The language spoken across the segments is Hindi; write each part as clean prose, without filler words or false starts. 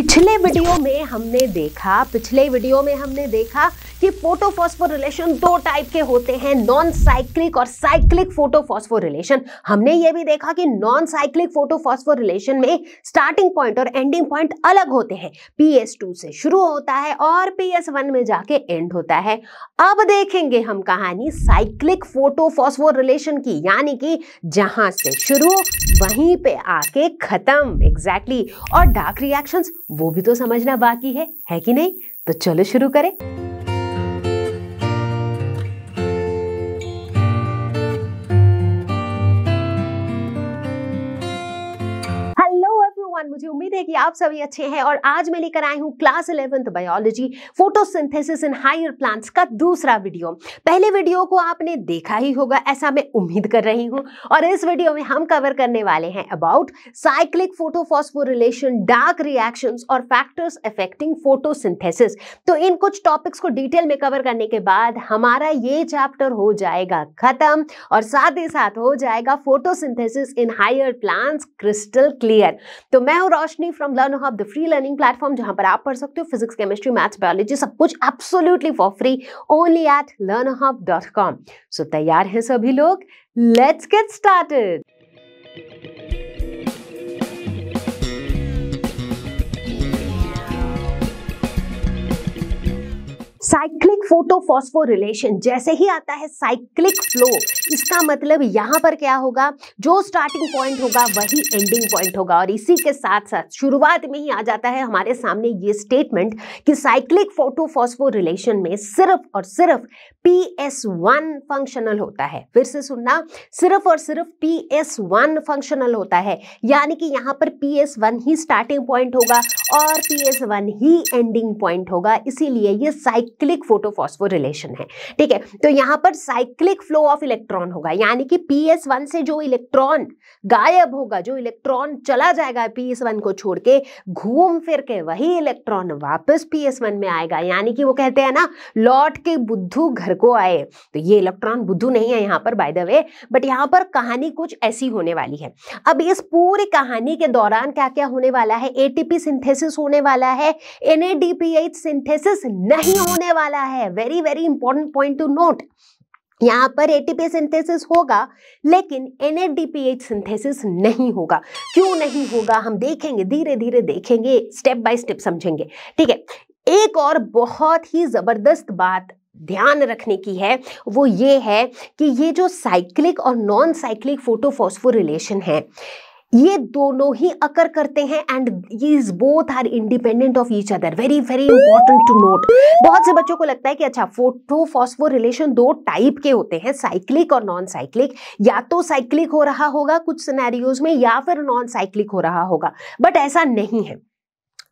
पिछले वीडियो में हमने देखा कि फोटोफॉस्फोरिलेशन दो टाइप के होते हैं, नॉन साइक्लिक और साइक्लिक फोटोफॉस्फोरिलेशन। हमने ये भी देखा कि नॉन साइक्लिक फोटोफॉस्फोरिलेशन में स्टार्टिंग पॉइंट और एंडिंग पॉइंट अलग होते हैं, PS2 से शुरू होता है और PS1 में जाके एंड होता है। अब देखेंगे हम कहानी साइक्लिक फोटोफॉस्फोरिलेशन की, यानी कि जहां से शुरू वहीं पे आके खत्म। एग्जैक्टली। और डार्क रिएक्शंस वो भी तो समझना बाकी है कि नहीं? तो चलो शुरू करें। मुझे उम्मीद है कि आप सभी अच्छे हैं और आज मैं लेकर आई हूं class 11th biology photosynthesis in higher plants का दूसरा वीडियो। पहले वीडियो को आपने देखा ही होगा, ऐसा मैं उम्मीद कर रही हूं। और इस वीडियो में हम कवर करने वाले हैं about cyclic photophosphorylation, dark reactions और फैक्टर्स अफेक्टिंग फोटोसिंथेसिस। तो इन कुछ टॉपिक्स को डिटेल में कवर करने के बाद हमारा ये चैप्टर हो जाएगा खत्म और साथ ही साथ हो जाएगा photosynthesis in higher plants crystal clear. तो मैं हूं Roshni from Learn Hub, the free learning platform, जहां पर आप पढ़ सकते हो फिजिक्स, केमिस्ट्री, मैथ्स, बायोलॉजी, सब कुछ absolutely for free only at learnerhub.com। So तैयार हैं सभी लोग? Let's get started. Cyclic photophosphorylation, जैसे ही आता है साइक्लिक फ्लो, इसका मतलब यहां पर क्या होगा, जो स्टार्टिंग पॉइंट होगा वही एंडिंग पॉइंट होगा। और इसी के साथ साथ शुरुआत में ही आ जाता है हमारे सामने ये स्टेटमेंट कि साइक्लिक फोटोफॉस्फोरिलेशन में सिर्फ और सिर्फ PS1 फंक्शनल होता है। फिर से सुनना, सिर्फ और सिर्फ PS1 फंक्शनल होता है, यानी कि यहां पर PS1 ही स्टार्टिंग पॉइंट होगा और PS1 ही एंडिंग पॉइंट होगा। इसीलिए ये साइक्लिक फोटोफॉस्फोरिलेशन है। ठीक है, तो यहां पर साइक्लिक फ्लो ऑफ इलेक्ट्रॉन होगा, यानी कि PS1 से जो इलेक्ट्रॉन गायब होगा, जो इलेक्ट्रॉन चला जाएगा PS1 को छोड़ के, घूम फिर के वही इलेक्ट्रॉन वापस PS1 में आएगा। यानी कि वो कहते हैं ना, लौट के बुद्धू घर को आए। तो ये इलेक्ट्रॉन बुद्धू नहीं है यहाँ पर बाय द वे, बट यहाँ पर कहानी कुछ ऐसी होने वाली है। अब इस पूरी कहानी के दौरान क्या क्या होने वाला है? ATP सिंथेसिस होने वाला है, NADPH सिंथेसिस नहीं होने वाला है। Very very important point two note. यहाँ पर ATP सिंथेसिस होगा लेकिन NADPH सिंथेसिस नहीं होगा। क्यों नहीं होगा हम देखेंगे, धीरे धीरे देखेंगे, स्टेप बाय स्टेप समझेंगे। ठीक है, एक और बहुत ही जबरदस्त बात ध्यान रखने की है, वो ये है कि ये जो साइक्लिक और नॉन साइक्लिक फोटोफॉस्फोरिलेशन है, ये दोनों ही अकर करते हैं and these both are independent of each other। Very very important to note. बहुत से बच्चों को लगता है कि अच्छा, फोटोफॉस्फोरिलेशन दो टाइप के होते हैं, साइक्लिक और नॉन साइक्लिक। या तो साइक्लिक हो रहा होगा कुछ सिनेरियोज में या फिर नॉन साइक्लिक हो रहा होगा, बट ऐसा नहीं है।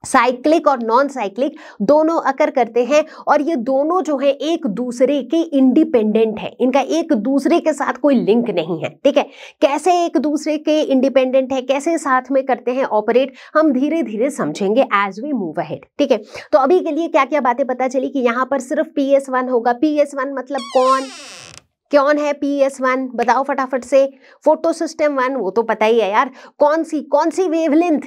साइक्लिक और नॉन साइक्लिक दोनों अकर करते हैं और ये दोनों जो है एक दूसरे के इंडिपेंडेंट है, इनका एक दूसरे के साथ कोई लिंक नहीं है। ठीक है, कैसे एक दूसरे के इंडिपेंडेंट है, कैसे साथ में करते हैं ऑपरेट, हम धीरे धीरे समझेंगे एज वी मूव अहेड। ठीक है, तो अभी के लिए क्या क्या बातें पता चली कि यहाँ पर सिर्फ PS1 होगा। PS1 मतलब कौन है PS1? बताओ फटाफट से। फोटो सिस्टम 1, वो तो पता ही है यार। कौन सी वेवलेंथ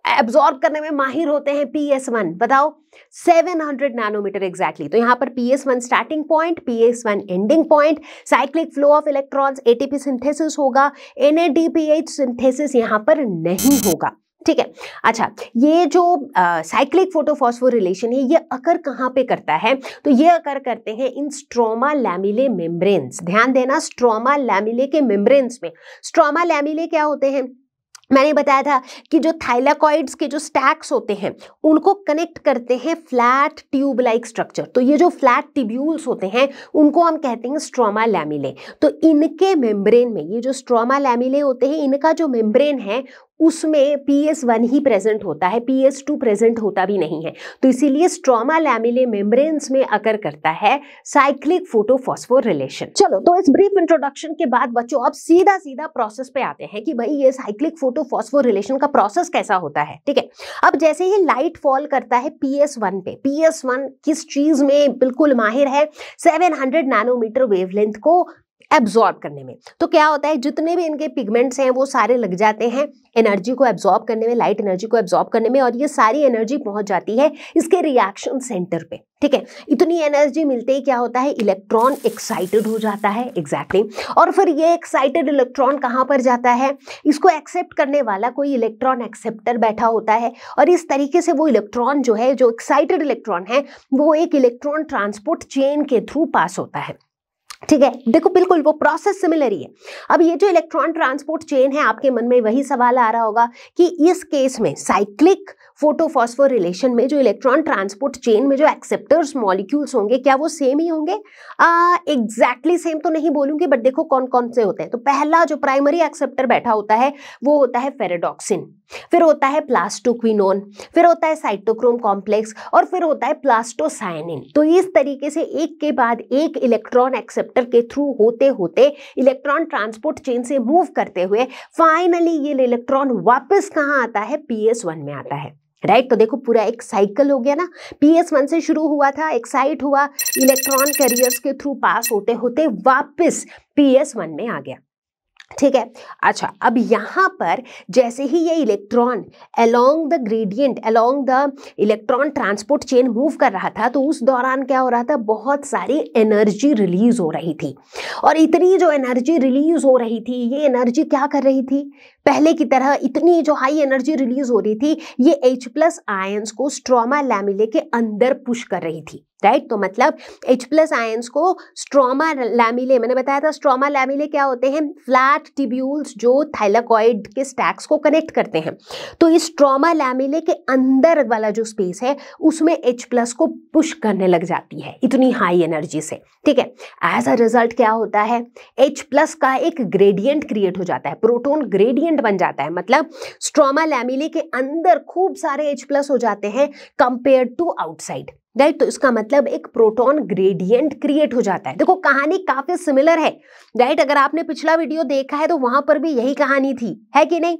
एब्जॉर्ब करने में माहिर होते हैं PS1? बताओ। 700 नैनोमीटर एग्जैक्टली। तो यहाँ पर PS1 starting point, PS1 ending point. Cyclic flow of electrons, ATP synthesis होगा, NADPH सिंथेसिस यहाँ पर नहीं होगा। ठीक है, अच्छा, ये जो साइक्लिक फोटोफॉस्फोरिलेशन है, ये अकर कहाँ पे करता है? तो ये अकर करते हैं इन स्ट्रोमा लैमिले मेम्ब्रेन्स। ध्यान देना, स्ट्रोमा लैमिले के मेम्ब्रेन्स में। स्ट्रोमा लैमिले क्या होते हैं? मैंने बताया था कि जो थाइलाकॉइड्स के जो स्टैक्स होते हैं उनको कनेक्ट करते हैं फ्लैट ट्यूब लाइक स्ट्रक्चर। तो ये जो फ्लैट ट्यूब्यूल्स होते हैं उनको हम कहते हैं स्ट्रोमा लैमिले। तो इनके मेम्ब्रेन में, ये जो स्ट्रोमा लैमिले होते हैं, इनका जो मेम्ब्रेन है उसमें PS1 ही प्रेजेंट होता है, PS2 प्रेजेंट होता भी नहीं है। तो इसीलिए स्ट्रोमा लैमिले मेम्ब्रेन्स में अकर करता है साइक्लिक फोटोफॉस्फोरिलेशन। चलो, तो इस ब्रीफ इंट्रोडक्शन के बाद बच्चों अब सीधा सीधा प्रोसेस पे आते हैं कि भाई ये साइक्लिक फोटोफॉस्फोरिलेशन का प्रोसेस कैसा होता है। ठीक है, अब जैसे ही लाइट फॉल करता है PS1 पे, PS1 किस चीज में बिल्कुल माहिर है? 700 नैनोमीटर वेवलेंथ को एब्जॉर्ब करने में। तो क्या होता है, जितने भी इनके पिगमेंट्स हैं वो सारे लग जाते हैं एनर्जी को एब्जॉर्ब करने में, लाइट एनर्जी को एब्जॉर्ब करने में, और ये सारी एनर्जी पहुंच जाती है इसके रिएक्शन सेंटर पे। ठीक है, इतनी एनर्जी मिलते ही क्या होता है, इलेक्ट्रॉन एक्साइटेड हो जाता है। एग्जैक्टली और फिर ये एक्साइटेड इलेक्ट्रॉन कहाँ पर जाता है, इसको एक्सेप्ट करने वाला कोई इलेक्ट्रॉन एक्सेप्टर बैठा होता है, और इस तरीके से वो इलेक्ट्रॉन जो है, जो एक्साइटेड इलेक्ट्रॉन है, वो एक इलेक्ट्रॉन ट्रांसपोर्ट चेन के थ्रू पास होता है। ठीक है, देखो बिल्कुल वो प्रोसेस सिमिलर ही है। अब ये जो इलेक्ट्रॉन ट्रांसपोर्ट चेन है, आपके मन में वही सवाल आ रहा होगा कि इस केस में साइक्लिक फोटोफॉस्फोरिलेशन में जो इलेक्ट्रॉन ट्रांसपोर्ट चेन में जो एक्सेप्टर्स मॉलिक्यूल्स होंगे, क्या वो सेम ही होंगे? एग्जैक्टली सेम तो नहीं बोलूंगी, बट देखो कौन कौन से होते हैं। तो पहला जो प्राइमरी एक्सेप्टर बैठा होता है वो होता है फेरेडॉक्सिन, फिर होता है प्लास्टोक्विनोन, फिर होता है साइटोक्रोम कॉम्प्लेक्स, और फिर होता है प्लास्टोसायनिन। तो इस तरीके से एक के बाद एक इलेक्ट्रॉन एक्सेप्टर के थ्रू होते होते इलेक्ट्रॉन ट्रांसपोर्ट चेन से मूव करते हुए फाइनली ये इलेक्ट्रॉन वापस कहाँ आता है, PS1 में आता है। राइट, तो देखो पूरा एक साइकिल हो गया ना। PS1 से शुरू हुआ था, एक्साइट हुआ, इलेक्ट्रॉन कैरियर्स के थ्रू पास होते होते वापस PS1 में आ गया। ठीक है, अच्छा अब यहाँ पर जैसे ही ये electron along the gradient, along the electron transport chain move कर रहा था, तो उस दौरान क्या हो रहा था, बहुत सारी एनर्जी रिलीज हो रही थी। और इतनी जो एनर्जी रिलीज हो रही थी, ये एनर्जी क्या कर रही थी, पहले की तरह इतनी जो हाई एनर्जी रिलीज हो रही थी, ये H+ आयंस को स्ट्रोमा लैमेले के अंदर पुश कर रही थी। राइट, तो मतलब H+ आयंस को स्ट्रोमा लैमेले, मैंने बताया था स्ट्रोमा लैमेले क्या होते हैं, फ्लैट ट्यूब्यूल्स जो थाइलाकॉइड के स्टैक्स को कनेक्ट करते हैं। तो इस स्ट्रोमा लैमेले के अंदर वाला जो स्पेस है उसमें H+ को पुश करने लग जाती है इतनी हाई एनर्जी से। ठीक है, एज अ रिजल्ट क्या होता है, H+ का एक ग्रेडियंट क्रिएट हो जाता है, प्रोटॉन ग्रेडियंट बन जाता है। मतलब स्ट्रोमा लैमेले के अंदर खूब सारे H+ हो जाते हैं कंपेयर टू आउटसाइड। राइट, तो इसका मतलब एक प्रोटॉन ग्रेडियंट क्रिएट हो जाता है। देखो कहानी काफी सिमिलर है। राइट, अगर आपने पिछला वीडियो देखा है तो वहां पर भी यही कहानी थी, है कि नहीं?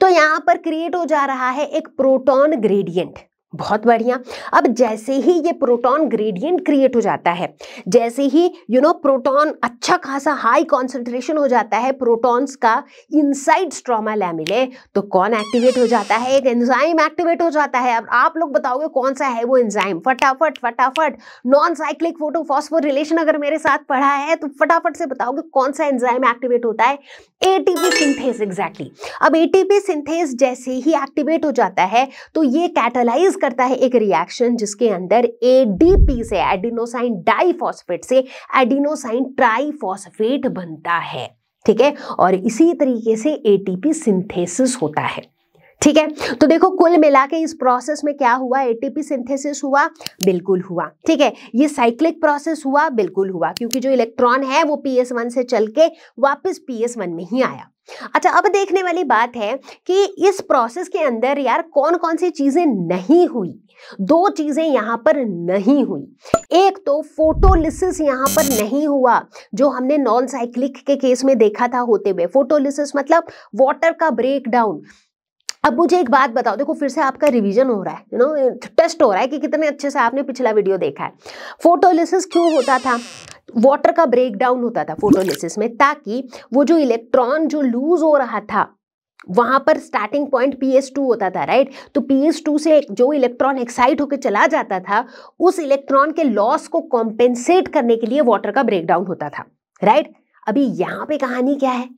तो यहां पर क्रिएट हो जा रहा है एक प्रोटॉन ग्रेडियंट। बहुत बढ़िया। अब जैसे ही ये प्रोटॉन ग्रेडियंट क्रिएट हो जाता है, जैसे ही प्रोटॉन अच्छा खासा हाई कॉन्सेंट्रेशन हो जाता है प्रोटॉन्स का इनसाइड स्ट्रोमा लैमेले, तो कौन एक्टिवेट हो जाता है, एक एंजाइम एक्टिवेट हो जाता है। अब आप लोग बताओगे कौन सा है वो एंजाइम, फटाफट फटाफट। नॉन साइक्लिक फोटोफॉस्फोरिलेशन अगर मेरे साथ पढ़ा है तो फटाफट से बताओगे कौन सा एंजाइम एक्टिवेट होता है, ATP सिंथेस। एग्जैक्टली। अब ATP सिंथेस जैसे ही एक्टिवेट हो जाता है तो ये कैटालाइज करता है एक रिएक्शन जिसके अंदर ADP से, एडिनोसाइन डाइफॉस्फेट से एडिनोसाइन ट्राइफॉस्फेट बनता है। ठीक है, और इसी तरीके से ATP सिंथेसिस होता है। ठीक है, तो देखो कुल मिला के इस प्रोसेस में क्या हुआ, ATP सिंथेसिस हुआ, बिल्कुल हुआ। ठीक है, ये साइक्लिक प्रोसेस हुआ, बिल्कुल हुआ, क्योंकि जो इलेक्ट्रॉन है वो PS1 से चल के वापस PS1 में ही आया। अच्छा, अब देखने वाली बात है कि इस प्रोसेस के अंदर यार कौन कौन सी चीजें नहीं हुई। दो चीजें यहां पर नहीं हुई। एक तो फोटोलिसिस यहां पर नहीं हुआ, जो हमने नॉन साइक्लिक के केस में देखा था होते हुए। फोटोलिसिस मतलब वाटर का ब्रेक डाउन। अब मुझे एक बात बताओ, देखो फिर से आपका रिवीजन हो रहा है, टेस्ट हो रहा है कि कितने अच्छे से आपने पिछला वीडियो देखा है। फोटोलिसिस क्यों होता था, वाटर का ब्रेक डाउन होता था फोटोलिसिस में, ताकि वो जो इलेक्ट्रॉन जो लूज हो रहा था वहां पर स्टार्टिंग पॉइंट PS2 होता था। राइट, तो PS2 से जो इलेक्ट्रॉन एक्साइट होकर चला जाता था, उस इलेक्ट्रॉन के लॉस को कॉम्पेंसेट करने के लिए वाटर का ब्रेक डाउन होता था। राइट, अभी यहाँ पे कहानी क्या है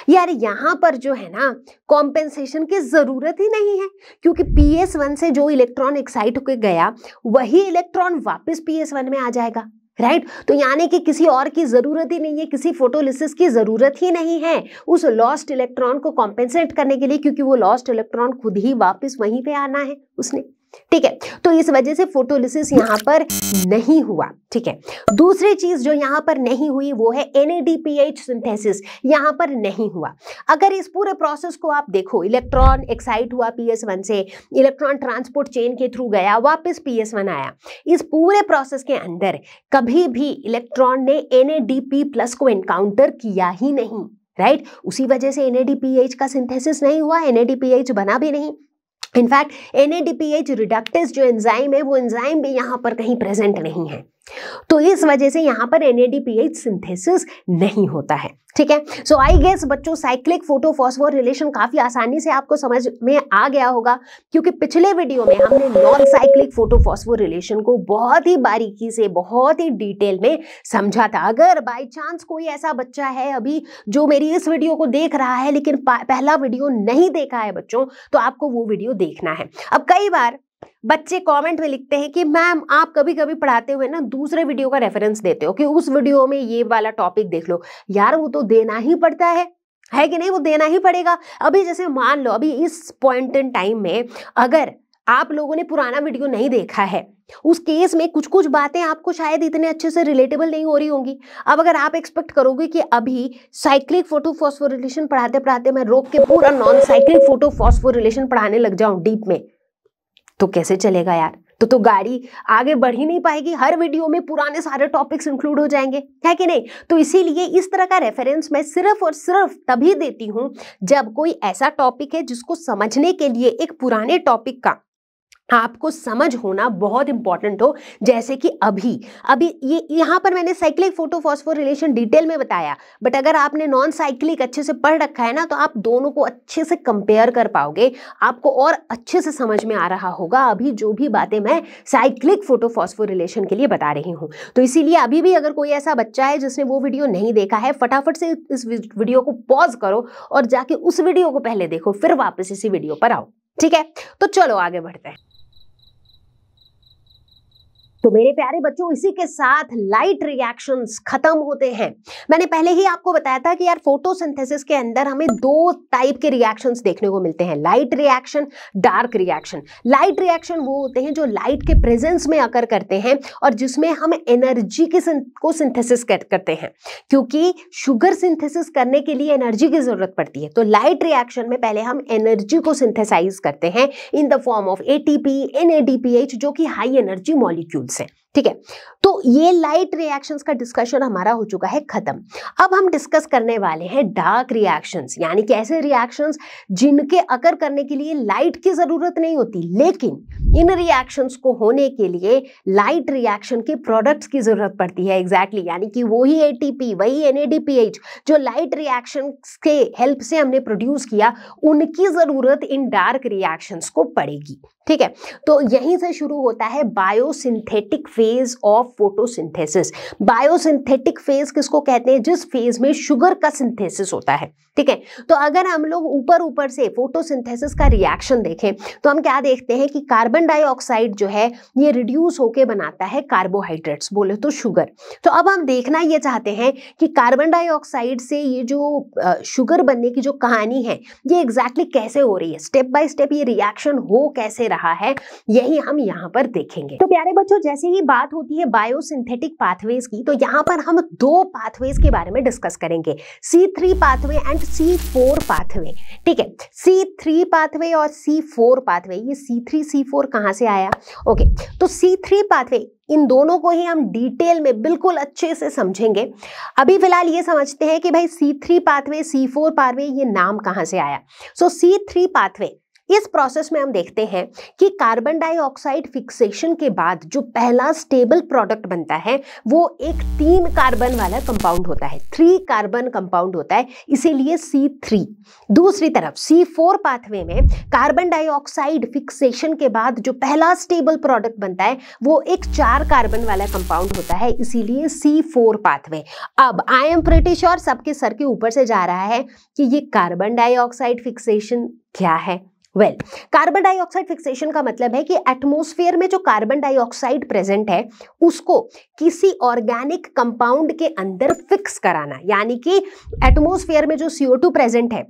यार, यहाँ पर जो है ना कॉम्पेंसेशन की जरूरत ही नहीं है, क्योंकि PS1 से जो इलेक्ट्रॉन एक्साइट होकर गया वही इलेक्ट्रॉन वापस PS1 में आ जाएगा। राइट, तो यानी कि किसी और की जरूरत ही नहीं है, किसी फोटोलिसिस की जरूरत ही नहीं है उस लॉस्ट इलेक्ट्रॉन को कॉम्पेंसेट करने के लिए, क्योंकि वो लॉस्ट इलेक्ट्रॉन खुद ही वापस वहीं पे आना है उसने। ठीक है, तो इस वजह से फोटोलिसिस यहाँ पर नहीं हुआ। ठीक है, दूसरी चीज जो यहाँ पर नहीं हुई वो है NADPH सिंथेसिस, यहाँ पर नहीं हुआ। अगर इस पूरे प्रोसेस को आप देखो, इलेक्ट्रॉन एक्साइट हुआ PS1 से, इलेक्ट्रॉन ट्रांसपोर्ट चेन के थ्रू गया, वापस PS1 आया, इस पूरे प्रोसेस के अंदर कभी भी इलेक्ट्रॉन ने NADP+ को एनकाउंटर किया ही नहीं। राइट, उसी वजह से NADPH का सिंथेसिस नहीं हुआ, NADPH बना भी नहीं। इनफैक्ट NADPH रिडक्टेज जो एंजाइम है वो एंजाइम भी यहाँ पर कहीं प्रेजेंट नहीं है। तो इस वजह से यहाँ पर NADPH सिंथेसिस नहीं होता है। ठीक है, सो आई गेस बच्चों साइक्लिक फोटोफॉस्फोर रिलेशन काफी आसानी से आपको समझ में आ गया होगा, क्योंकि पिछले वीडियो में हमने नॉन साइक्लिक फोटोफॉस्फोर रिलेशन को बहुत ही बारीकी से, बहुत ही डिटेल में समझा था। अगर बाय चांस कोई ऐसा बच्चा है अभी जो मेरी इस वीडियो को देख रहा है लेकिन पहला वीडियो नहीं देखा है बच्चों, तो आपको वो वीडियो देखना है। अब कई बार बच्चे कमेंट में लिखते हैं कि मैम आप कभी कभी पढ़ाते हुए ना दूसरे वीडियो का रेफरेंस देते हो कि उस वीडियो में ये वाला टॉपिक देख लो। यार वो तो देना ही पड़ता है कि नहीं? वो देना ही पड़ेगा। अभी जैसे मान लो अभी इस पॉइंट इन टाइम में अगर आप लोगों ने पुराना वीडियो नहीं देखा है, उस केस में कुछ कुछ बातें आपको शायद इतने अच्छे से रिलेटेबल नहीं हो रही होंगी। अब अगर आप एक्सपेक्ट करोगे कि अभी साइक्लिक फोटोफॉस्फोरिलेशन पढ़ाते पढ़ाते मैं रोक के पूरा नॉन साइक्लिक फोटोफॉस्फोरिलेशन पढ़ाने लग जाऊं डीप में, तो कैसे चलेगा यार? तो गाड़ी आगे बढ़ ही नहीं पाएगी। हर वीडियो में पुराने सारे टॉपिक्स इंक्लूड हो जाएंगे, है कि नहीं? तो इसीलिए इस तरह का रेफरेंस मैं सिर्फ और सिर्फ तभी देती हूं जब कोई ऐसा टॉपिक है जिसको समझने के लिए एक पुराने टॉपिक का आपको समझ होना बहुत इंपॉर्टेंट हो। जैसे कि अभी ये यहाँ पर मैंने साइक्लिक फोटोफॉस्फोरिलेशन डिटेल में बताया, बट अगर आपने नॉन साइक्लिक अच्छे से पढ़ रखा है ना, तो आप दोनों को अच्छे से कंपेयर कर पाओगे, आपको और अच्छे से समझ में आ रहा होगा अभी जो भी बातें मैं साइक्लिक फोटोफॉस्फोरिलेशन के लिए बता रही हूँ। तो इसीलिए अभी भी अगर कोई ऐसा बच्चा है जिसने वो वीडियो नहीं देखा है, फटाफट से इस वीडियो को पॉज करो और जाके उस वीडियो को पहले देखो, फिर वापस इसी वीडियो पर आओ। ठीक है, तो चलो आगे बढ़ते हैं। तो मेरे प्यारे बच्चों, इसी के साथ लाइट रिएक्शंस खत्म होते हैं। मैंने पहले ही आपको बताया था कि यार फोटोसिंथेसिस के अंदर हमें दो टाइप के रिएक्शंस देखने को मिलते हैं, light reaction, dark reaction. Light reaction वो होते हैं जो लाइट के प्रेजेंस में अकर करते हैं और जिसमें हम एनर्जी को सिंथेसिस करते हैं, क्योंकि शुगर सिंथेसिस करने के लिए एनर्जी की जरूरत पड़ती है। तो लाइट रिएक्शन में पहले हम एनर्जी को सिंथेसाइज करते हैं in the form of ATP, NADPH, जो कि हाई एनर्जी मॉलिक्यूल से। ठीक है, तो ये लाइट रिएक्शंस का डिस्कशन हमारा हो चुका है खत्म। अब हम डिस्कस करने वाले हैं डार्क रिएक्शंस, यानी कि ऐसे रिएक्शंस जिनके अकर करने के लिए लाइट की जरूरत नहीं होती, लेकिन इन रिएक्शंस को होने के लिए लाइट रिएक्शन के प्रोडक्ट्स की जरूरत पड़ती है। एग्जैक्टली, यानी कि वही ATP, वही NADPH जो लाइट रिएक्शन के हेल्प से हमने प्रोड्यूस किया, उनकी जरूरत इन डार्क रिएक्शंस को पड़ेगी। ठीक है, तो यहीं से शुरू होता है biosynthetic phase of photosynthesis. Biosynthetic phase किसको कहते हैं? जिस फेज में शुगर का सिंथेसिस होता है। ठीक है, तो अगर हम लोग ऊपर से फोटोसिंथेसिस का रिएक्शन देखें तो हम क्या देखते हैं कि कार्बन डाइऑक्साइड जो है ये रिड्यूस होके बनाता है कार्बोहाइड्रेट्स, बोले तो शुगर। तो अब हम देखना ये चाहते हैं कि कार्बन डाइऑक्साइड से ये जो शुगर बनने की जो कहानी है ये एग्जैक्टली कैसे हो रही है, स्टेप बाय स्टेप ये रिएक्शन हो कैसे रहा है, यही हम यहाँ पर देखेंगे। तो प्यारे बच्चों, जैसे ही बात होती है बायोसिंथेटिक पाथवेज की, तो यहाँ पर हम दो पाथवेज के बारे में डिस्कस करेंगे, C3 pathway and C4 pathway. ठीक है, C3 पाथवे और C4 पाथवे, ये C3 C4 कहां से आया? ओके, तो C3 पाथवे, इन दोनों को ही हम डिटेल में बिल्कुल अच्छे से समझेंगे। अभी फिलहाल ये समझते हैं कि भाई C3 पाथवे, C4 पाथवे, ये नाम कहां से आया। सो C3 पाथवे, इस प्रोसेस में हम देखते हैं कि कार्बन डाइऑक्साइड फिक्सेशन के बाद जो पहला स्टेबल प्रोडक्ट बनता है वो एक 3 कार्बन वाला कंपाउंड होता है, 3 कार्बन कंपाउंड होता है, इसीलिए C3। दूसरी तरफ C4 पाथवे में कार्बन डाइऑक्साइड फिक्सेशन के बाद जो पहला स्टेबल प्रोडक्ट बनता है वो एक 4 कार्बन वाला कंपाउंड होता है, इसीलिए C4 पाथवे। अब आई एम प्रीटी श्योर सबके सर के ऊपर से जा रहा है कि ये कार्बन डाइऑक्साइड फिक्सेशन क्या है। कार्बन डाइऑक्साइड फिक्सेशन का मतलब है कि एटमॉस्फेयर में जो कार्बन डाइऑक्साइड प्रेजेंट है उसको किसी ऑर्गेनिक कंपाउंड के अंदर फिक्स कराना, यानी कि एटमॉस्फेयर में जो CO2 प्रेजेंट है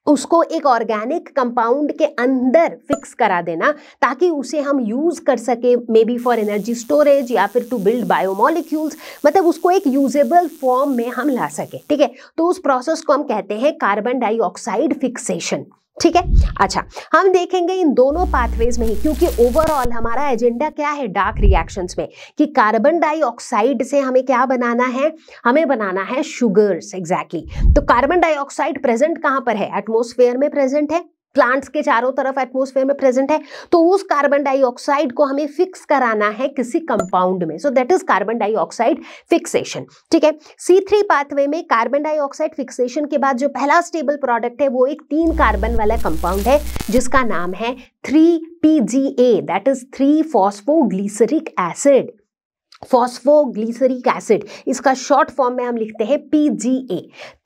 उसको एक ऑर्गेनिक कंपाउंड के अंदर फिक्स करा देना, ताकि उसे हम यूज कर सके, may be for energy storage या फिर टू बिल्ड बायोमोलिक्यूल्स, मतलब उसको एक यूजेबल फॉर्म में हम ला सके। ठीक है, तो उस प्रोसेस को हम कहते हैं कार्बन डाइऑक्साइड फिक्सेशन। ठीक है, अच्छा हम देखेंगे इन दोनों पाथवेज में ही, क्योंकि ओवरऑल हमारा एजेंडा क्या है डार्क रिएक्शंस में कि कार्बन डाइऑक्साइड से हमें क्या बनाना है, हमें बनाना है शुगर्स। एग्जैक्टली, तो कार्बन डाइऑक्साइड प्रेजेंट कहां पर है? एटमॉस्फेयर में प्रेजेंट है। प्लांट्स के चारों तरफ एटमॉस्फेयर में प्रेजेंट है, तो उस कार्बन डाइऑक्साइड को हमें फिक्स कराना है किसी कंपाउंड में, so that is carbon dioxide fixation. ठीक है, C3 पाथवे में कार्बन डाइऑक्साइड फिक्सेशन के बाद जो पहला स्टेबल प्रोडक्ट है वो एक 3 कार्बन वाला कंपाउंड है जिसका नाम है 3PGA, that is 3 phosphoglyceric acid. Phosphoglyceric acid, इसका शॉर्ट फॉर्म में हम लिखते हैं PGA।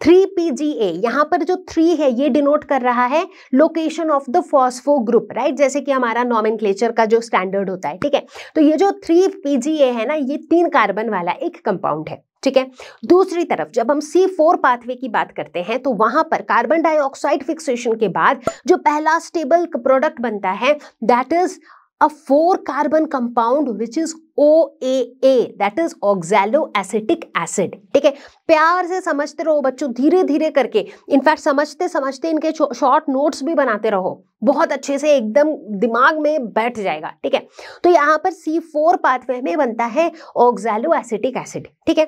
3PGA, यहां पर जो 3 है ये डिनोट कर रहा है location of the phospho group, right, जैसे कि हमारा नॉमेनक्लेचर का जो स्टैंडर्ड होता है। ठीक है, तो ये जो 3PGA है ना, ये 3 कार्बन वाला एक कंपाउंड है। ठीक है, दूसरी तरफ जब हम C4 पाथवे की बात करते हैं तो वहां पर कार्बन डाइऑक्साइड फिक्सेशन के बाद जो पहला स्टेबल प्रोडक्ट बनता है that is a 4 carbon compound which is OAA, that is oxaloacetic acid। ठीक है, प्यार से समझते रहो बच्चों, धीरे धीरे करके, इनफैक्ट समझते समझते इनके शॉर्ट नोट्स भी बनाते रहो, बहुत अच्छे से एकदम दिमाग में बैठ जाएगा। ठीक है, तो यहाँ पर C4 पाथवे में बनता है oxaloacetic acid। ठीक है,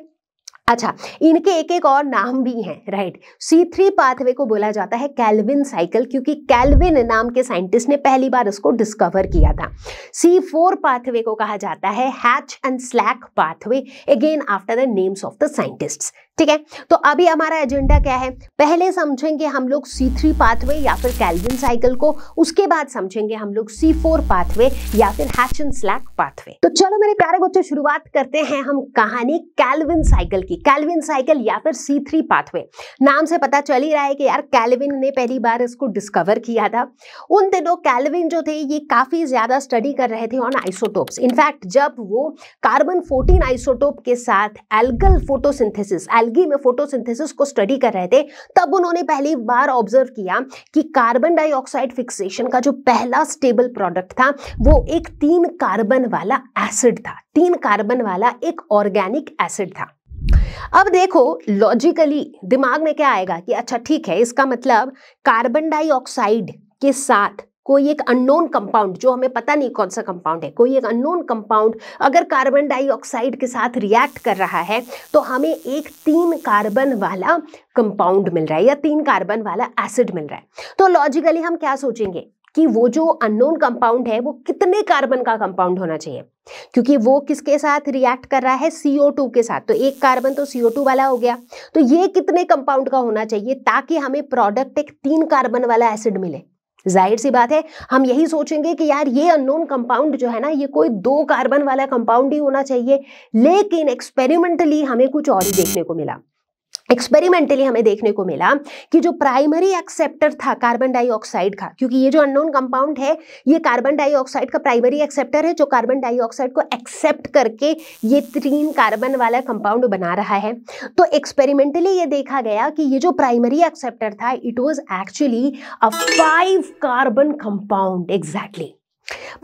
अच्छा, इनके एक एक और नाम भी हैं, राइट। C3 पाथवे को बोला जाता है कैल्विन साइकिल, क्योंकि कैल्विन नाम के साइंटिस्ट ने पहली बार इसको डिस्कवर किया था। C4 पाथवे को कहा जाता है hatch and Slack pathway, again after the names of the scientists. ठीक है, तो अभी हमारा एजेंडा क्या है, पहले समझेंगे हम लोग C3 पाथवे या फिर कैल्विन साइकिल को, उसके बाद समझेंगे हम लोग C4 पाथवे या फिर हैच एंड स्लैक पाथवे। तो चलो मेरे प्यारे बच्चों, शुरुआत करते हैं हम कहानी कैल्विन साइकिल की। कैल्विन साइकिल या फिर C3 पाथवे, नाम से पता चल ही रहा है कि यार कैल्विन ने पहली बार इसको डिस्कवर किया था। उन दिनों कैल्विन जो थे ये काफी ज्यादा स्टडी कर रहे थे ऑन आइसोटोप्स। इनफैक्ट जब वो कार्बन 14 आइसोटोप के साथ एल्गल फोटोसिंथेसिस, एल्गी में फोटोसिंथेसिस को स्टडी कर रहे थे, तब उन्होंने पहली बार ऑब्जर्व किया कि कार्बन डाइऑक्साइड फिक्सेशन का जो पहला स्टेबल प्रोडक्ट था वो एक 3 कार्बन वाला एसिड था। 3 कार्बन वाला एक ऑर्गेनिक एसिड था। अब देखो लॉजिकली दिमाग में क्या आएगा कि अच्छा ठीक है, इसका मतलब कार्बन डाइऑक्साइड के साथ कोई एक अननोन कंपाउंड, जो हमें पता नहीं कौन सा कंपाउंड है, कोई एक अननोन कंपाउंड अगर कार्बन डाइऑक्साइड के साथ रिएक्ट कर रहा है तो हमें एक 3 कार्बन वाला कंपाउंड मिल रहा है या 3 कार्बन वाला एसिड मिल रहा है। तो लॉजिकली हम क्या सोचेंगे कि वो जो अननोन कंपाउंड है वो कितने कार्बन का कंपाउंड होना चाहिए, क्योंकि वो किसके साथ रिएक्ट कर रहा है, CO2 के साथ, तो एक कार्बन तो CO2 वाला हो गया। तो ये कितने कंपाउंड का होना चाहिए ताकि हमें प्रोडक्ट एक 3 कार्बन वाला एसिड मिले। जाहिर सी बात है हम यही सोचेंगे कि यार ये अननोन कंपाउंड जो है ना, ये कोई 2 कार्बन वाला कंपाउंड ही होना चाहिए। लेकिन एक्सपेरिमेंटली हमें कुछ और ही देखने को मिला। एक्सपेरिमेंटली हमें देखने को मिला कि जो प्राइमरी एक्सेप्टर था कार्बन डाइऑक्साइड का, क्योंकि ये जो अननोन कंपाउंड है ये कार्बन डाइऑक्साइड का प्राइमरी एक्सेप्टर है, जो कार्बन डाइऑक्साइड को एक्सेप्ट करके ये 3 कार्बन वाला कंपाउंड बना रहा है। तो एक्सपेरिमेंटली ये देखा गया कि ये जो प्राइमरी एक्सेप्टर था it was actually a 5 carbon compound. Exactly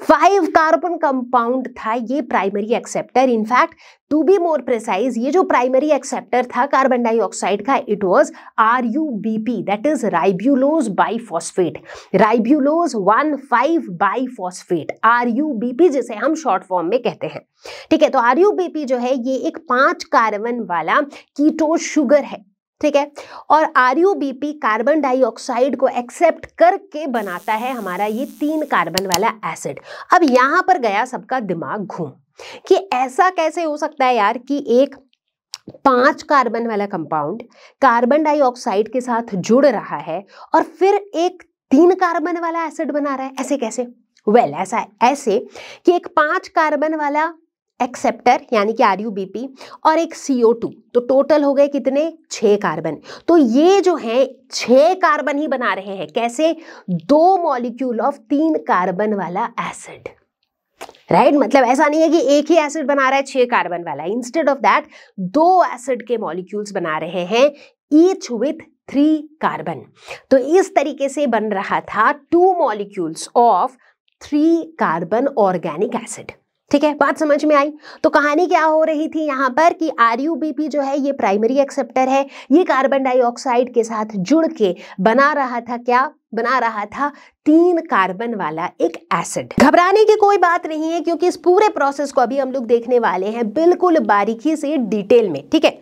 5 carbon compound था ये primary acceptor. In fact to be more precise, ये जो प्राइमरी एक्सेप्टर था कार्बन डाइऑक्साइड का it was RuBP, that is ribulose bisphosphate, ribulose 1,5 bisphosphate, RuBP जिसे हम शॉर्ट फॉर्म में कहते हैं। ठीक है, तो RuBP जो है ये एक 5 कार्बन वाला कीटो शुगर है। ठीक है, और RuBP कार्बन डाइऑक्साइड को एक्सेप्ट करके बनाता है हमारा ये 3 कार्बन वाला एसिड। अब यहां पर गया सबका दिमाग घूम कि ऐसा कैसे हो सकता है यार कि एक 5 कार्बन वाला कंपाउंड कार्बन डाइऑक्साइड के साथ जुड़ रहा है और फिर एक 3 कार्बन वाला एसिड बना रहा है, ऐसे कैसे? वेल ऐसा ऐसे कि एक 5 कार्बन वाला एक्सेप्टर यानी कि RuBP और एक CO2, तो टोटल हो गए कितने? 6 कार्बन। तो ये जो है 6 कार्बन ही बना रहे हैं। कैसे? 2 मॉलिक्यूल ऑफ 3 कार्बन वाला एसिड, राइट। मतलब ऐसा नहीं है कि एक ही एसिड बना रहा है 6 कार्बन वाला, इंस्टेड ऑफ दैट 2 एसिड के मॉलिक्यूल्स बना रहे हैं, ईच विथ 3 कार्बन। तो इस तरीके से बन रहा था 2 molecules of 3 carbon organic acid. ठीक है, बात समझ में आई? तो कहानी क्या हो रही थी यहाँ पर कि RuBP जो है ये प्राइमरी एक्सेप्टर है, ये कार्बन डाइऑक्साइड के साथ जुड़ के बना रहा था, क्या बना रहा था? 3 कार्बन वाला एक एसिड। घबराने की कोई बात नहीं है, क्योंकि इस पूरे प्रोसेस को अभी हम लोग देखने वाले हैं बिल्कुल बारीकी से, डिटेल में। ठीक है,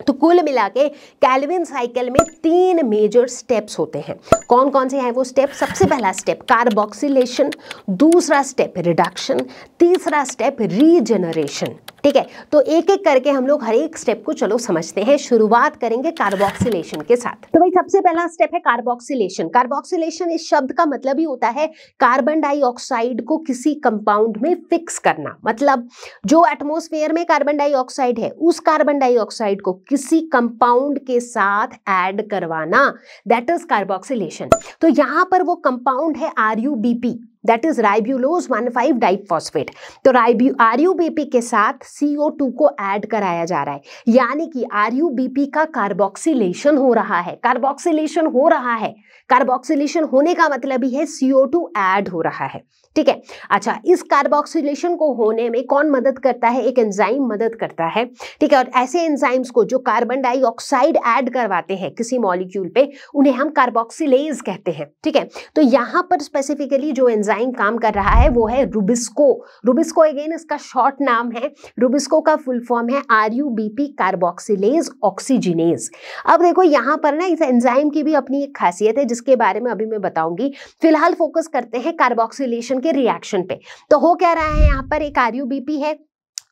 तो कुल मिला के कैल्विन साइकिल में 3 मेजर स्टेप्स होते हैं। कौन कौन से हैं वो स्टेप? सबसे पहला स्टेप कार्बोक्सिलेशन, दूसरा स्टेप रिडक्शन, तीसरा स्टेप रीजनरेशन। ठीक है, तो एक एक करके हम लोग हर एक स्टेप को चलो समझते हैं। शुरुआत करेंगे कार्बोक्सिलेशन के साथ। तो भाई सबसे पहला स्टेप है कार्बोक्सिलेशन। कार्बोक्सिलेशन इस शब्द का मतलब ही होता है कार्बन डाइऑक्साइड को किसी कंपाउंड में फिक्स करना। मतलब जो एटमॉस्फेयर में कार्बन डाइऑक्साइड है उस कार्बन डाइऑक्साइड को किसी कंपाउंड के साथ ऐड करवाना, दैट इज कार्बोक्सिलेशन। तो यहां पर वो कंपाउंड है RuBP, that is ribulose 1,5 diphosphate. तो RuBP के साथ CO2 को ऐड कराया जा रहा है, यानी कि RuBP का कार्बोक्सिलेशन हो रहा है। कार्बोक्सिलेशन हो रहा है, कार्बोक्सिलेशन होने का मतलब ही है CO2 ऐड हो रहा है। ठीक है, अच्छा, इस कार्बोक्सिलेशन को होने में कौन मदद करता है? एक एंजाइम मदद करता है। ठीक है, और ऐसे एंजाइम्स को जो कार्बन डाइऑक्साइड ऐड करवाते हैं किसी मॉलिक्यूल पे, उन्हें हम कार्बोक्सिलेज कहते हैं। ठीक है, तो यहां पर स्पेसिफिकली जो एंजाइम काम कर रहा है वो है रुबिस्को। रुबिस्को अगेन इसका शॉर्ट नाम है। रुबिस्को का फुल फॉर्म है RuBP कार्बोक्सिलेज ऑक्सीजिनेज। अब देखो यहां पर ना इस एंजाइम की भी अपनी एक खासियत है जिसके बारे में अभी मैं बताऊंगी। फिलहाल फोकस करते हैं कार्बोक्सिलेशन के रिएक्शन पे। तो हो क्या रहा है, यहाँ पर एक RuBP है,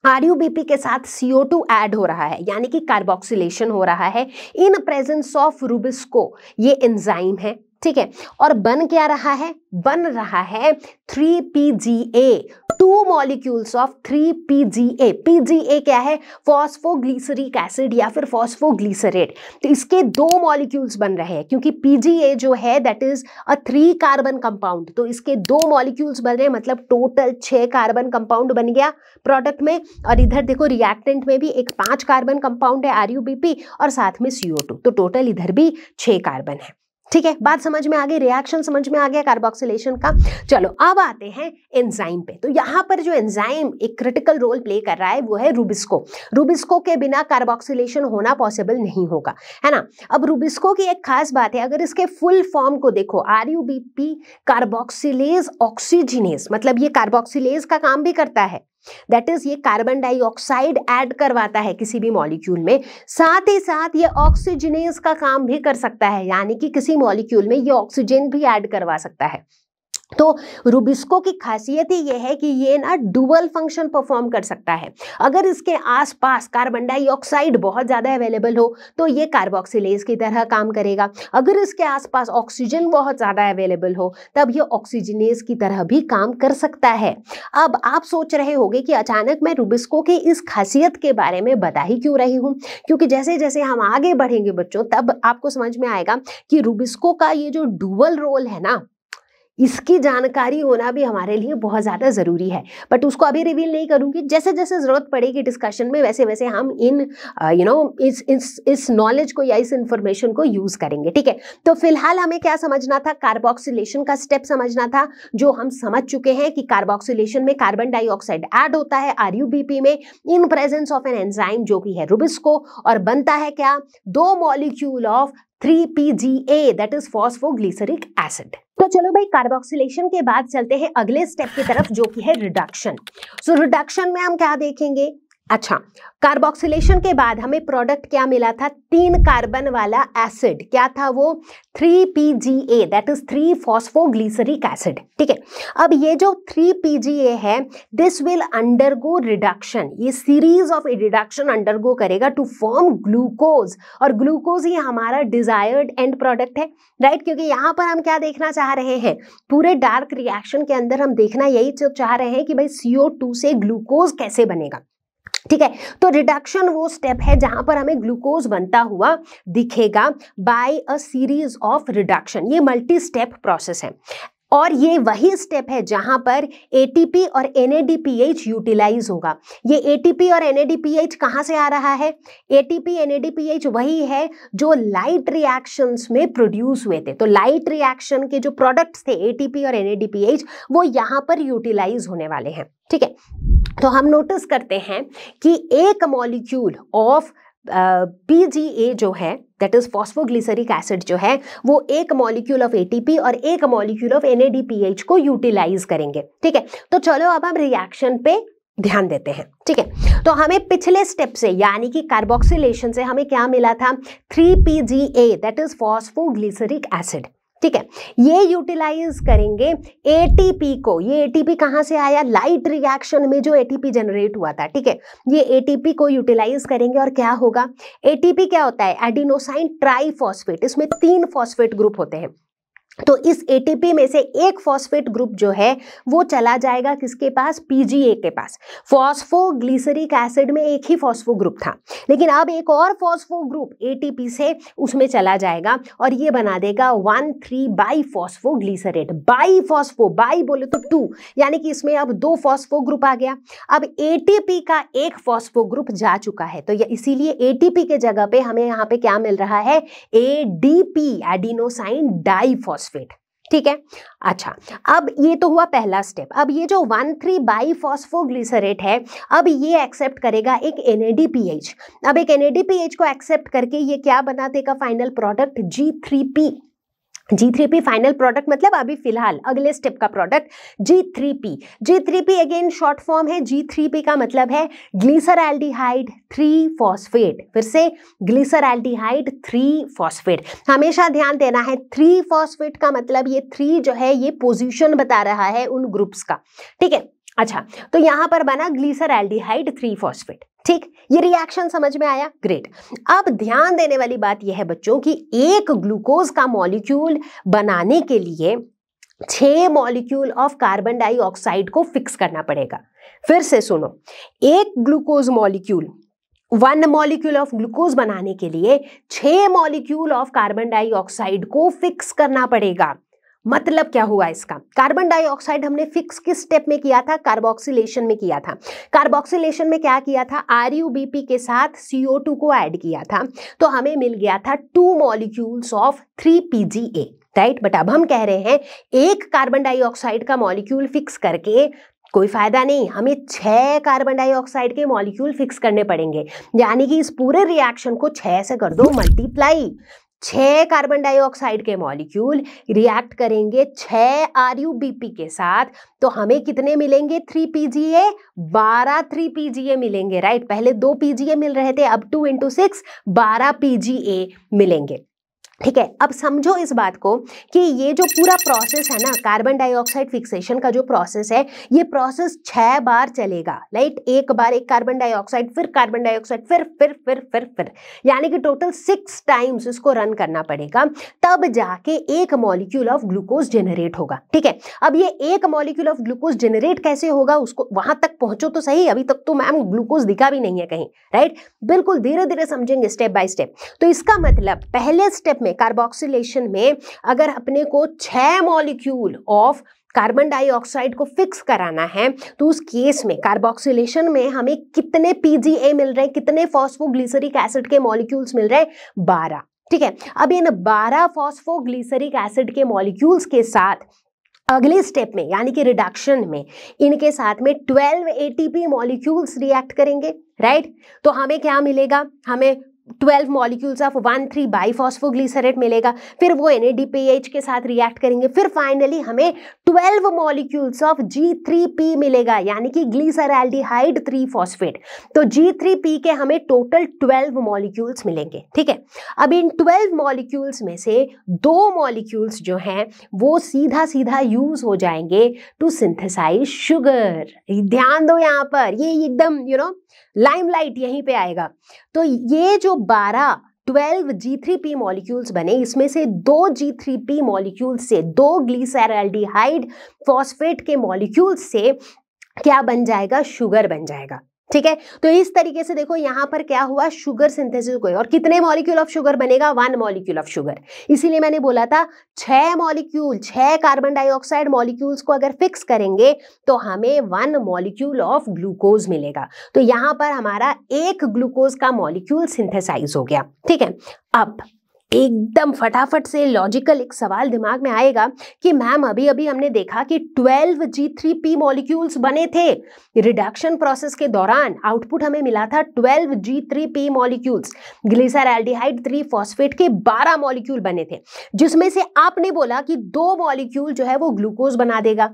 RuBP के साथ CO2 ऐड हो रहा है, यानी कि कार्बोक्सिलेशन हो रहा है इन प्रेजेंस ऑफ रुबिस्को। ये एंजाइम है। ठीक है, और बन क्या रहा है? बन रहा है 3PGA, 2 molecules of 3PGA। PGA क्या है? फॉस्फोग्लिसरिक एसिड या फिर फॉस्फोग्लिसरेट। तो इसके 2 मॉलिक्यूल्स बन रहे हैं, क्योंकि PGA जो है that is a 3 carbon compound. तो इसके 2 मॉलिक्यूल्स बन रहे हैं, मतलब टोटल 6 कार्बन कंपाउंड बन गया प्रोडक्ट में। और इधर देखो रिएक्टेंट में भी एक 5 कार्बन कंपाउंड है RuBP और साथ में CO2, तो टोटल इधर भी 6 कार्बन है। ठीक है, बात समझ में आ गई, रिएक्शन समझ में आ गया कार्बोक्सिलेशन का। चलो अब आते हैं एंजाइम पे। तो यहाँ पर जो एंजाइम एक क्रिटिकल रोल प्ले कर रहा है वो है रुबिस्को। रुबिस्को के बिना कार्बोक्सिलेशन होना पॉसिबल नहीं होगा, है ना। अब रुबिस्को की एक खास बात है, अगर इसके फुल फॉर्म को देखो, RuBP कार्बोक्सिलेज ऑक्सीजिनेज, मतलब ये कार्बोक्सिलेज का काम भी करता है। दैट इज ये कार्बन डाइऑक्साइड ऐड करवाता है किसी भी मॉलिक्यूल में, साथ ही साथ ये ऑक्सीजनेज का काम भी कर सकता है, यानी कि किसी मॉलिक्यूल में ये ऑक्सीजन भी ऐड करवा सकता है। तो रुबिस्को की खासियत ही ये है कि ये ना डुअल फंक्शन परफॉर्म कर सकता है। अगर इसके आसपास कार्बन डाइऑक्साइड बहुत ज़्यादा अवेलेबल हो तो ये कार्बोक्सिलेज की तरह काम करेगा। अगर इसके आसपास ऑक्सीजन बहुत ज़्यादा अवेलेबल हो तब ये ऑक्सीजनेज की तरह भी काम कर सकता है। अब आप सोच रहे होंगे कि अचानक मैं रुबिस्को की इस खासियत के बारे में बता ही क्यों रही हूँ, क्योंकि जैसे जैसे हम आगे बढ़ेंगे बच्चों तब आपको समझ में आएगा कि रुबिस्को का ये जो डुअल रोल है ना, इसकी जानकारी होना भी हमारे लिए बहुत ज़्यादा ज़रूरी है। बट उसको अभी रिवील नहीं करूँगी, जैसे जैसे ज़रूरत पड़ेगी डिस्कशन में वैसे वैसे हम इस नॉलेज को या इस इंफॉर्मेशन को यूज़ करेंगे। ठीक है, तो फिलहाल हमें क्या समझना था? कार्बोक्सिलेशन का स्टेप समझना था, जो हम समझ चुके हैं कि कार्बोक्सिलेशन में कार्बन डाइऑक्साइड ऐड होता है RuBP में इन प्रेजेंस ऑफ एन एंजाइम जो कि है रुबिस्को, और बनता है क्या? 2 molecule of 3PGA that is phosphoglyceric acid. तो चलो भाई कार्बोक्सिलेशन के बाद चलते हैं अगले स्टेप की तरफ जो कि है रिडक्शन। सो रिडक्शन में हम क्या देखेंगे? अच्छा, कार्बोक्सिलेशन के बाद हमें प्रोडक्ट क्या मिला था? 3 कार्बन वाला एसिड। क्या था वो? 3PGA that is 3 phosphoglyceric acid. ठीक है, अब ये जो 3PGA है दिस विल अंडरगो रिडक्शन, ये सीरीज ऑफ रिडक्शन अंडरगो करेगा टू फॉर्म ग्लूकोज, और ग्लूकोज ही हमारा डिजायर्ड एंड प्रोडक्ट है, राइट। क्योंकि यहाँ पर हम क्या देखना चाह रहे हैं? पूरे डार्क रिएक्शन के अंदर हम देखना यही चाह रहे हैं कि भाई CO2 से ग्लूकोज कैसे बनेगा। ठीक है, तो रिडक्शन वो स्टेप है जहां पर हमें ग्लूकोज बनता हुआ दिखेगा by a series of reduction. ये मल्टी स्टेप प्रोसेस है और ये वही स्टेप है जहां पर ATP और NADPH यूटिलाइज होगा। ये ATP और NADPH कहां से आ रहा है? ATP NADPH वही है जो लाइट रिएक्शंस में प्रोड्यूस हुए थे। तो लाइट रिएक्शन के जो प्रोडक्ट्स थे ATP और NADPH वो यहां पर यूटिलाइज होने वाले हैं। ठीक है, तो हम नोटिस करते हैं कि एक मॉलिक्यूल ऑफ PGA जो है दैट इज फॉस्फोग्लिसरिक एसिड जो है वो एक मॉलिक्यूल ऑफ ATP और एक मॉलिक्यूल ऑफ NADPH को यूटिलाइज करेंगे। ठीक है, तो चलो अब हम रिएक्शन पे ध्यान देते हैं। ठीक है, तो हमें पिछले स्टेप से यानी कि कार्बोक्सिलेशन से हमें क्या मिला था, 3PGA that is phosphoglyceric acid. ठीक है, ये यूटिलाइज करेंगे एटीपी को। ये एटीपी कहां से आया, लाइट रिएक्शन में जो एटीपी जनरेट हुआ था। ठीक है, ये एटीपी को यूटिलाइज करेंगे और क्या होगा, एटीपी क्या होता है, एडिनोसाइन ट्राइफॉस्फेट। इसमें 3 फॉस्फेट ग्रुप होते हैं। तो इस एटीपी में से एक फॉस्फेट ग्रुप जो है वो चला जाएगा किसके पास, पीजीए के पास। फॉस्फोग्लिसरिक एसिड में एक ही फॉस्फो ग्रुप था, लेकिन अब एक और फॉस्फो ग्रुप एटीपी से उसमें चला जाएगा और ये बना देगा 1,3 by phosphoglycerate. By phospho, by बोले तो 2, यानी कि इसमें अब 2 फॉस्फो ग्रुप आ गया। अब एटीपी का एक फॉस्फो ग्रुप जा चुका है, तो इसीलिए एटीपी के जगह पे हमें यहाँ पे क्या मिल रहा है, एडीपी, एडिनोसाइन डाइफॉस्फेट। ठीक है, अच्छा, अब ये तो हुआ पहला स्टेप। अब ये जो 1,3 बाई फॉस्फोग्लिसरेट है, अब ये एक्सेप्ट करेगा एक NADPH। अब एक NADPH को एक्सेप्ट करके ये क्या बना देगा, final product G3P। G3P final product मतलब अभी फिलहाल अगले स्टेप का product G3P। G3P again short form है। G3P का मतलब है ग्लिसरैल्डिहाइड 3 फॉस्फेट। फिर से ग्लिसरैल्डिहाइड 3 फॉस्फेट। हमेशा ध्यान देना है 3 फॉस्फेट का मतलब ये 3 जो है ये पोजीशन बता रहा है उन ग्रुप्स का। ठीक है, अच्छा, तो यहां पर बना ग्लिसरैल्डिहाइड 3 फॉस्फेट। ठीक, ये रिएक्शन समझ में आया, ग्रेट। अब ध्यान देने वाली बात यह है बच्चों कि एक ग्लूकोज का मॉलिक्यूल बनाने के लिए 6 मॉलिक्यूल ऑफ कार्बन डाइऑक्साइड को फिक्स करना पड़ेगा। फिर से सुनो, एक glucose molecule 1 molecule of glucose बनाने के लिए 6 मॉलिक्यूल ऑफ कार्बन डाइऑक्साइड को फिक्स करना पड़ेगा। मतलब क्या हुआ इसका, कार्बन डाइऑक्साइड हमने फिक्स किस स्टेप में किया था, कार्बोक्सिलेशन में किया था। कार्बोक्सिलेशन में क्या किया था, RUBP के साथ CO2 को ऐड किया था, तो हमें मिल गया था 2 molecules of 3PGA, right. But अब हम कह रहे हैं एक कार्बन डाइऑक्साइड का मॉलिक्यूल फिक्स करके कोई फायदा नहीं, हमें 6 कार्बन डाइऑक्साइड के मॉलिक्यूल फिक्स करने पड़ेंगे। यानी कि इस पूरे रिएक्शन को 6 से कर दो मल्टीप्लाई। 6 कार्बन डाइऑक्साइड के मॉलिक्यूल रिएक्ट करेंगे 6 RUBP के साथ, तो हमें कितने मिलेंगे, 3PGA, 12 3PGA मिलेंगे, राइट। पहले 2 PGA मिल रहे थे, अब 2 × 6 12 PGA मिलेंगे। ठीक है, अब समझो इस बात को कि ये जो पूरा प्रोसेस है ना, कार्बन डाइऑक्साइड फिक्सेशन का जो प्रोसेस है, ये प्रोसेस 6 बार चलेगा, राइट। एक बार एक कार्बन डाइऑक्साइड, फिर कार्बन डाइऑक्साइड, फिर, यानी कि टोटल 6 टाइम्स इसको रन करना पड़ेगा, तब जाके एक मॉलिक्यूल ऑफ ग्लूकोज जनरेट होगा। ठीक है, अब ये एक मॉलिक्यूल ऑफ ग्लूकोज जनरेट कैसे होगा, उसको वहां तक पहुंचो तो सही, अभी तक तो मैम ग्लूकोज दिखा भी नहीं है कहीं, राइट। बिल्कुल धीरे धीरे समझेंगे, स्टेप बाय स्टेप। तो इसका मतलब पहले स्टेप में कार्बोक्सिलेशन में अगर अपने को 6 मॉलिक्यूल ऑफ कार्बन डाइऑक्साइड को फिक्स कराना है, तो उस केस में कार्बोक्सिलेशन में हमें कितने PGA मिल रहे हैं, कितने फॉस्फोग्लिसरिक एसिड के मॉलिक्यूल्स मिल रहे हैं, 12। ठीक है, अब इन 12 फॉस्फोग्लिसरिक एसिड के मॉलिक्यूल्स के साथ अगले स्टेप में यानी कि रिडक्शन में इनके साथ में 12 ATP मॉलिक्यूल्स रिएक्ट करेंगे, राइट। तो हमें क्या मिलेगा, हमें 12 मॉलिक्यूल्स ऑफ 1,3 बाई फॉस्फोग्लिसरेट मिलेगा। फिर वो NADPH के साथ रिएक्ट करेंगे, फिर फाइनली हमें 12 मॉलिक्यूल्स ऑफ G3P मिलेगा, यानी कि ग्लिसरैल्डिहाइड 3 फॉस्फेट। तो G3P के हमें टोटल 12 मॉलिक्यूल्स मिलेंगे। ठीक है, अब इन 12 मॉलिक्यूल्स में से 2 मॉलिक्यूल्स जो हैं वो सीधा सीधा यूज हो जाएंगे टू सिंथेसाइज शुगर। ध्यान दो यहाँ पर, ये एकदम लाइमलाइट यहीं पे आएगा। तो ये जो 12 G3P मॉलिक्यूल्स बने, इसमें से 2 G3P मॉलिक्यूल से 2 ग्लिसरैल्डिहाइड फॉस्फेट के मॉलिक्यूल से क्या बन जाएगा, शुगर बन जाएगा। ठीक है, तो इस तरीके से देखो यहाँ पर क्या हुआ, शुगर सिंथेसिस हुई। और कितने मॉलिक्यूल ऑफ शुगर बनेगा, 1 मॉलिक्यूल ऑफ शुगर। इसीलिए मैंने बोला था 6 मॉलिक्यूल, 6 कार्बन डाइऑक्साइड मॉलिक्यूल्स को अगर फिक्स करेंगे तो हमें 1 मॉलिक्यूल ऑफ ग्लूकोज मिलेगा। तो यहाँ पर हमारा एक ग्लूकोज का मॉलिक्यूल सिंथेसाइज हो गया। ठीक है, अब एकदम फटाफट से लॉजिकल एक सवाल दिमाग में आएगा कि मैम अभी अभी हमने देखा कि 12 G3P मॉलिक्यूल्स बने थे रिडक्शन प्रोसेस के दौरान, आउटपुट हमें मिला था 12 G3P मॉलिक्यूल्स, ग्लिसरैल्डिहाइड 3 फॉस्फेट के 12 मॉलिक्यूल बने थे, जिसमें से आपने बोला कि 2 मॉलिक्यूल जो है वो ग्लूकोज बना देगा।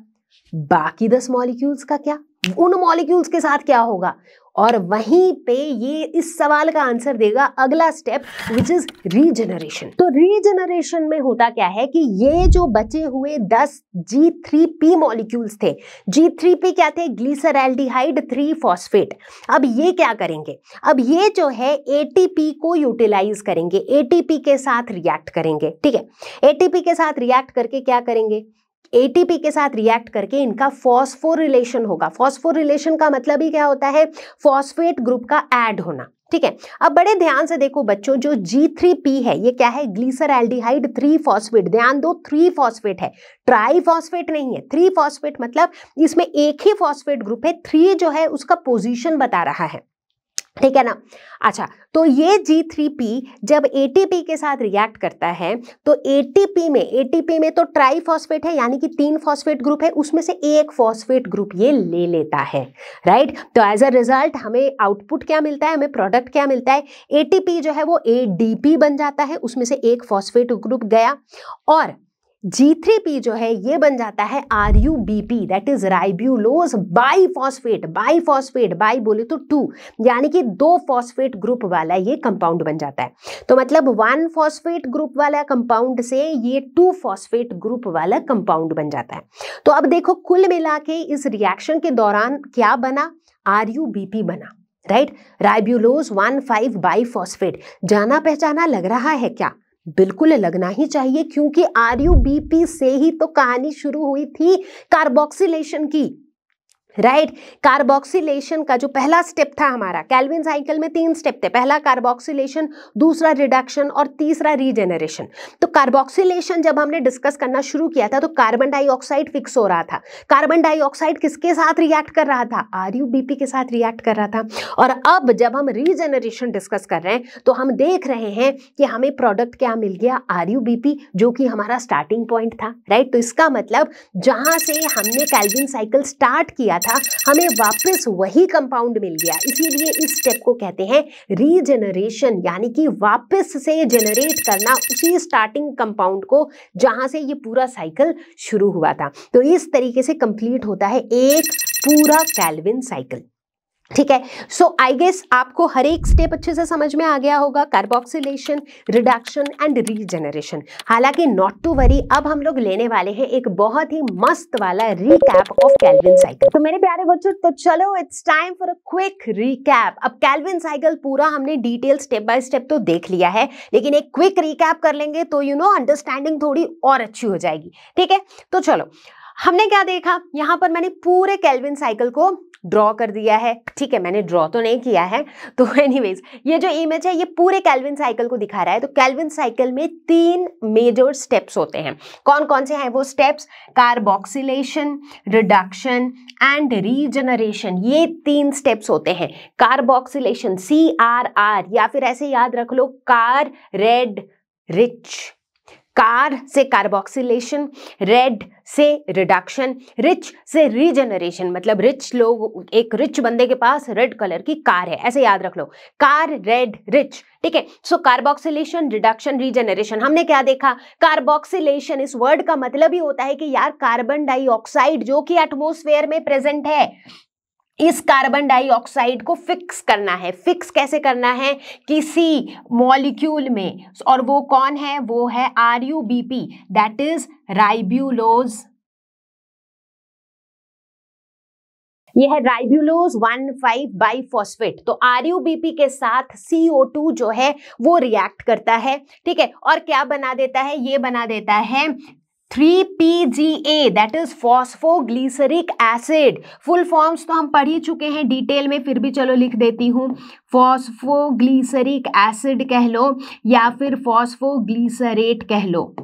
बाकी 10 मॉलिक्यूल्स का क्या, उन मॉलिक्यूल्स के साथ क्या होगा, और वहीं पे ये इस सवाल का आंसर देगा अगला स्टेप विच इज रीजनरेशन। तो रीजनरेशन में होता क्या है कि ये जो बचे हुए 10 G3P मॉलिक्यूल्स थे, G3P क्या थे, ग्लिसरैल्डिहाइड 3 फॉस्फेट। अब ये क्या करेंगे, अब ये जो है ATP को यूटिलाइज करेंगे, ATP के साथ रिएक्ट करेंगे, ठीक है। ATP के साथ रिएक्ट करके क्या करेंगे, ATP के साथ रिएक्ट करके इनका फॉस्फोरिलेशन होगा। फॉस्फोरिलेशन का मतलब ही क्या होता है, फॉस्फेट ग्रुप का ऐड होना, ठीक है। अब बड़े ध्यान से देखो बच्चों, जो G3P है ये क्या है, ग्लिसरैल्डिहाइड 3 फॉस्फेट। ध्यान दो 3 फॉस्फेट है, ट्राई फॉस्फेट नहीं है। 3 फॉस्फेट मतलब इसमें एक ही फॉस्फेट ग्रुप है, 3 जो है उसका पोजीशन बता रहा है, ठीक है ना। अच्छा, तो ये G3P जब ATP के साथ रिएक्ट करता है तो ATP में तो ट्राई फॉस्फेट है, यानी कि 3 फॉस्फेट ग्रुप है, उसमें से एक फॉस्फेट ग्रुप ये ले लेता है, राइट। तो एज अ रिजल्ट हमें आउटपुट क्या मिलता है, हमें प्रोडक्ट क्या मिलता है, ATP जो है वो ADP बन जाता है, उसमें से एक फॉस्फेट ग्रुप गया, और G3P जो है ये बन जाता है RUBP, that is ribulose biphosphate. Biphosphate, by बोले तो 2, यानी कि 2 फॉस्फेट ग्रुप वाला ये कंपाउंड बन जाता है। तो मतलब 1 फॉस्फेट ग्रुप वाला कंपाउंड से ये 2 फॉस्फेट ग्रुप वाला कंपाउंड बन जाता है। तो अब देखो कुल मिला के इस रिएक्शन के दौरान क्या बना, RUBP बना, राइट, राइब्यूलोज 1,5 बाइफॉस्फेट। जाना पहचाना लग रहा है क्या, बिल्कुल लगना ही चाहिए, क्योंकि RUBP से ही तो कहानी शुरू हुई थी कार्बोक्सिलेशन की, राइट। कार्बोक्सिलेशन का जो पहला स्टेप था हमारा, केल्विन साइकिल में 3 स्टेप थे, पहला कार्बोक्सिलेशन, दूसरा रिडक्शन और तीसरा रीजेनरेशन। तो कार्बोक्सिलेशन जब हमने डिस्कस करना शुरू किया था तो कार्बन डाइऑक्साइड फिक्स हो रहा था। कार्बन डाइऑक्साइड किसके साथ रिएक्ट कर रहा था, RUBP के साथ रिएक्ट कर रहा था। और अब जब हम रीजेनरेशन डिस्कस कर रहे हैं तो हम देख रहे हैं कि हमें प्रोडक्ट क्या मिल गया, RUBP, जो कि हमारा स्टार्टिंग पॉइंट था, राइट। तो इसका मतलब जहां से हमने केल्विन साइकिल स्टार्ट किया था हमें वापस वही कंपाउंड मिल गया, इसीलिए इस स्टेप को कहते हैं रीजेनरेशन, यानी कि वापस से जनरेट करना उसी स्टार्टिंग कंपाउंड को जहां से ये पूरा साइकिल शुरू हुआ था। तो इस तरीके से कंप्लीट होता है एक पूरा केल्विन साइकिल, ठीक है। सो आई गेस आपको हर एक स्टेप अच्छे से समझ में आ गया होगा, कार्बोक्सिलेशन, रिडक्शन एंड रीजेनरेशन। हालांकि नॉट टू वरी, अब हम लोग लेने वाले हैं एक बहुत ही मस्त वाला रिकैप ऑफ केल्विन साइकिल। तो मेरे प्यारे बच्चों, तो चलो it's time for a quick recap. अब केल्विन साइकिल पूरा हमने डिटेल स्टेप बाय स्टेप तो देख लिया है, लेकिन एक क्विक रिकैप कर लेंगे तो अंडरस्टैंडिंग थोड़ी और अच्छी हो जाएगी, ठीक है। तो चलो, हमने क्या देखा, यहां पर मैंने पूरे केल्विन साइकिल को ड्रॉ कर दिया है, ठीक है। मैंने ड्रॉ तो नहीं किया है, तो एनीवेज ये जो इमेज है ये पूरे केल्विन साइकिल को दिखा रहा है। तो केल्विन साइकिल में 3 मेजर स्टेप्स होते हैं। कौन कौन से हैं वो steps, carboxylation, reduction and regeneration. ये 3 स्टेप्स होते हैं। कार्बोक्सिलेशन CRR, या फिर ऐसे याद रख लो, कार रेड रिच। कार से कार्बोक्सिलेशन, रेड से रिडक्शन, रिच से रीजनरेशन। मतलब रिच लोग, एक रिच बंदे के पास रेड कलर की कार है, ऐसे याद रख लो, कार रेड रिच, ठीक है। सो कार्बोक्सिलेशन, रिडक्शन, रीजनरेशन। हमने क्या देखा, कार्बोक्सिलेशन इस वर्ड का मतलब ही होता है कि यार कार्बन डाइऑक्साइड जो कि एटमॉस्फेयर में प्रेजेंट है, इस कार्बन डाइऑक्साइड को फिक्स करना है। फिक्स कैसे करना है, किसी मॉलिक्यूल में, और वो कौन है, वो है RUBP, दैट इज राइब्यूलोज। ये है राइब्यूलोज 1,5 बाइफॉस्फेट। तो RUBP के साथ CO2 जो है वो रिएक्ट करता है, ठीक है, और क्या बना देता है, ये बना देता है 3PGA, that is phosphoglyceric acid. Full forms तो हम पढ़ ही चुके हैं डिटेल में, फिर भी चलो लिख देती हूँ, फॉस्फोग्लिसरिक एसिड कह लो या फिर फॉस्फोग्लिसरेट कह लो,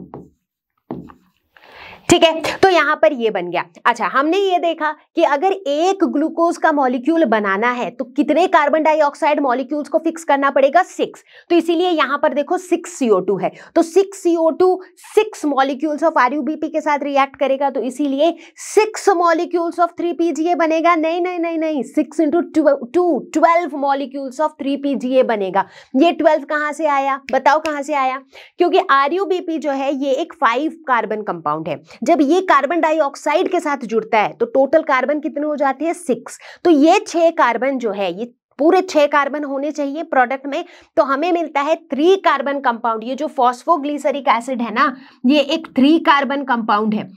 ठीक है। तो यहां पर ये बन गया। अच्छा, हमने ये देखा कि अगर एक ग्लूकोज का मॉलिक्यूल बनाना है तो कितने कार्बन डाइऑक्साइड मॉलिक्यूल्स को फिक्स करना पड़ेगा, 6। तो इसीलिए यहां पर देखो 6 CO2 है, तो 6 CO2 6 मॉलिक्यूल्स ऑफ RUBP के साथ रिएक्ट करेगा, तो इसीलिए 6 मॉलिक्यूल्स ऑफ 3PGA बनेगा। नहीं नहीं नहीं नहीं, 6 × 2 12 मॉलिक्यूल्स ऑफ 3PGA बनेगा। ये 12 कहां से आया, बताओ कहां से आया, क्योंकि RUBP जो है ये एक 5 कार्बन कंपाउंड है। जब ये कार्बन डाइऑक्साइड के साथ जुड़ता है तो टोटल कार्बन कितने हो जाते हैं 6। तो ये 6 कार्बन जो है, ये पूरे 6 कार्बन होने चाहिए प्रोडक्ट में, तो हमें मिलता है 3 कार्बन कंपाउंड। ये जो फॉस्फोग्लिसरिक एसिड है ना, ये एक 3 कार्बन कंपाउंड है,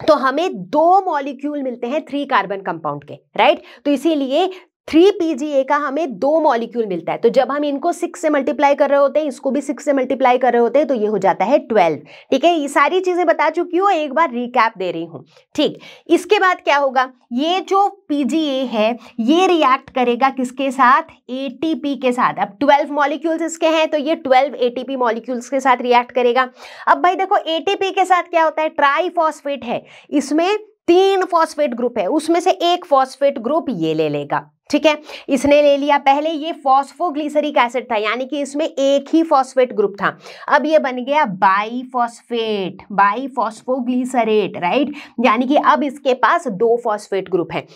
तो हमें 2 मॉलिक्यूल मिलते हैं 3 कार्बन कंपाउंड के, राइट। तो इसीलिए 3PGA का हमें 2 मॉलिक्यूल मिलता है। तो जब हम इनको 6 से मल्टीप्लाई कर रहे होते हैं, इसको भी 6 से मल्टीप्लाई कर रहे होते हैं, तो ये हो जाता है 12। ठीक है, ये सारी चीजें बता चुकी हूँ, एक बार रिकैप दे रही हूँ। ठीक, इसके बाद क्या होगा, ये जो PGA है ये रिएक्ट करेगा किसके साथ, ATP के साथ। अब 12 मॉलिक्यूल्स इसके हैं, तो ये 12 ATP मॉलिक्यूल्स के साथ रिएक्ट करेगा। अब भाई देखो ATP के साथ क्या होता है, ट्राइफॉस्फेट है, इसमें 3 फॉस्फेट ग्रुप है, उसमें से एक फॉस्फेट ग्रुप ये ले लेगा। ठीक है, इसने ले लिया। पहले ये फॉस्फोग्लिसरिक एसिड था, यानी कि इसमें एक ही फॉस्फेट ग्रुप था, अब ये बन गया बाईफॉस्फेट, बाईफॉस्फोग्लिसरेट, राइट, यानी कि अब इसके पास 2 फॉस्फेट ग्रुप है।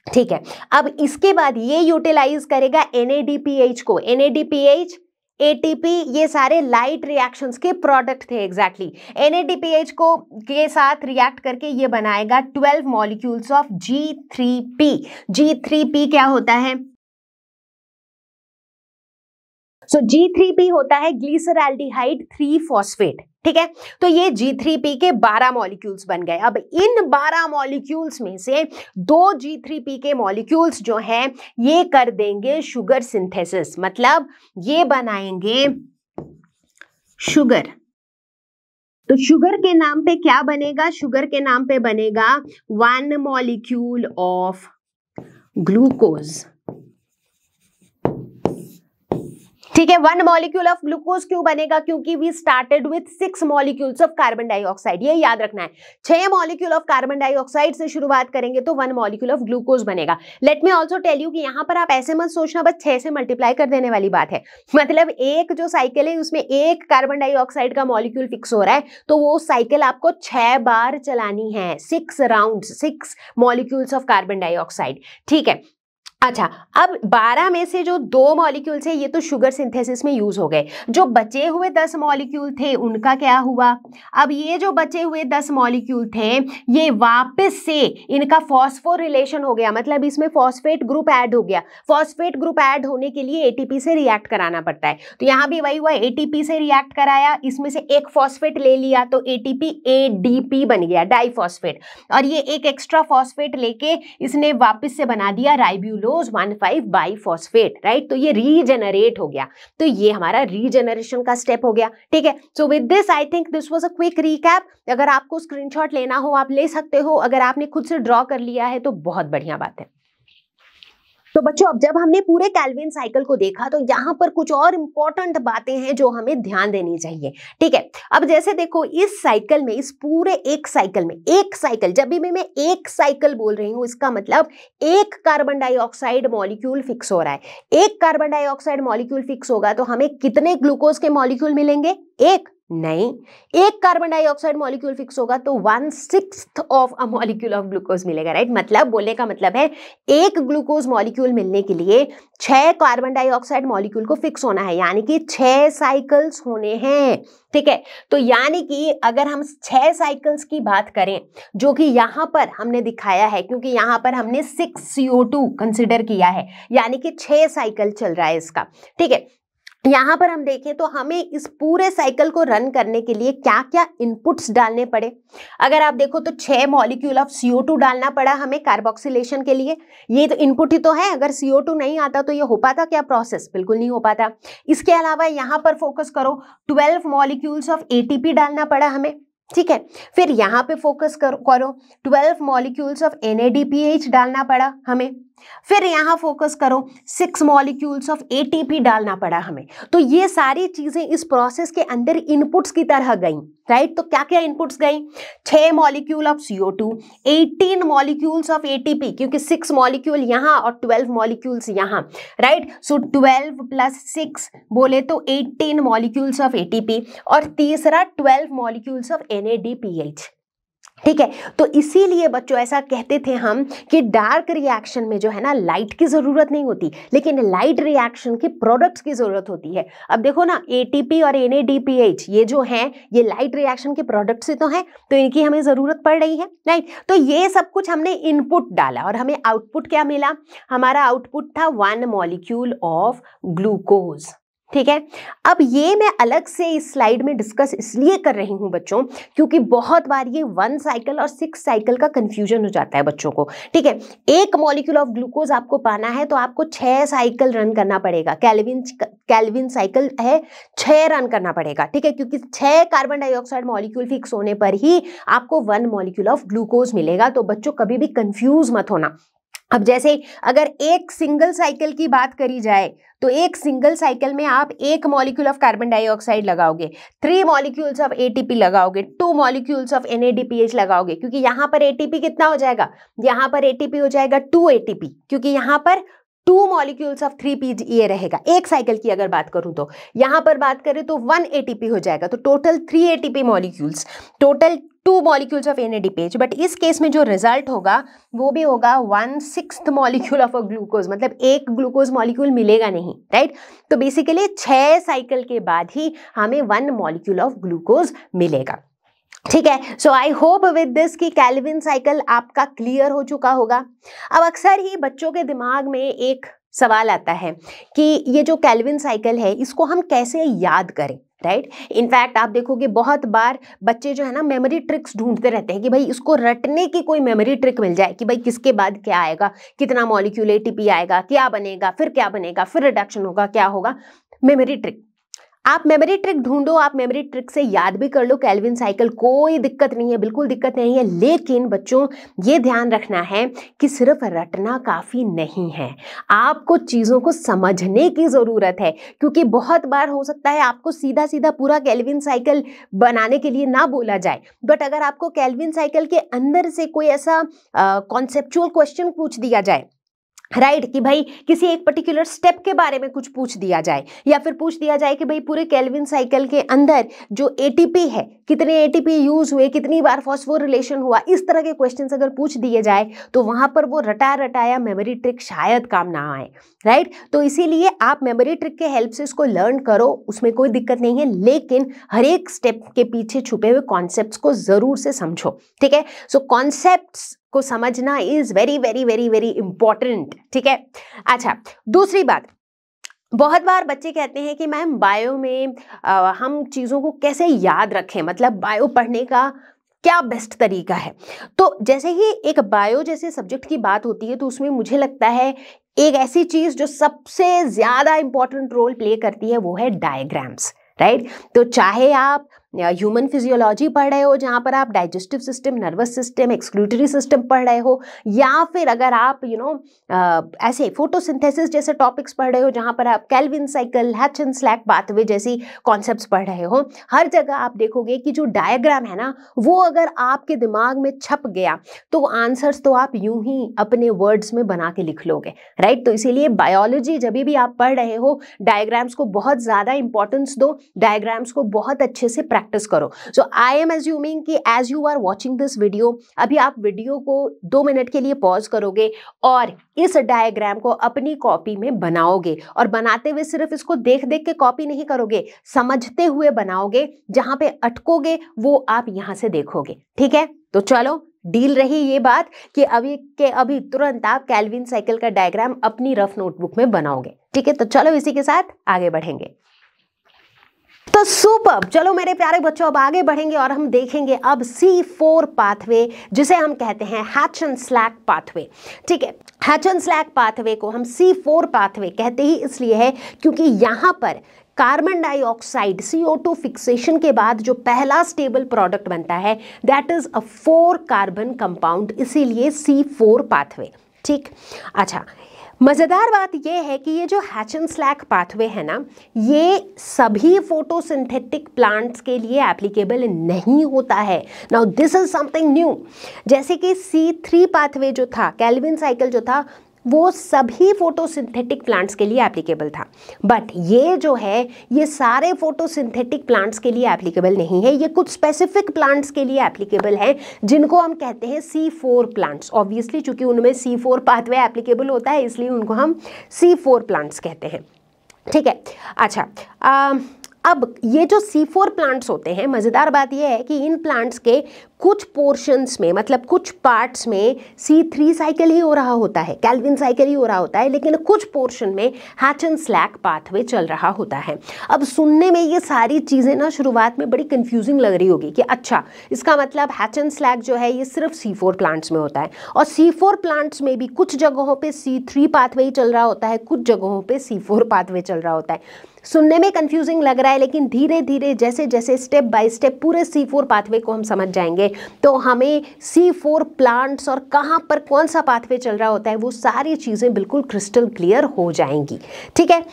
ठीक है, अब इसके बाद ये यूटिलाइज करेगा NADPH को। NADPH, ATP, ये सारे लाइट रिएक्शंस के प्रोडक्ट थे एग्जैक्टली। NADPH को के साथ रिएक्ट करके ये बनाएगा 12 मॉलिक्यूल्स ऑफ G3P। G3P क्या होता है, सो G3P होता है ग्लिसरैल्डिहाइड 3 फॉस्फेट। ठीक है, तो ये G3P के 12 मॉलिक्यूल्स बन गए। अब इन 12 मॉलिक्यूल्स में से 2 G3P के मॉलिक्यूल्स जो हैं ये कर देंगे शुगर सिंथेसिस, मतलब ये बनाएंगे शुगर। तो शुगर के नाम पे क्या बनेगा, शुगर के नाम पे बनेगा 1 मॉलिक्यूल ऑफ ग्लूकोज। ठीक है, 1 मॉलिक्यूल ऑफ ग्लूकोज क्यों बनेगा, क्योंकि we started with 6 molecules of carbon dioxide, ये याद रखना है। 6 मॉलिक्यूल ऑफ कार्बन डाइऑक्साइड से शुरुआत करेंगे तो 1 मॉलिक्यूल ऑफ ग्लूकोज बनेगा। Let me also tell you कि यहाँ पर आप ऐसे मत सोचना बस 6 से मल्टीप्लाई कर देने वाली बात है, मतलब एक जो साइकिल है उसमें एक कार्बन डाइऑक्साइड का मॉलिक्यूल फिक्स हो रहा है, तो वो साइकिल आपको 6 बार चलानी है, 6 rounds, 6 molecules of carbon dioxide. ठीक है, अच्छा, अब 12 में से जो 2 मॉलिक्यूल्स है ये तो शुगर सिंथेसिस में यूज हो गए। जो बचे हुए 10 मॉलिक्यूल थे उनका क्या हुआ, अब ये जो बचे हुए 10 मॉलिक्यूल थे ये वापस से इनका फॉस्फोरिलेशन हो गया, मतलब इसमें फॉस्फेट ग्रुप ऐड हो गया। फॉस्फेट ग्रुप ऐड होने के लिए ATP से रिएक्ट कराना पड़ता है, तो यहाँ भी वही हुआ, ATP से रिएक्ट कराया, इसमें से एक फॉस्फेट ले लिया तो ATP ADP बन गया, डाइफॉस्फेट, और ये एक एक्स्ट्रा फॉस्फेट लेके इसने वापस से बना दिया राइब्यूलोज 1,5 बाइफॉस्फेट, राइट। तो ये रीजेनरेट हो गया, तो ये हमारा रीजेनरेशन का स्टेप हो गया। ठीक है, so with this I think this was a quick recap. अगर आपको स्क्रीनशॉट लेना हो आप ले सकते हो, अगर आपने खुद से ड्रॉ कर लिया है तो बहुत बढ़िया बात है। तो बच्चों, अब जब हमने पूरे कैल्विन साइकिल को देखा तो यहाँ पर कुछ और इंपॉर्टेंट बातें हैं जो हमें ध्यान देनी चाहिए। ठीक है, अब जैसे देखो इस साइकिल में, इस पूरे एक साइकिल में, एक साइकिल, जब भी मैं एक साइकिल बोल रही हूँ इसका मतलब एक कार्बन डाइऑक्साइड मॉलिक्यूल फिक्स हो रहा है। एक कार्बन डाइऑक्साइड मॉलिक्यूल फिक्स होगा तो हमें कितने ग्लूकोज के मॉलिक्यूल मिलेंगे, एक नहीं, एक कार्बन डाइऑक्साइड मॉलिक्यूल फिक्स होगा तो 1/6 of a molecule of glucose मिलेगा, राइट। मतलब बोलने का मतलब है एक ग्लूकोज मॉलिक्यूल मिलने के लिए 6 कार्बन डाइऑक्साइड मॉलिक्यूल को फिक्स होना है, यानी कि 6 साइकिल्स होने हैं। ठीक है, तो यानी कि अगर हम 6 साइकिल्स की बात करें जो कि यहाँ पर हमने दिखाया है, क्योंकि यहाँ पर हमने 6 CO2 कंसिडर किया है, यानी कि 6 साइकिल चल रहा है इसका। ठीक है, यहाँ पर हम देखें तो हमें इस पूरे साइकिल को रन करने के लिए क्या क्या इनपुट्स डालने पड़े। अगर आप देखो तो 6 मॉलिक्यूल ऑफ CO2 डालना पड़ा हमें कार्बोक्सिलेशन के लिए, ये तो इनपुट ही तो है। अगर CO2 नहीं आता तो ये हो पाता क्या प्रोसेस, बिल्कुल नहीं हो पाता। इसके अलावा यहाँ पर फोकस करो, 12 मॉलिक्यूल्स ऑफ ATP डालना पड़ा हमें। ठीक है, फिर यहाँ पे फोकस करो 12 मॉलिक्यूल्स ऑफ NADPH डालना पड़ा हमें। फिर यहाँ फोकस करो 6 मॉलिक्यूल्स ऑफ ATP डालना पड़ा हमें। तो ये सारी चीजें इस प्रोसेस के अंदर इनपुट्स की तरह गई, राइट। तो क्या क्या इनपुट्स गई, 6 molecule of CO2, 18 molecules of ATP, क्योंकि 6 मॉलिक्यूल यहाँ और 12 मॉलिक्यूल्स यहाँ, राइट। सो 12 + 6 बोले तो 18 मॉलिक्यूल्स ऑफ ATP, और तीसरा 12 मॉलिक्यूल्स ऑफ NADPH। ठीक है। तो इसीलिए बच्चों ऐसा कहते थे हम कि डार्क रिएक्शन में जो है ना लाइट की जरूरत नहीं होती, लेकिन लाइट रिएक्शन की प्रोडक्ट्स की जरूरत होती है। अब देखो ना एटीपी और NADPH ये जो हैं ये लाइट रिएक्शन के प्रोडक्ट्स ही तो हैं, तो इनकी हमें जरूरत पड़ रही है, राइट। तो ये सब कुछ हमने इनपुट डाला और हमें आउटपुट क्या मिला, हमारा आउटपुट था 1 मॉलिक्यूल ऑफ ग्लूकोज। ठीक है। अब ये मैं अलग से इस स्लाइड में डिस्कस इसलिए कर रही हूं बच्चों क्योंकि बहुत बार ये 1 साइकिल और 6 साइकिल का कंफ्यूजन हो जाता है बच्चों को। ठीक है, 1 मॉलिक्यूल ऑफ ग्लूकोज आपको पाना है तो आपको 6 साइकिल रन करना पड़ेगा। कैल्विन साइकिल है 6 रन करना पड़ेगा। ठीक है, क्योंकि 6 कार्बन डाइऑक्साइड मॉलिक्यूल फिक्स होने पर ही आपको 1 मॉलिक्यूल ऑफ ग्लूकोज मिलेगा। तो बच्चों कभी भी कंफ्यूज मत होना। अब जैसे अगर एक सिंगल साइकिल की बात करी जाए तो एक सिंगल साइकिल में आप 1 मॉलिक्यूल ऑफ कार्बन डाइऑक्साइड लगाओगे, 3 मॉलिक्यूल्स ऑफ ATP लगाओगे, 2 मॉलिक्यूल्स ऑफ NADPH लगाओगे, क्योंकि यहाँ पर ATP कितना हो जाएगा, यहाँ पर ATP हो जाएगा 2 ATP, क्योंकि यहाँ पर 2 मॉलिक्यूल्स ऑफ 3P ये रहेगा। एक साइकिल की अगर बात करूं तो यहाँ पर बात करें तो 1 ATP हो जाएगा, तो total 3 ATP molecules, total 2 molecules of NADPH। But इस केस में जो रिजल्ट होगा वो भी होगा 1/6 मॉलिक्यूल ऑफ अ ग्लूकोज, मतलब एक ग्लूकोज मॉलिक्यूल मिलेगा नहीं, राइट। तो बेसिकली 6 साइकिल के बाद ही हमें 1 मॉलिक्यूल ऑफ ग्लूकोज मिलेगा। ठीक है, so I hope with this कि कैल्विन साइकिल आपका क्लियर हो चुका होगा। अब अक्सर ही बच्चों के दिमाग में एक सवाल आता है कि ये जो कैल्विन साइकिल है इसको हम कैसे याद करें, राइट। इनफैक्ट आप देखोगे बहुत बार बच्चे जो है ना मेमोरी ट्रिक्स ढूंढते रहते हैं कि भाई इसको रटने की कोई मेमोरी ट्रिक मिल जाए कि भाई किसके बाद क्या आएगा, कितना मॉलिक्यूल ATP आएगा, क्या बनेगा, फिर रिडक्शन होगा, क्या होगा, मेमोरी ट्रिक। आप मेमोरी ट्रिक ढूंढो, आप मेमोरी ट्रिक से याद भी कर लो कैल्विन साइकिल, कोई दिक्कत नहीं है, बिल्कुल दिक्कत नहीं है। लेकिन बच्चों ये ध्यान रखना है कि सिर्फ रटना काफी नहीं है, आपको चीजों को समझने की जरूरत है। क्योंकि बहुत बार हो सकता है आपको सीधा सीधा पूरा कैल्विन साइकिल बनाने के लिए ना बोला जाए, बट अगर आपको कैल्विन साइकिल के अंदर से कोई ऐसा कॉन्सेप्चुअल क्वेश्चन पूछ दिया जाए, राइट, कि भाई किसी एक पर्टिकुलर स्टेप के बारे में कुछ पूछ दिया जाए, या फिर पूछ दिया जाए कि भाई पूरे कैल्विन साइकिल के अंदर जो ATP है कितने ATP यूज हुए, कितनी बार फॉस्फोरिलेशन हुआ, इस तरह के क्वेश्चंस अगर पूछ दिए जाए तो वहां पर वो रटाया मेमोरी ट्रिक शायद काम ना आए, राइट। तो इसीलिए आप मेमोरी ट्रिक के हेल्प से इसको लर्न करो, उसमें कोई दिक्कत नहीं है, लेकिन हर एक स्टेप के पीछे छुपे हुए कॉन्सेप्ट्स को जरूर से समझो। ठीक है, सो कॉन्सेप्ट्स को समझना is very very very very important. ठीक है, अच्छा दूसरी बात, बहुत बार बच्चे कहते हैं कि मैम बायो में हम चीज़ों को कैसे याद रखें, मतलब बायो पढ़ने का क्या बेस्ट तरीका है। तो जैसे ही एक बायो जैसे सब्जेक्ट की बात होती है तो उसमें मुझे लगता है एक ऐसी चीज़ जो सबसे ज़्यादा इंपॉर्टेंट रोल प्ले करती है वो है डायग्राम्स, राइट। तो चाहे आप ह्यूमन फिजियोलॉजी पढ़ रहे हो जहाँ पर आप digestive system, nervous system, excretory system पढ़ रहे हो, या फिर अगर आप ऐसे फोटोसिंथेसिस जैसे टॉपिक्स पढ़ रहे हो जहाँ पर आप कैल्विन साइकिल, हैच-एंड-स्लैक पाथवे जैसी कॉन्सेप्ट्स पढ़ रहे हो, हर जगह आप देखोगे कि जो डायग्राम है ना वो अगर आपके दिमाग में छप गया तो आंसर्स तो आप यूं ही अपने वर्ड्स में बना के लिख लोगे, राइट। तो इसीलिए बायोलॉजी जब भी आप पढ़ रहे हो डायग्राम्स को बहुत ज़्यादा इंपॉर्टेंस दो, डायग्राम्स को बहुत अच्छे से प्रैक्टिस करो। सो आई एम एज्यूमिंग कि as you are watching this video, अभी आप वीडियो को 2 मिनट के लिए पॉज करोगे और इस डायग्राम को अपनी कॉपी में बनाओगे, और बनाते हुए सिर्फ इसको देख देख के कॉपी नहीं करोगे, समझते हुए बनाओगे, जहां पे अटकोगे वो आप यहां से देखोगे। ठीक है, तो चलो डील रही ये बात कि अभी तुरंत आप कैल्विन साइकिल का डायग्राम अपनी रफ नोटबुक में बनाओगे। ठीक है, तो चलो इसी के साथ आगे बढ़ेंगे। तो सुपर्ब, चलो मेरे प्यारे बच्चों अब आगे बढ़ेंगे और हम देखेंगे अब C4 पाथवे जिसे हम कहते हैं हैच-एंड-स्लैक पाथवे। ठीक है, हैच-एंड-स्लैक पाथवे को हम C4 पाथवे कहते ही इसलिए है क्योंकि यहाँ पर कार्बन डाइऑक्साइड CO2 फिक्सेशन के बाद जो पहला स्टेबल प्रोडक्ट बनता है that is a 4 carbon compound, इसीलिए C4 पाथवे। ठीक, अच्छा मज़ेदार बात यह है कि ये जो हैच-एंड-स्लैक पाथवे है ना ये सभी फोटोसिंथेटिक प्लांट्स के लिए एप्लीकेबल नहीं होता है। Now this is something new. जैसे कि C3 पाथवे जो था, कैल्विन साइकिल जो था, वो सभी फोटोसिंथेटिक प्लांट्स के लिए एप्लीकेबल था। बट ये जो है ये सारे फोटोसिंथेटिक प्लांट्स के लिए एप्लीकेबल नहीं है, ये कुछ स्पेसिफिक प्लांट्स के लिए एप्लीकेबल है जिनको हम कहते हैं C4 प्लांट्स। ऑब्वियसली चूंकि उनमें C4 पाथवे एप्लीकेबल होता है इसलिए उनको हम C4 प्लांट्स कहते हैं। ठीक है, अच्छा अब ये जो C4 प्लांट्स होते हैं, मज़ेदार बात ये है कि इन प्लांट्स के कुछ पोर्शंस में, मतलब कुछ पार्ट्स में C3 साइकिल ही हो रहा होता है, कैल्विन साइकिल ही हो रहा होता है, लेकिन कुछ पोर्शन में हैच एंड स्लैक पाथवे चल रहा होता है। अब सुनने में ये सारी चीज़ें ना शुरुआत में बड़ी कंफ्यूजिंग लग रही होगी कि अच्छा इसका मतलब हैच एंड स्लैक जो है ये सिर्फ C4 प्लांट्स में होता है, और C4 प्लांट्स में भी कुछ जगहों पे C3 पाथवे ही चल रहा होता है, कुछ जगहों पे C4 पाथवे चल रहा होता है। सुनने में कंफ्यूजिंग लग रहा है, लेकिन धीरे धीरे जैसे जैसे स्टेप बाय स्टेप पूरे C4 पाथवे को हम समझ जाएंगे तो हमें C4 प्लांट्स और कहाँ पर कौन सा पाथवे चल रहा होता है वो सारी चीज़ें बिल्कुल क्रिस्टल क्लियर हो जाएंगी। ठीक है,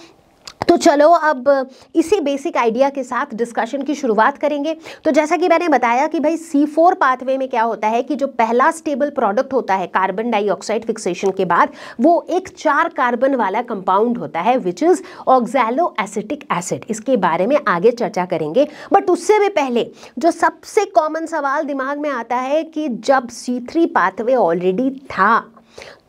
तो चलो अब इसी बेसिक आइडिया के साथ डिस्कशन की शुरुआत करेंगे। तो जैसा कि मैंने बताया कि भाई C4 पाथवे में क्या होता है कि जो पहला स्टेबल प्रोडक्ट होता है कार्बन डाइऑक्साइड फिक्सेशन के बाद, वो एक 4 कार्बन वाला कंपाउंड होता है which is oxalo acetic acid. इसके बारे में आगे चर्चा करेंगे, बट उससे भी पहले जो सबसे कॉमन सवाल दिमाग में आता है कि जब C3 पाथवे ऑलरेडी था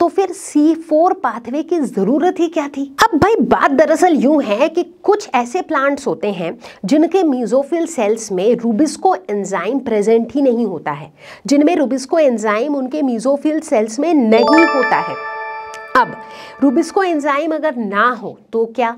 तो फिर C4 पाथवे की जरूरत ही क्या थी। अब भाई बात दरअसल यूं है कि कुछ ऐसे प्लांट्स होते हैं जिनके मीजोफिल सेल्स में रूबिस्को एंजाइम प्रेजेंट ही नहीं होता है, जिनमें रूबिस्को एंजाइम उनके मीजोफिल सेल्स में नहीं होता है। अब रूबिस्को एंजाइम अगर ना हो तो क्या,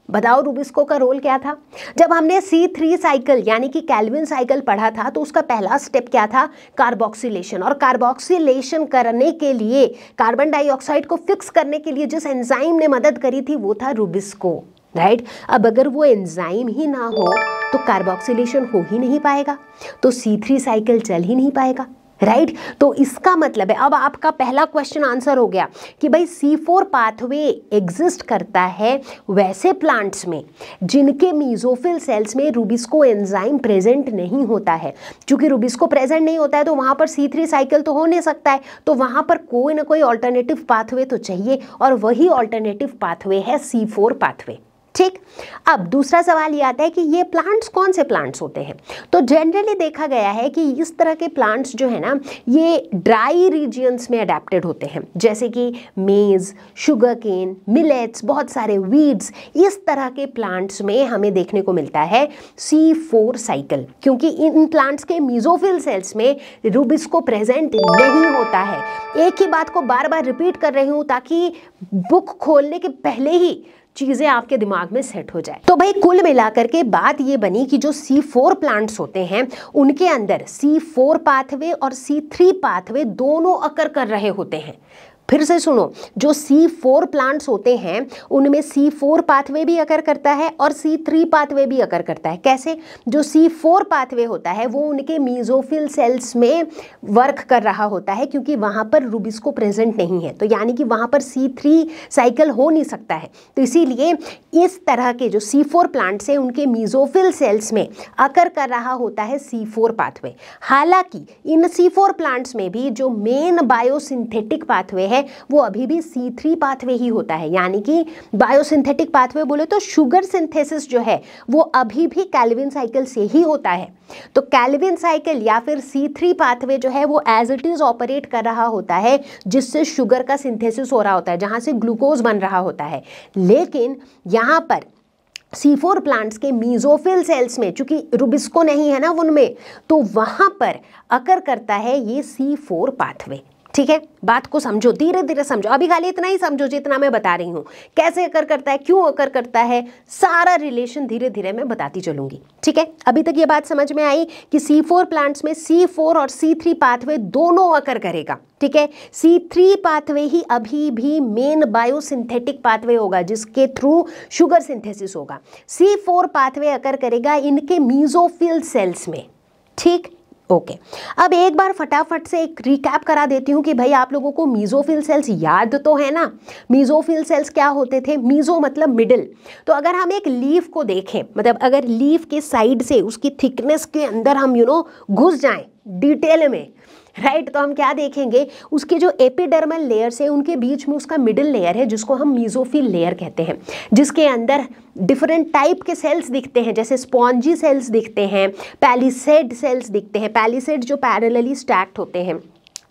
बताओ रूबिस्को का रोल क्या था। जब हमने C3 साइकिल यानी कि कैल्विन साइकिल पढ़ा था तो उसका पहला स्टेप क्या था, कार्बोक्सिलेशन। और कार्बोक्सिलेशन करने के लिए, कार्बन डाइऑक्साइड को फिक्स करने के लिए जिस एंजाइम ने मदद करी थी वो था रूबिस्को, राइट। अब अगर वो एंजाइम ही ना हो तो कार्बोक्सिलेशन हो ही नहीं पाएगा, तो C3 साइकिल चल ही नहीं पाएगा, राइट। तो इसका मतलब है, अब आपका पहला क्वेश्चन आंसर हो गया कि भाई C4 पाथवे एग्जिस्ट करता है वैसे प्लांट्स में जिनके मीजोफिल सेल्स में रूबिस्को एंजाइम प्रेजेंट नहीं होता है। क्योंकि रूबिस्को प्रेजेंट नहीं होता है तो वहाँ पर C3 साइकिल तो हो नहीं सकता है, तो वहाँ पर कोई ना कोई ऑल्टरनेटिव पाथवे तो चाहिए, और वही ऑल्टरनेटिव पाथवे है C4 पाथवे। ठीक, अब दूसरा सवाल ये आता है कि ये प्लांट्स कौन से प्लांट्स होते हैं। तो जनरली देखा गया है कि इस तरह के प्लांट्स जो है ना ये ड्राई रीजियंस में अडेप्टेड होते हैं, जैसे कि मेज, शुगर केन, मिलेट्स, बहुत सारे वीड्स, इस तरह के प्लांट्स में हमें देखने को मिलता है C4 साइकिल, क्योंकि इन प्लांट्स के मीजोफिल सेल्स में रूबिस्को प्रेजेंट नहीं होता है। एक ही बात को बार बार रिपीट कर रही हूँ ताकि बुक खोलने के पहले ही चीजें आपके दिमाग में सेट हो जाए। तो भाई कुल मिलाकर के बात ये बनी कि जो C4 प्लांट्स होते हैं उनके अंदर C4 पाथवे और C3 पाथवे दोनों अकर कर रहे होते हैं। फिर से सुनो, जो C4 प्लांट्स होते हैं उनमें C4 पाथवे भी अकर करता है और C3 पाथवे भी अकर करता है। कैसे? जो C4 पाथवे होता है वो उनके मीजोफिल सेल्स में वर्क कर रहा होता है क्योंकि वहाँ पर रूबिस्को प्रेजेंट नहीं है, तो यानी कि वहाँ पर C3 साइकिल हो नहीं सकता है। तो इसीलिए इस तरह के जो C4 प्लांट्स हैं उनके मीजोफिल सेल्स में अकर कर रहा होता है C4 पाथवे। हालांकि इन C4 प्लांट्स में भी जो मेन बायोसिंथेटिक पाथवे है वो अभी भी C3 पाथवे ही होता है, यानी कि बायोसिंथेटिक पाथवे बोले तो शुगर सिंथेसिस जो है वो अभी भी कैल्विन साइकिल से ही होता है। तो कैल्विन साइकिल या फिर C3 पाथवे जो है वो एज इट इज ऑपरेट कर रहा होता है जिससे शुगर का सिंथेसिस हो रहा होता है, जहां से ग्लूकोज बन रहा होता है। लेकिन यहाँ पर C4 प्लांट्स के मीजोफिल सेल्स में चूंकि रूबिस्को नहीं है ना उनमें, तो वहां पर अकर करता है ये C4 पाथवे। ठीक है, बात को समझो, धीरे धीरे समझो, अभी खाली इतना ही समझो जितना मैं बता रही हूँ। कैसे अकर करता है, क्यों अकर करता है, सारा रिलेशन धीरे धीरे मैं बताती चलूंगी। ठीक है, अभी तक ये बात समझ में आई कि C4 प्लांट्स में C4 और C3 पाथवे दोनों अकर करेगा। ठीक है, C3 पाथवे ही अभी भी मेन बायोसिंथेटिक पाथवे होगा जिसके थ्रू शुगर सिंथेसिस होगा। C4 पाथवे अकर करेगा इनके मीजोफिल सेल्स में। ठीक, ओके। अब एक बार फटाफट से एक रिकैप करा देती हूँ कि भाई आप लोगों को मीजोफिल सेल्स याद तो है ना। मीजोफिल सेल्स क्या होते थे, मीजो मतलब मिडिल। तो अगर हम एक लीफ को देखें, मतलब अगर लीफ के साइड से उसकी थिकनेस के अंदर हम घुस जाएं डिटेल में, राइट। तो हम क्या देखेंगे, उसके जो एपिडर्मल लेयर्स है उनके बीच में उसका मिडिल लेयर है जिसको हम मीजोफिल लेयर कहते हैं, जिसके अंदर डिफरेंट टाइप के सेल्स दिखते हैं, जैसे स्पॉन्जी सेल्स दिखते हैं, पैलिसेड सेल्स दिखते हैं, पैलिसेड जो पैरेलली स्टैक्ड होते हैं,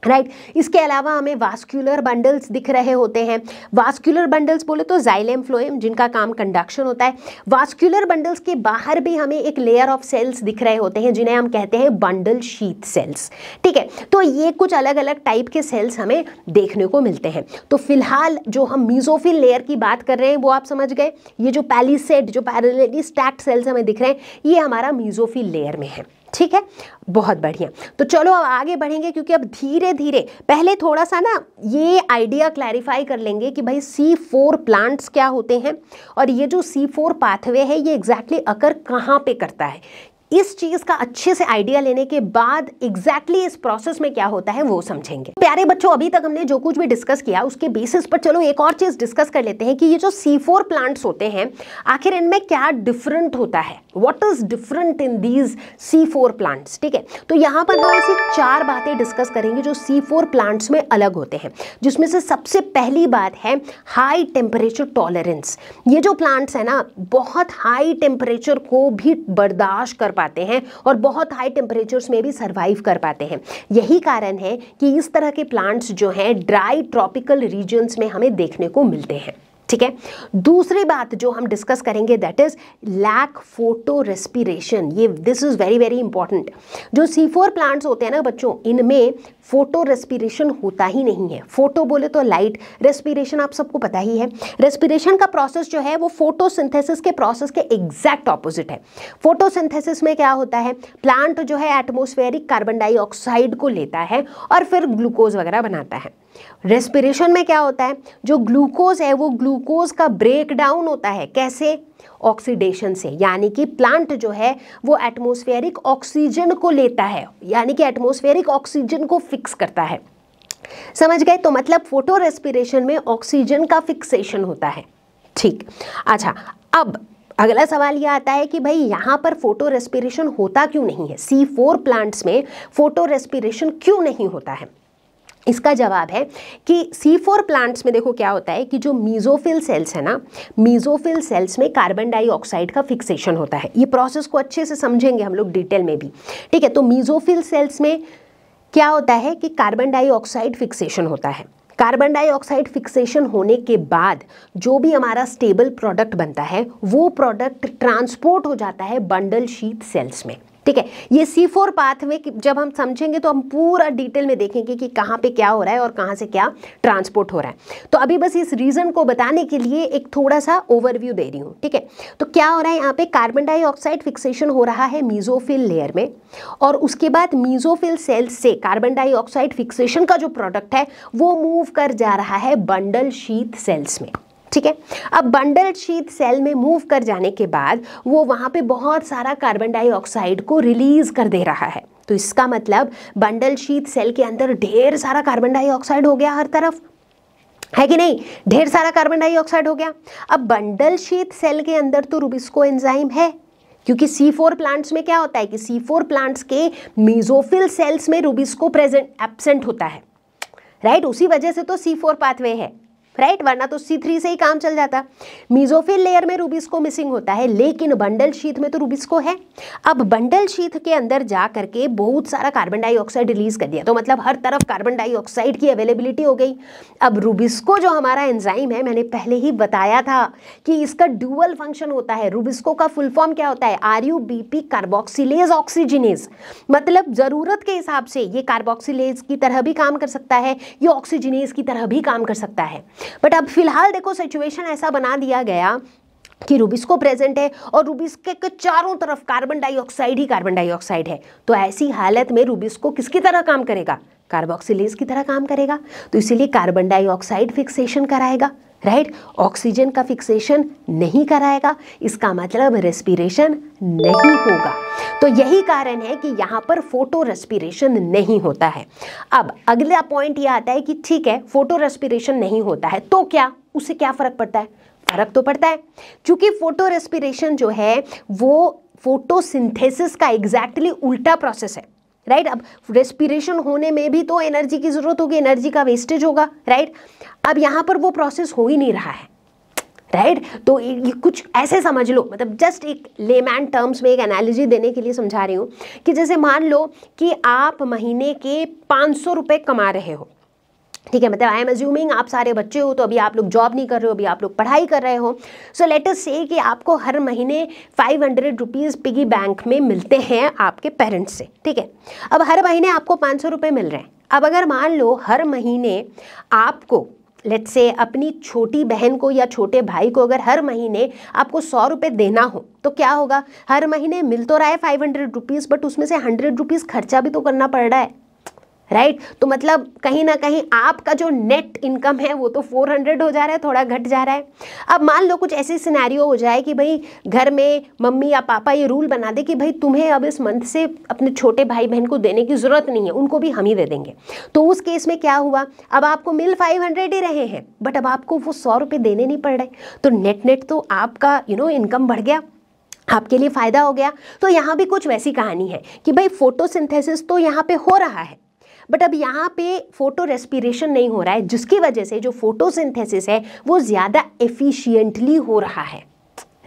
राइट। इसके अलावा हमें वास्कुलर बंडल्स दिख रहे होते हैं। वास्कुलर बंडल्स बोले तो जाइलम फ्लोएम, जिनका काम कंडक्शन होता है। वास्कुलर बंडल्स के बाहर भी हमें एक लेयर ऑफ सेल्स दिख रहे होते हैं जिन्हें हम कहते हैं बंडल शीथ सेल्स, ठीक है। तो ये कुछ अलग अलग टाइप के सेल्स हमें देखने को मिलते हैं। तो फिलहाल जो हम मीजोफिल लेयर की बात कर रहे हैं वो आप समझ गए। ये जो पैलिसेड जो पैरेलली स्टैक्ड सेल्स हमें दिख रहे हैं ये हमारा मीजोफिल लेयर में है, ठीक है। बहुत बढ़िया। तो चलो अब आगे बढ़ेंगे, क्योंकि अब धीरे धीरे पहले थोड़ा सा ना ये आइडिया क्लैरिफाई कर लेंगे कि भाई C4 प्लांट्स क्या होते हैं और ये जो C4 पाथवे है ये एग्जैक्टली अकर कहाँ पे करता है। इस चीज का अच्छे से आइडिया लेने के बाद एग्जैक्टली इस प्रोसेस में क्या होता है वो समझेंगे। प्यारे बच्चों, अभी तक हमने जो कुछ भी डिस्कस किया उसके बेसिस पर चलो एक और चीज डिस्कस कर लेते हैं कि ये जो C4 प्लांट्स होते हैं आखिर इनमें क्या डिफरेंट होता है, what is different in these C4 plants, ठीक है। तो यहाँ पर हम ऐसी 4 बातें डिस्कस करेंगे जो C4 प्लांट्स में अलग होते हैं, जिसमें से सबसे पहली बात है हाई टेम्परेचर टॉलरेंस। ये जो प्लांट्स है ना बहुत हाई टेम्परेचर को भी बर्दाश्त कर पाते हैं और बहुत हाई टेम्परेचर्स में भी सरवाइव कर पाते हैं। यही कारण है कि इस तरह के प्लांट्स जो हैं ड्राई ट्रॉपिकल रीजन्स में हमें देखने को मिलते हैं, ठीक है। दूसरी बात जो हम डिस्कस करेंगे that is lack photorespiration. ये this is very very important. जो C4 प्लांट्स होते हैं ना बच्चों, इनमें फोटो रेस्पिरेशन होता ही नहीं है। फोटो बोले तो लाइट, रेस्पिरेशन आप सबको पता ही है। रेस्पिरेशन का प्रोसेस जो है वो फोटोसिंथेसिस के प्रोसेस के एग्जैक्ट ऑपोजिट है। फोटोसिंथेसिस में क्या होता है, प्लांट जो है एटमॉस्फेरिक कार्बन डाइऑक्साइड को लेता है और फिर ग्लूकोज वगैरह बनाता है। रेस्पिरेशन में क्या होता है, जो ग्लूकोज है वो ग्लूकोज का ब्रेक डाउन होता है, कैसे, ऑक्सीडेशन से। यानी कि प्लांट जो है वो एटमॉस्फेरिक ऑक्सीजन को लेता है, यानी कि एटमॉस्फेरिक ऑक्सीजन को फिक्स करता है, समझ गए। तो मतलब फोटो रेस्पिरेशन में ऑक्सीजन का फिक्सेशन होता है, ठीक। अच्छा, अब अगला सवाल यह आता है कि भाई यहाँ पर फोटो रेस्पिरेशन होता क्यों नहीं है, C4 प्लांट्स में फोटो रेस्पिरेशन क्यों नहीं होता है। इसका जवाब है कि C4 प्लांट्स में देखो क्या होता है कि जो मीजोफिल सेल्स है ना, मीजोफिल सेल्स में कार्बन डाइऑक्साइड का फिक्सेशन होता है। ये प्रोसेस को अच्छे से समझेंगे हम लोग डिटेल में भी, ठीक है। तो मीजोफिल सेल्स में क्या होता है कि कार्बन डाइऑक्साइड फिक्सेशन होता है। कार्बन डाइऑक्साइड फिक्सेशन होने के बाद जो भी हमारा स्टेबल प्रोडक्ट बनता है वो प्रोडक्ट ट्रांसपोर्ट हो जाता है बंडल शीथ सेल्स में, ठीक है। ये C4 पाथवे जब हम समझेंगे तो हम पूरा डिटेल में देखेंगे कि कहाँ पे क्या हो रहा है और कहाँ से क्या ट्रांसपोर्ट हो रहा है। तो अभी बस इस रीजन को बताने के लिए एक थोड़ा सा ओवरव्यू दे रही हूँ, ठीक है। तो क्या हो रहा है यहाँ पे, कार्बन डाइऑक्साइड फिक्सेशन हो रहा है मीजोफिल लेयर में और उसके बाद मीजोफिल सेल्स से कार्बन डाइऑक्साइड फिक्सेशन का जो प्रोडक्ट है वो मूव कर जा रहा है बंडल शीथ सेल्स में, ठीक है। अब बंडल शीथ सेल में मूव कर जाने के बाद वो वहां पे बहुत सारा कार्बन डाइऑक्साइड को रिलीज कर दे रहा है। तो इसका मतलब बंडल शीथ सेल के अंदर ढेर सारा कार्बन डाइऑक्साइड हो गया हर तरफ, है कि नहीं, ढेर सारा कार्बन डाइऑक्साइड हो गया। अब बंडल शीथ सेल के अंदर तो रुबिस्को एंजाइम है, क्योंकि C4 प्लांट्स में क्या होता है कि C4 प्लांट्स के मीजोफिल सेल्स में रुबिस्को प्रेजेंट एब्सेंट होता है, राइट। उसी वजह से तो C4 पाथवे है, राइट, वरना तो C3 से ही काम चल जाता। मीजोफिल लेयर में रुबिस्को मिसिंग होता है लेकिन बंडल शीथ में तो रुबिस्को है। अब बंडल शीथ के अंदर जा करके बहुत सारा कार्बन डाइऑक्साइड रिलीज कर दिया, तो मतलब हर तरफ कार्बन डाइऑक्साइड की अवेलेबिलिटी हो गई। अब रुबिस्को जो हमारा एंजाइम है, मैंने पहले ही बताया था कि इसका ड्यूअल फंक्शन होता है। रुबिस्को का फुल फॉर्म क्या होता है, RUBP कार्बोक्सिलेज ऑक्सीजिनेज। मतलब जरूरत के हिसाब से ये कार्बोक्सिलेज की तरह भी काम कर सकता है, ये ऑक्सीजिनेज की तरह भी काम कर सकता है। बट अब फिलहाल देखो सिचुएशन ऐसा बना दिया गया कि रुबिस्को प्रेजेंट है और रुबिस्को के चारों तरफ कार्बन डाइऑक्साइड ही कार्बन डाइऑक्साइड है। तो ऐसी हालत में रुबिस्को किसकी तरह काम करेगा, कार्बोक्सिलेज की तरह काम करेगा। तो इसीलिए कार्बन डाइऑक्साइड फिक्सेशन कराएगा, राइट, ऑक्सीजन का फिक्सेशन नहीं कराएगा। इसका मतलब रेस्पिरेशन नहीं होगा। तो यही कारण है कि यहाँ पर फोटो रेस्पिरेशन नहीं होता है। अब अगला पॉइंट ये आता है कि ठीक है फोटो रेस्पिरेशन नहीं होता है तो क्या, उससे क्या फर्क पड़ता है, फर्क तो पड़ता है, क्योंकि फोटो रेस्पिरेशन जो है वो फोटोसिंथेसिस का एग्जैक्टली उल्टा प्रोसेस है। राइट। अब रेस्पिरेशन होने में भी तो एनर्जी की जरूरत होगी, एनर्जी का वेस्टेज होगा, राइट। अब यहाँ पर वो प्रोसेस हो ही नहीं रहा है, राइट। तो ये कुछ ऐसे समझ लो, मतलब जस्ट एक लेमैन टर्म्स में एक एनालॉजी देने के लिए समझा रही हूँ कि जैसे मान लो कि आप महीने के 500 रुपये कमा रहे हो, ठीक है, मतलब आई एम अज्यूमिंग आप सारे बच्चे हो, तो अभी आप लोग जॉब नहीं कर रहे हो, अभी आप लोग पढ़ाई कर रहे हो। सो लेट अस से कि आपको हर महीने 500 रुपीज़ पिगी बैंक में मिलते हैं आपके पेरेंट्स से, ठीक है। अब हर महीने आपको 500 रुपये मिल रहे हैं। अब अगर मान लो हर महीने आपको लेट्स से अपनी छोटी बहन को या छोटे भाई को अगर हर महीने आपको 100 रुपये देना हो, तो क्या होगा, हर महीने मिल तो रहा है 500 रुपीज़, बट उसमें से 100 रुपीज़ खर्चा भी तो करना पड़ रहा है, राइट। तो मतलब कहीं ना कहीं आपका जो नेट इनकम है वो तो 400 हो जा रहा है, थोड़ा घट जा रहा है। अब मान लो कुछ ऐसी सिनेरियो हो जाए कि भाई घर में मम्मी या पापा ये रूल बना दे कि भाई तुम्हें अब इस मंथ से अपने छोटे भाई बहन को देने की ज़रूरत नहीं है, उनको भी हम ही दे देंगे। तो उस केस में क्या हुआ, अब आपको मिल 500 ही रहे हैं, बट अब आपको वो 100 रुपये देने नहीं पड़ रहे, तो नेट तो आपका इनकम बढ़ गया, आपके लिए फ़ायदा हो गया। तो यहाँ भी कुछ वैसी कहानी है कि भाई फोटोसिंथेसिस तो यहाँ पे हो रहा है, बट अब यहाँ पे फोटो रेस्पिरेशन नहीं हो रहा है, जिसकी वजह से जो फोटोसिंथेसिस है वो ज़्यादा एफिशिएंटली हो रहा है,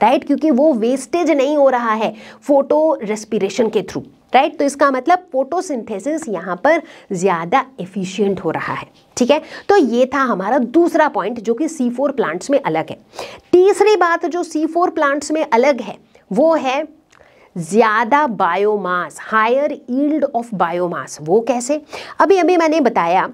राइट, क्योंकि वो वेस्टेज नहीं हो रहा है फोटो रेस्पिरेशन के थ्रू, राइट। तो इसका मतलब फोटोसिंथेसिस यहाँ पर ज़्यादा एफिशिएंट हो रहा है, ठीक है। तो ये था हमारा दूसरा पॉइंट जो कि C4 प्लांट्स में अलग है। तीसरी बात जो C4 प्लांट्स में अलग है वो है ज़्यादा biomass, higher yield of biomass. वो कैसे, अभी मैंने बताया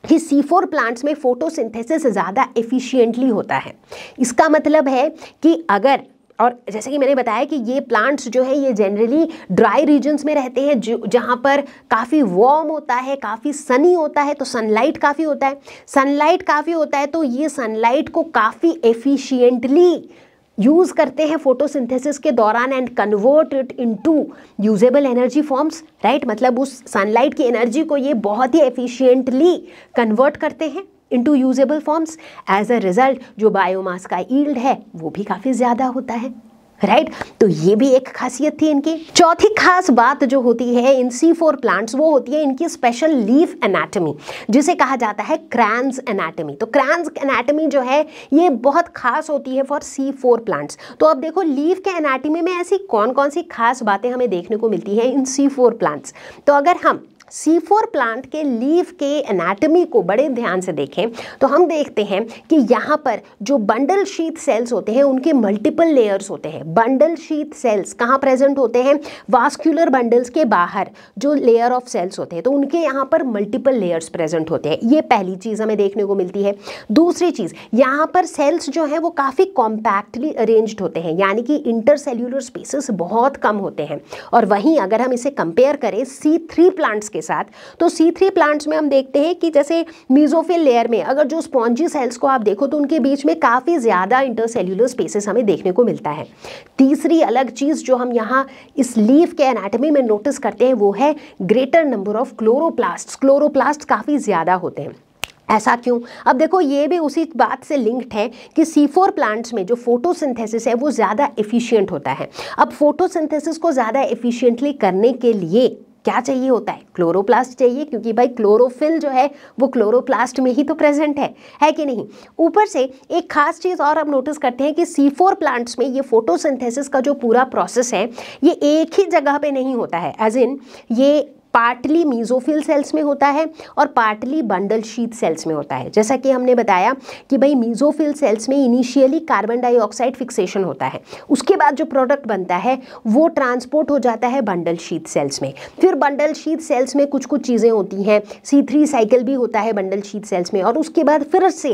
कि C4 प्लांट्स में फोटोसिंथेसिस ज़्यादा एफिशिएंटली होता है। इसका मतलब है कि अगर, और जैसे कि मैंने बताया कि ये प्लांट्स जो है ये जनरली ड्राई रीजन्स में रहते हैं, जो जहाँ पर काफ़ी वार्म होता है, काफ़ी सनी होता है, तो सनलाइट काफ़ी होता है, सनलाइट काफ़ी होता है, तो ये सनलाइट को काफ़ी एफिशिएंटली यूज़ करते हैं फोटोसिंथेसिस के दौरान and convert it into usable energy forms, right. मतलब उस सनलाइट की एनर्जी को ये बहुत ही एफिशिएंटली कन्वर्ट करते हैं into usable forms. As a result जो बायोमास का यील्ड है वो भी काफ़ी ज़्यादा होता है, राइट। तो ये भी एक खासियत थी इनकी। चौथी खास बात जो होती है इन C4 प्लांट्स वो होती है इनकी स्पेशल लीफ एनाटॉमी, जिसे कहा जाता है क्रैन्स एनाटॉमी। तो क्रैन्स एनाटॉमी जो है ये बहुत खास होती है फॉर C4 प्लांट्स। तो अब देखो लीफ के एनाटॉमी में ऐसी कौन कौन सी खास बातें हमें देखने को मिलती है इन C4 प्लांट्स। तो अगर हम C4 प्लांट के लीफ के एनाटॉमी को बड़े ध्यान से देखें तो हम देखते हैं कि यहाँ पर जो बंडल शीथ सेल्स होते हैं उनके मल्टीपल लेयर्स होते हैं। बंडल शीथ सेल्स कहाँ प्रेजेंट होते हैं, वास्कुलर बंडल्स के बाहर जो लेयर ऑफ सेल्स होते हैं, तो उनके यहाँ पर मल्टीपल लेयर्स प्रेजेंट होते हैं। ये पहली चीज़ हमें देखने को मिलती है। दूसरी चीज़, यहाँ पर सेल्स जो है वो काफ़ी कॉम्पैक्टली अरेंज्ड होते हैं, यानी कि इंटरसेल्यूलर स्पेसेस बहुत कम होते हैं। और वहीं अगर हम इसे कंपेयर करें C3 प्लांट्स के साथ, तो C3 प्लांट्स में हम देखते हैं कि जैसे मीजोफिल लेयर में अगर जो स्पॉन्जी सेल्स को आप देखो तो उनके बीच में काफ़ी ज़्यादा इंटरसेल्यूलर स्पेसेस हमें देखने को मिलता है। तीसरी अलग चीज़ जो हम यहाँ इस लीफ के एनाटॉमी में नोटिस करते हैं वो है greater number of chloroplast. Chloroplast काफ़ी ज़्यादा होते हैं। ऐसा क्यों? अब देखो ये भी उसी बात से लिंक्ड है कि C4 प्लांट्स में जो फोटोसिंथेसिस है वो ज़्यादा एफिशिएंट होता है। अब फोटोसिंथेसिस को ज़्यादा एफिशिएंटली करने के लिए क्या चाहिए होता है, क्लोरोप्लास्ट चाहिए, क्योंकि भाई क्लोरोफिल जो है वो क्लोरोप्लास्ट में ही तो प्रेजेंट है कि नहीं। ऊपर से एक खास चीज़ और हम नोटिस करते हैं कि C4 प्लांट्स में ये फोटोसिंथेसिस का जो पूरा प्रोसेस है ये एक ही जगह पे नहीं होता है, एज इन ये पार्टली मीजोफिल सेल्स में होता है और पार्टली बंडल शीथ सेल्स में होता है। जैसा कि हमने बताया कि भाई मीजोफिल सेल्स में इनिशियली कार्बन डाइऑक्साइड फिक्सेशन होता है, उसके बाद जो प्रोडक्ट बनता है वो ट्रांसपोर्ट हो जाता है बंडल शीथ सेल्स में। फिर बंडल शीथ सेल्स में कुछ कुछ चीज़ें होती हैं, C3 साइकिल भी होता है बंडल शीथ सेल्स में, और उसके बाद फिर से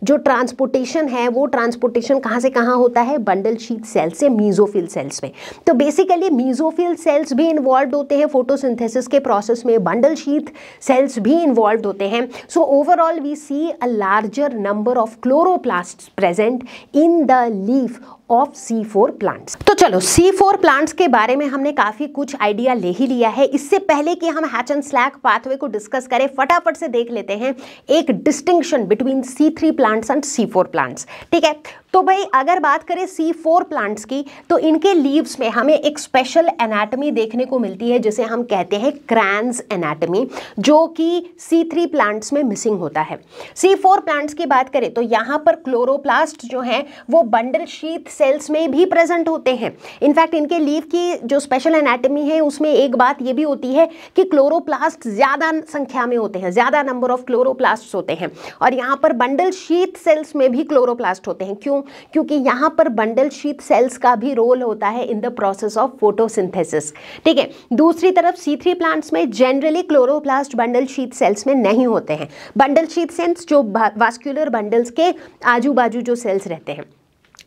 जो ट्रांसपोर्टेशन है वो ट्रांसपोर्टेशन कहाँ से कहाँ होता है, बंडल शीथ सेल्स से मीजोफिल सेल्स में। तो बेसिकली मीजोफिल सेल्स भी इन्वॉल्व होते हैं फोटोसिंथेसिस के प्रोसेस में, बंडल शीथ सेल्स भी इन्वॉल्व होते हैं। So overall we see a larger number of chloroplasts present in the leaf of C4 plants. तो चलो C4 प्लांट्स के बारे में हमने काफी कुछ आइडिया ले ही लिया है। इससे पहले कि हम हैच एंड स्लैक पाथवे को डिस्कस करें, फटाफट से देख लेते हैं एक distinction between C3 plants and C4 plants. ठीक है, तो भाई अगर बात करें C4 प्लांट्स की, तो इनके लीव्स में हमें एक स्पेशल एनाटॉमी देखने को मिलती है जिसे हम कहते हैं क्रैन्स एनाटॉमी, जो कि C3 प्लांट्स में मिसिंग होता है। C4 प्लांट्स की बात करें तो यहाँ पर क्लोरोप्लास्ट जो है वो बंडल शीथ सेल्स में भी प्रेजेंट होते हैं। इनफैक्ट इनके लीव की जो स्पेशल एनाटॉमी है उसमें एक बात ये भी होती है कि क्लोरोप्लास्ट ज़्यादा संख्या में होते हैं, ज़्यादा नंबर ऑफ क्लोरोप्लास्ट होते हैं, और यहाँ पर बंडल शीथ सेल्स में भी क्लोरोप्लास्ट होते हैं। क्यों? क्योंकि यहाँ पर बंडल शीथ सेल्स का भी रोल होता है in the process of photosynthesis. ठीक है, दूसरी तरफ C3 प्लांट्स में generally chloroplast bundle sheath sales में नहीं होते हैं। बंडल शीथ सेल्स जो वास्कुलर बंडल्स के आजू बाजू जो सेल्स रहते हैं।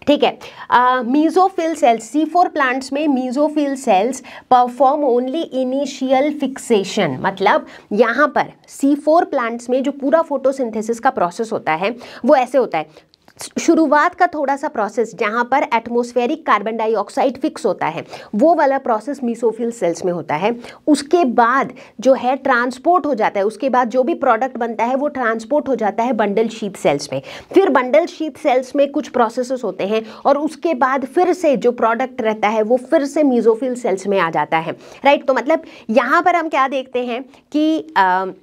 ठीक है, मीजोफिल सेल्स, C4 प्लांट्स में mesophyll cells perform only initial fixation. मतलब यहाँ पर C4 प्लांट्स में जो पूरा फोटोसिंथेसिस का प्रोसेस होता है वो ऐसे होता है। शुरुआत का थोड़ा सा प्रोसेस जहाँ पर एटमॉस्फेरिक कार्बन डाइऑक्साइड फिक्स होता है, वो वाला प्रोसेस मीसोफिल सेल्स में होता है। उसके बाद जो है ट्रांसपोर्ट हो जाता है, उसके बाद जो भी प्रोडक्ट बनता है वो ट्रांसपोर्ट हो जाता है बंडल शीथ सेल्स में। फिर बंडल शीथ सेल्स में कुछ प्रोसेसेस होते हैं और उसके बाद फिर से जो प्रोडक्ट रहता है वो फिर से मीसोफिल सेल्स में आ जाता है। राइट, तो मतलब यहाँ पर हम क्या देखते हैं कि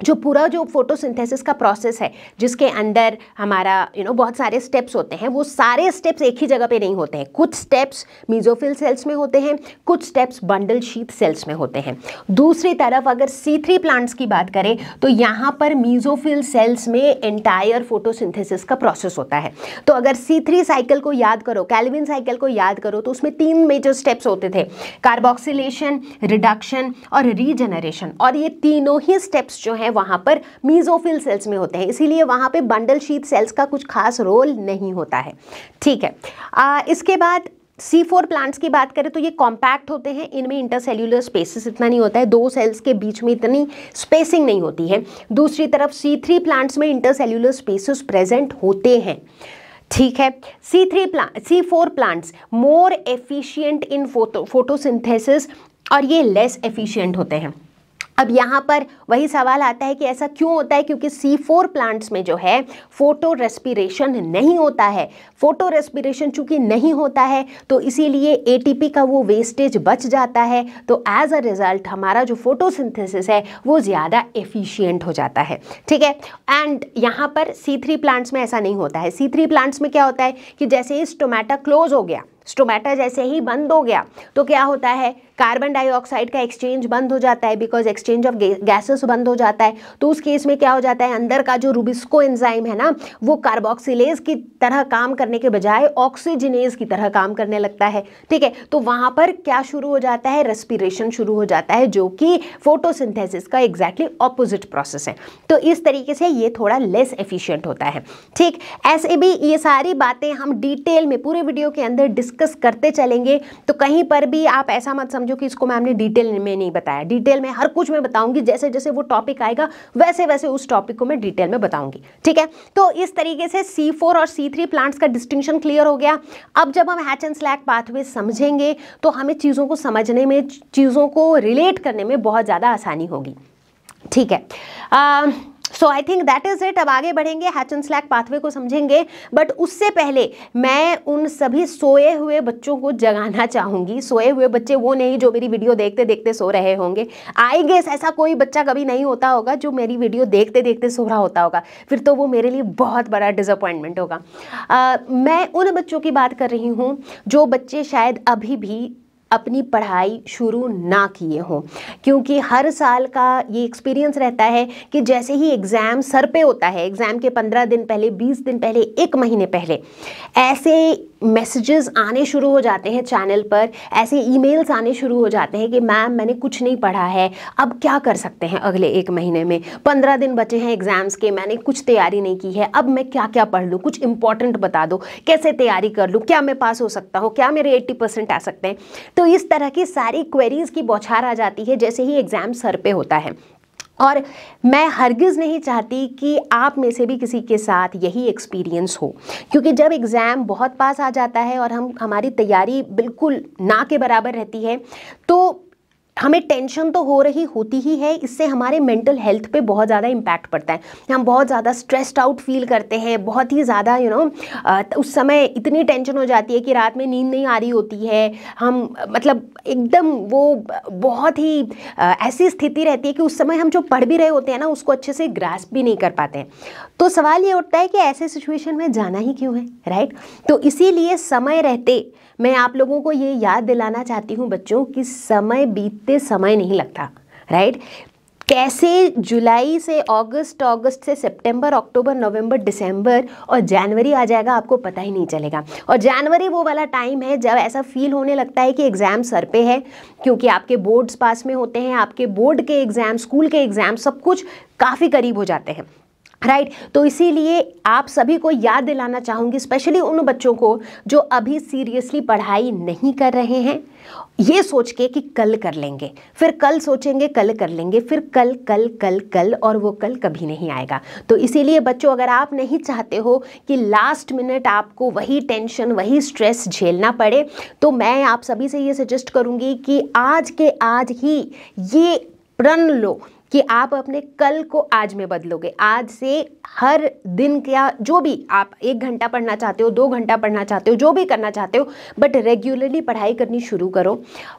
जो पूरा जो फोटोसिंथेसिस का प्रोसेस है जिसके अंदर हमारा बहुत सारे स्टेप्स होते हैं, वो सारे स्टेप्स एक ही जगह पे नहीं होते हैं। कुछ स्टेप्स मीजोफिल सेल्स में होते हैं, कुछ स्टेप्स बंडल शीथ सेल्स में होते हैं। दूसरी तरफ अगर C3 प्लांट्स की बात करें तो यहाँ पर मीजोफिल सेल्स में एंटायर फोटोसिंथेसिस का प्रोसेस होता है। तो अगर C3 साइकिल को याद करो, कैल्विन साइकिल को याद करो, तो उसमें 3 मेजर स्टेप्स होते थे, कार्बोक्सिलेशन, रिडक्शन और रीजेनरेशन, और ये तीनों ही स्टेप्स जो है वहां पर मीजोफिल सेल्स में होते हैं, इसीलिए वहां पे बंडल शीथ सेल्स का कुछ खास रोल नहीं होता है। ठीक है, इसके बाद C4 प्लांट्स की बात करें तो ये कॉम्पैक्ट होते हैं, इनमें इंटरसेल्यूलर स्पेसिस इतना नहीं होता है, 2 सेल्स के बीच में इतनी स्पेसिंग नहीं होती है। दूसरी तरफ C3 प्लांट्स में इंटरसेल्यूलर स्पेसिस प्रेजेंट होते हैं। ठीक है, C4 plants more efficient in photosynthesis और ये लेस एफिशिएंट होते हैं। अब यहाँ पर वही सवाल आता है कि ऐसा क्यों होता है? क्योंकि C4 प्लांट्स में जो है फोटो रेस्पिरेशन नहीं होता है। फोटो रेस्पिरेशन चूंकि नहीं होता है तो इसीलिए ATP का वो वेस्टेज बच जाता है, तो एज अ रिजल्ट हमारा जो फोटोसिंथेसिस है वो ज़्यादा एफिशिएंट हो जाता है। ठीक है, एंड यहाँ पर C3 प्लांट्स में ऐसा नहीं होता है। C3 प्लांट्स में क्या होता है कि जैसे ही स्टोमेटा क्लोज हो गया, स्टोमेटा जैसे ही बंद हो गया तो क्या होता है, कार्बन डाइऑक्साइड का एक्सचेंज बंद हो जाता है, बिकॉज एक्सचेंज ऑफ गैसेस बंद हो जाता है। तो उस केस में क्या हो जाता है, अंदर का जो रुबिस्को एंजाइम है ना, वो कार्बोक्सिलेज की तरह काम करने के बजाय ऑक्सीजनेज की तरह काम करने लगता है। ठीक है, तो वहां पर क्या शुरू हो जाता है, रेस्पिरेशन शुरू हो जाता है, जो कि फोटोसिंथेसिस का एग्जैक्टली ऑपोजिट प्रोसेस है। तो इस तरीके से ये थोड़ा लेस एफिशिएंट होता है। ठीक, ऐसे भी ये सारी बातें हम डिटेल में पूरे वीडियो के अंदर डिस्कस करते चलेंगे, तो कहीं पर भी आप ऐसा मत समझो कि इसको मैंने डिटेल में नहीं बताया। डिटेल में हर कुछ मैं बताऊंगी, जैसे जैसे वो टॉपिक आएगा वैसे वैसे उस टॉपिक को मैं डिटेल में बताऊंगी। ठीक है, तो इस तरीके से C4 और C3 प्लांट्स का डिस्टिंक्शन क्लियर हो गया। अब जब हम हैच एंड स्लैक पाथवे समझेंगे तो हमें चीज़ों को समझने में, चीज़ों को रिलेट करने में बहुत ज़्यादा आसानी होगी। ठीक है, so I think that is it. अब आगे बढ़ेंगे, हैच एंड स्लैक पाथवे को समझेंगे, बट उससे पहले मैं उन सभी सोए हुए बच्चों को जगाना चाहूंगी। सोए हुए बच्चे वो नहीं जो मेरी वीडियो देखते देखते सो रहे होंगे। आई गेस ऐसा कोई बच्चा कभी नहीं होता होगा जो मेरी वीडियो देखते देखते सो रहा होता होगा, फिर तो वो मेरे लिए बहुत बड़ा डिसअपॉइंटमेंट होगा। मैं उन बच्चों की बात कर रही हूँ जो बच्चे शायद अभी भी अपनी पढ़ाई शुरू ना किए हों, क्योंकि हर साल का ये एक्सपीरियंस रहता है कि जैसे ही एग्ज़ाम सर पे होता है, एग्ज़ाम के 15 दिन पहले, 20 दिन पहले, 1 महीने पहले ऐसे मैसेजेस आने शुरू हो जाते हैं चैनल पर, ऐसे ईमेल्स आने शुरू हो जाते हैं कि मैम मैंने कुछ नहीं पढ़ा है, अब क्या कर सकते हैं अगले 1 महीने में, 15 दिन बचे हैं एग्ज़ाम्स के, मैंने कुछ तैयारी नहीं की है, अब मैं क्या क्या पढ़ लूँ, कुछ इंपॉर्टेंट बता दो, कैसे तैयारी कर लूँ, क्या मैं पास हो सकता हूँ, क्या मेरे 80% आ सकते हैं। तो इस तरह की सारी क्वेरीज की बौछार आ जाती है जैसे ही एग्ज़ाम सर पे होता है। और मैं हरगिज़ नहीं चाहती कि आप में से भी किसी के साथ यही एक्सपीरियंस हो, क्योंकि जब एग्ज़ाम बहुत पास आ जाता है और हमारी तैयारी बिल्कुल ना के बराबर रहती है तो हमें टेंशन तो हो रही होती ही है, इससे हमारे मेंटल हेल्थ पे बहुत ज़्यादा इम्पैक्ट पड़ता है। हम बहुत ज़्यादा स्ट्रेस्ड आउट फील करते हैं, बहुत ही ज़्यादा उस समय इतनी टेंशन हो जाती है कि रात में नींद नहीं आ रही होती है। हम मतलब एकदम वो बहुत ही ऐसी स्थिति रहती है कि उस समय हम जो पढ़ भी रहे होते हैं ना उसको अच्छे से ग्रास्प भी नहीं कर पाते हैं। तो सवाल ये उठता है कि ऐसे सिचुएशन में जाना ही क्यों है, राइट। तो इसीलिए समय रहते मैं आप लोगों को ये याद दिलाना चाहती हूँ बच्चों कि समय बीतते समय नहीं लगता, राइट। कैसे जुलाई से अगस्त, अगस्त से सितंबर, अक्टूबर, नवंबर, दिसंबर और जनवरी आ जाएगा आपको पता ही नहीं चलेगा। और जनवरी वो वाला टाइम है जब ऐसा फील होने लगता है कि एग्ज़ाम सर पे है, क्योंकि आपके बोर्ड्स पास में होते हैं, आपके बोर्ड के एग्ज़ाम, स्कूल के एग्ज़ाम सब कुछ काफ़ी करीब हो जाते हैं, राइट। तो इसीलिए आप सभी को याद दिलाना चाहूँगी, स्पेशली उन बच्चों को जो अभी सीरियसली पढ़ाई नहीं कर रहे हैं, ये सोच के कि कल कर लेंगे, फिर कल सोचेंगे कल कर लेंगे, फिर कल कल कल कल, और वो कल कभी नहीं आएगा। तो इसीलिए बच्चों अगर आप नहीं चाहते हो कि लास्ट मिनट आपको वही टेंशन, वही स्ट्रेस झेलना पड़े, तो मैं आप सभी से ये सजेस्ट करूँगी कि आज के आज ही ये प्रण लो कि आप अपने कल को आज में बदलोगे। आज से हर दिन क्या जो भी आप 1 घंटा पढ़ना चाहते हो, 2 घंटा पढ़ना चाहते हो, जो भी करना चाहते हो, बट रेगुलरली पढ़ाई करनी शुरू करो।